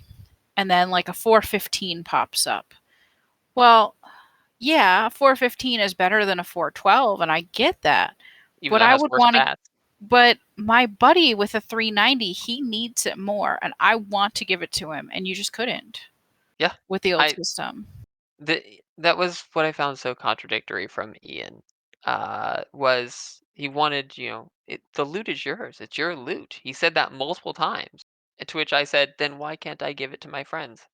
and then like a 415 pops up. Well, yeah, 415 is better than a 412, and I get that. Even But though it I has would worse want to stats. but my buddy with a 390, he needs it more, and I want to give it to him, and you just couldn't Yeah. with the old I system. that was what I found so contradictory from Ian. Was he wanted, the loot is yours. It's your loot. He said that multiple times. To which I said, then why can't I give it to my friends?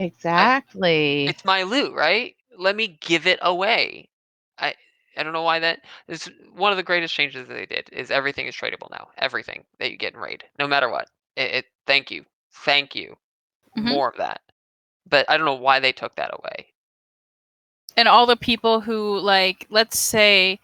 I exactly. It's my loot, right? Let me give it away. I I don't know why that is one of the greatest changes that they did is everything is tradable now. Everything that you get in raid, no matter what. Thank you. Thank you. Hmm. More of that. But I don't know why they took that away. And all the people who, like, let's say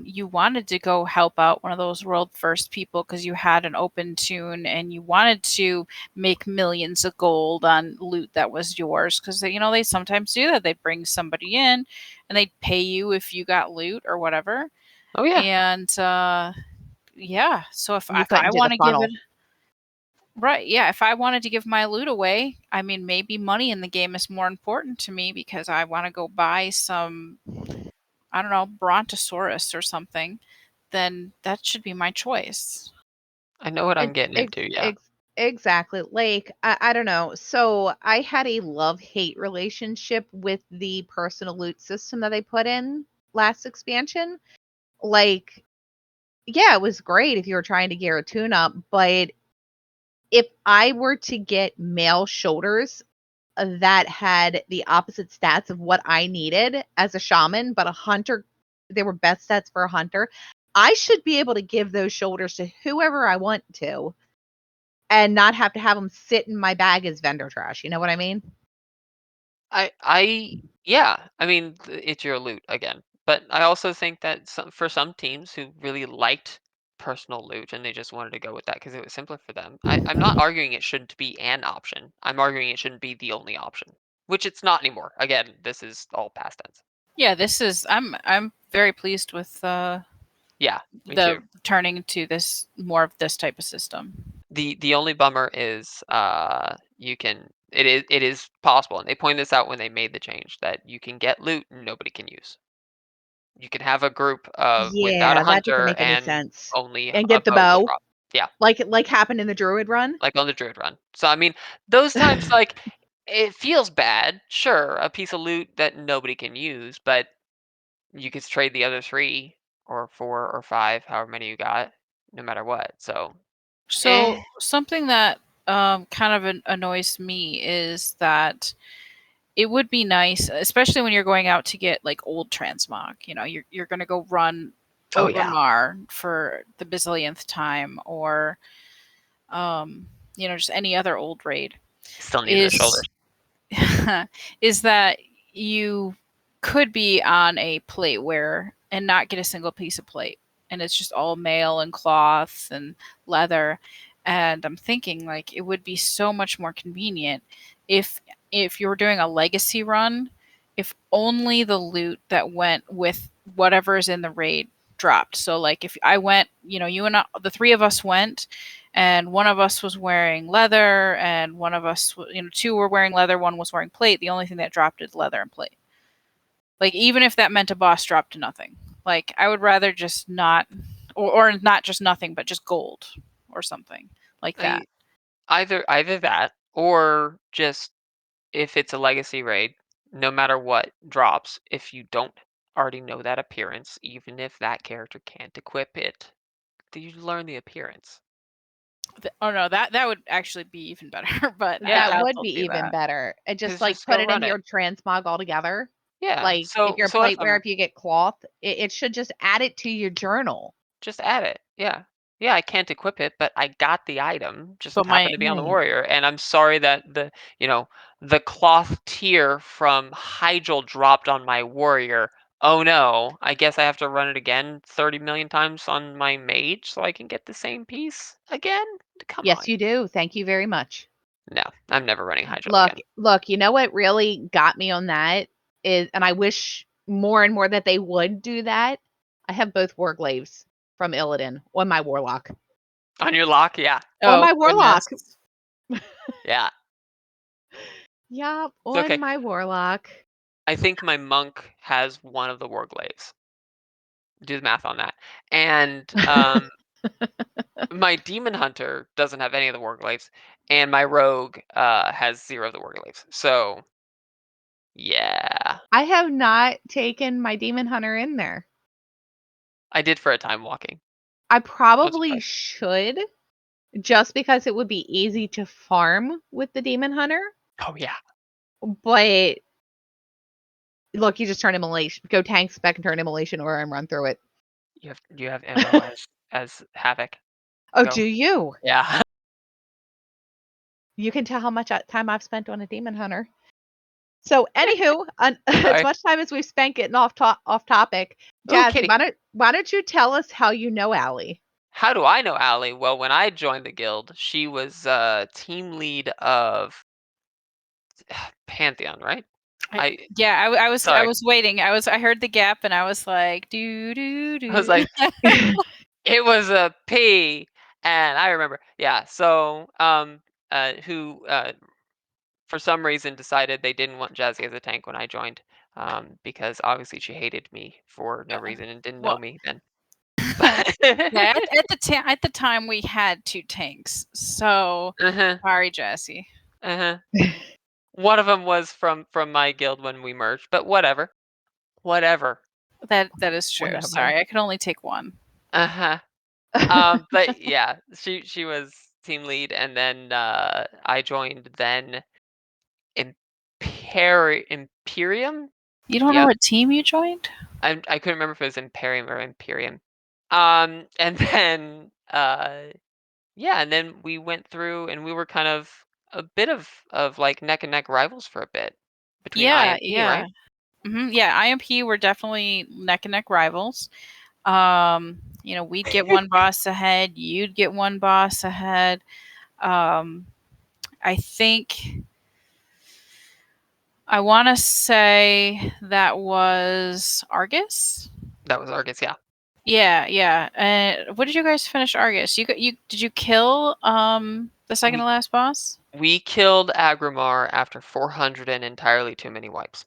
you wanted to go help out one of those world first people because you had an open tune and you wanted to make millions of gold on loot that was yours because they sometimes do that. They bring somebody in and they'd pay you if you got loot or whatever. Oh yeah. And yeah, so if And you if couldn't I do the want to give it funnel. right, yeah, if I wanted to give my loot away, I mean, maybe money in the game is more important to me because I want to go buy some, I don't know, Brontosaurus or something, then that should be my choice. I know what I'm It, getting into, yeah. exactly. Like I don't know. So I had a love-hate relationship with the personal loot system that they put in last expansion. Like yeah, it was great if you were trying to gear a tune up, but if I were to get male shoulders that had the opposite stats of what I needed as a shaman, but a hunter, they were best sets for a hunter, I should be able to give those shoulders to whoever I want to and not have them sit in my bag as vendor trash. You know what I mean? Yeah, I mean, it's your loot again. But I also think that for some teams who really liked personal loot and they just wanted to go with that because it was simpler for them, I'm not arguing it shouldn't be an option. I'm arguing it shouldn't be the only option, which it's not anymore. Again, this is all past tense. Yeah, this is. I'm very pleased with Yeah, me the too. turning to this more of this type of system. The only bummer is you can it is possible, and they pointed this out when they made the change that you can get loot nobody can use. You can have a group of without a Yeah, that doesn't hunter make any and sense. only And a get the bow will bow, drop. Yeah, like happened in the Druid run. like on the Druid run. So I mean, those times like it feels bad. Sure, a piece of loot that nobody can use, but you could trade the other 3 or 4 or 5, however many you got, no matter what. So, So eh. something that kind of annoys me is that it would be nice, especially when you're going out to get like old transmog. You know, you're going to go run Oh yeah, Mar for the bazillionth time, or just any other old raid. still need the Is shoulders. is that you could be on a plate where and not get a single piece of plate, and it's just all mail and cloth and leather. And I'm thinking like it would be so much more convenient if you were doing a legacy run, if only the loot that went with whatever's in the raid dropped. So like if I went, you and the 3 of us went, and one of us was wearing leather, and one of us, 2 were wearing leather, one was wearing plate. The only thing that dropped is leather and plate. Like even if that meant a boss dropped to nothing, like I would rather just not, or not just nothing, but just gold or something like that. I either that or just if it's a legacy raid, no matter what drops, if you don't already know that appearance, even if that character can't equip it, you learn the appearance. Oh no, that would actually be even better. But Yeah, That I'll would still be do even that. better. And just, because like, just put go it run into it. your transmog altogether. Yeah. Like, if So you're a so if plateware, I'm if you get cloth, it should just add it to your journal. just add it. Yeah. Yeah, I can't equip it, but I got the item, just But happened to be on the Right. warrior, and I'm sorry that you know, the cloth tier from Hyjal dropped on my warrior. Oh no, I guess I have to run it again 30 million times on my mage so I can get the same piece again? Come Yes, on. you do. Thank you very much. No, I'm never running Hyjal Look, again. look, you know what really got me on that is, and I wish more and more that they would do that. I have both Warglaves from Illidan on my Warlock. On your lock? Yeah. On Oh my Warlock. goodness. Yeah. Yup, It's on okay. my Warlock. I think my monk has one of the warglaves. Do the math on that. And my demon hunter doesn't have any of the warglaves, and my rogue has 0 of the warglaves. So yeah, I have not taken my Demon Hunter in there. I did for a time walking. I I'm probably surprised. should, just because it would be easy to farm with the Demon Hunter, Oh yeah, but look, you just turn Immolation, go tank spec and turn Immolation aura and run through it. you have ammo as havoc. Oh, do Go. you? Yeah. You can tell how much time I've spent on a Demon Hunter. So, anywho, as Sorry. much time as we've spent getting off topic, Ooh, Jazzy, kitty. why don't you tell us how you know Allie? How do I know Allie? Well, when I joined the guild, she was team lead of Pantheon, right? I Yeah, I sorry. was waiting. I heard the gap, and I was like, do do I was do. like, it was a P, and I remember. Yeah. So who for some reason decided they didn't want Jazzy as a tank when I joined, because obviously she hated me for no reason and didn't know Well, me then. yeah, at the time we had 2 tanks. So Uh-huh, sorry, Jesse. uh-huh. One of them was from my guild when we merged, but whatever, whatever. That is true. Whatever. Sorry, I could only take one. Uh-huh. But yeah, she was team lead, and then I joined then Imperium. You don't know Yep, what team you joined? I couldn't remember if it was Imperium or Imperium. And then yeah, and then we went through, and we were kind of a bit of like neck and neck rivals for a bit between I Yeah, and P, yeah. right? Yeah, IMP were definitely neck and neck rivals. We'd get one boss ahead, you'd get one boss ahead. Um, I think I want to say that was Argus. That was Argus, yeah. Yeah, yeah. What did you guys finish Argus? You did you kill the second to We last boss? we killed Agrimar after 400 and entirely too many wipes.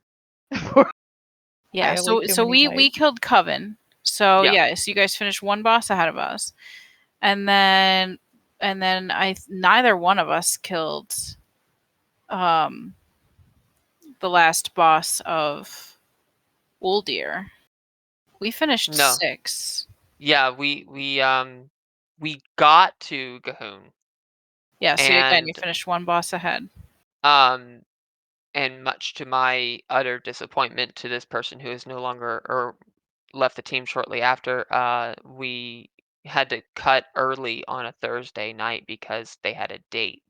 Yeah, Entirely so too so many we wipes. killed Coven. So Yeah. yeah, so you guys finished one boss ahead of us. And then I neither one of us killed um the last boss of Uldir. We finished No. 6. Yeah, we got to Gahoon, Yeah, so again, you and finished one boss ahead. um and much to my utter disappointment to this person who is no longer or left the team shortly after, we had to cut early on a Thursday night because they had a date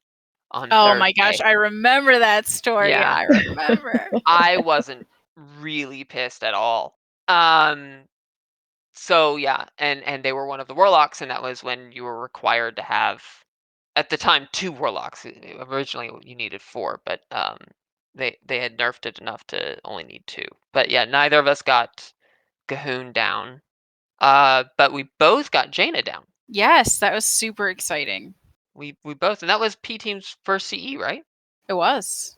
on Oh my gosh, Thursday. I remember that story. Yeah, I remember. I wasn't really pissed at all. Um, so yeah, and they were one of the warlocks, and that was when you were required to have, at the time, 2 warlocks. Originally, you needed 4, but they had nerfed it enough to only need 2. But yeah, neither of us got Gahoon down. But we both got Jaina down. Yes, that was super exciting. We both, and that was P Team's first CE, right? It was.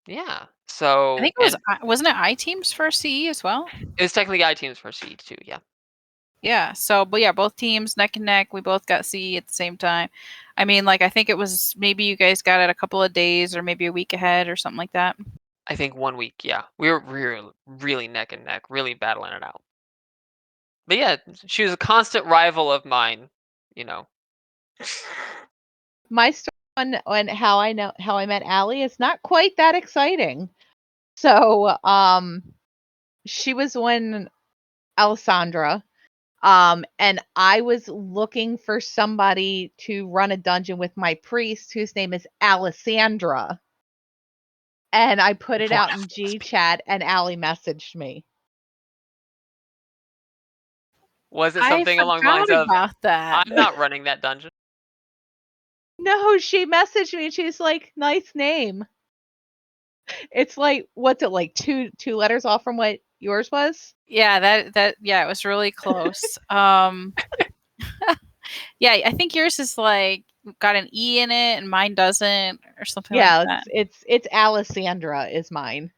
Yeah. I So, think it was and wasn't it I Team's first CE as well? it was technically I Team's first CE too. Yeah. Yeah. So, but yeah, both teams neck and neck. We both got CE at the same time. I mean, like I think it was maybe you guys got it a couple of days or maybe a week ahead or something like that. I think 1 week. Yeah, we were really neck and neck, really battling it out. But yeah, she was a constant rival of mine. You know. My story on how I met Allie is not quite that exciting. So, she was when Alisondra, and I was looking for somebody to run a dungeon with my priest, whose name is Alisandra. And I put it One out of in those G people. chat, and Allie messaged me. Was it I something along the forgot lines of, about that. "I'm not running that dungeon"? No, she messaged me and she's like, "Nice name." It's like, what's it like two letters off from what yours was? Yeah, it was really close. Yeah, I think yours is like got an E in it and mine doesn't or something like Yeah, that. it's Alisandra is mine.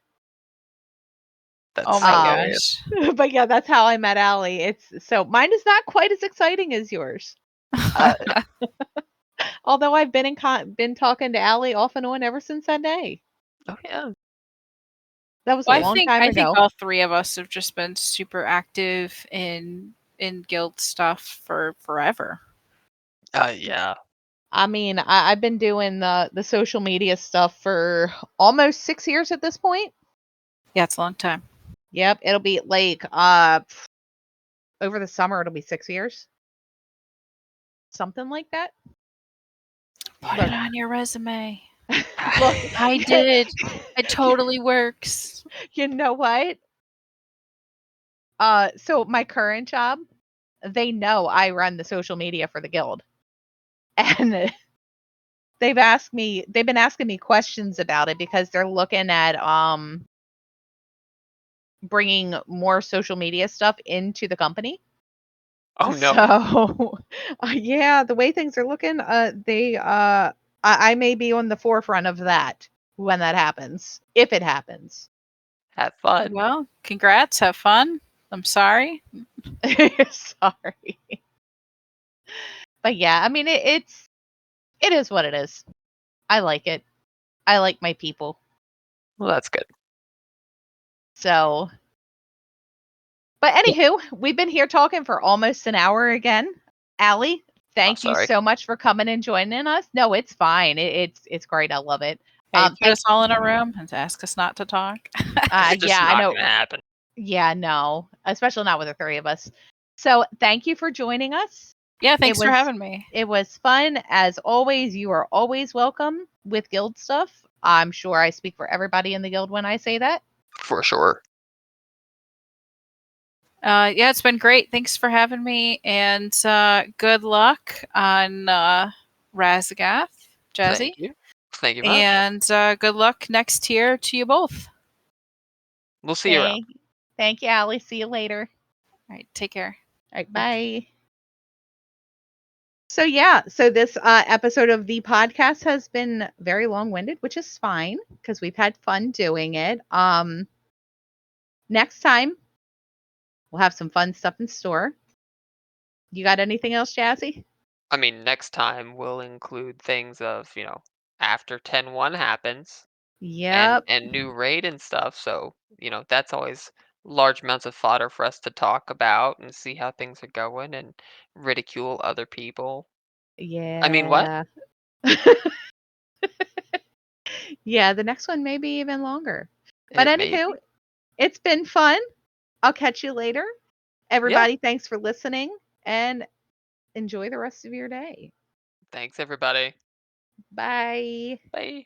That's Oh my Um, hilarious. gosh. but yeah, that's how I met Allie. It's so mine is not quite as exciting as yours. Uh, although I've been talking to Allie off and on ever since that day. Oh yeah. That was a Well, long time I think ago. all 3 of us have just been super active in guild stuff for forever. Yeah. I mean, I've been doing the social media stuff for almost 6 years at this point. Yeah, it's a long time. Yep, it'll be like over the summer it'll be 6 years, something like that. Put Look, it on your resume. look, I did. It totally works. you know what? So my current job, they know I run the social media for the guild, and they've been asking me questions about it because they're looking at bringing more social media stuff into the company. Oh no. So, yeah, the way things are looking, I may be on the forefront of that when that happens, if it happens. Have fun. Well, congrats. Have fun. I'm sorry. Sorry. But yeah, I mean, it is what it is. I like it. I like my people. Well, that's good. So, but Yeah. anywho, we've been here talking for almost an hour again. Allie, I'm thank you sorry. so much for coming and joining us. No, it's fine. It's great. I love it. Yeah, you put Thank us all in a room and ask us not to talk. It's just yeah, I not know. gonna happen. Yeah, no, especially not with the three of us. So thank you for joining us. Yeah, It thanks for was having me. it was fun as always. You are always welcome with guild stuff. I'm sure I speak for everybody in the guild when I say that. For sure. Yeah, it's been great. Thanks for having me, and good luck on Razagath, Jazzy, Thank you. Thank you much. and good luck next year to you both. We'll see you around. Thank you, Allie. See you later. All right, take care. All right, bye. So yeah, so this episode of the podcast has been very long-winded, which is fine because we've had fun doing it. Next time we'll have some fun stuff in store. You got anything else, Jazzy? I mean, next time we'll include things of, after 10-1 happens Yep. and new raid and stuff. So, that's always large amounts of fodder for us to talk about and see how things are going and ridicule other people. I mean, what? Yeah. Yeah, the next one may be even longer. But It may anywho, be. it's been fun. I'll catch you later. Yeah. Everybody, thanks for listening and enjoy the rest of your day. Thanks, everybody. Bye. Bye.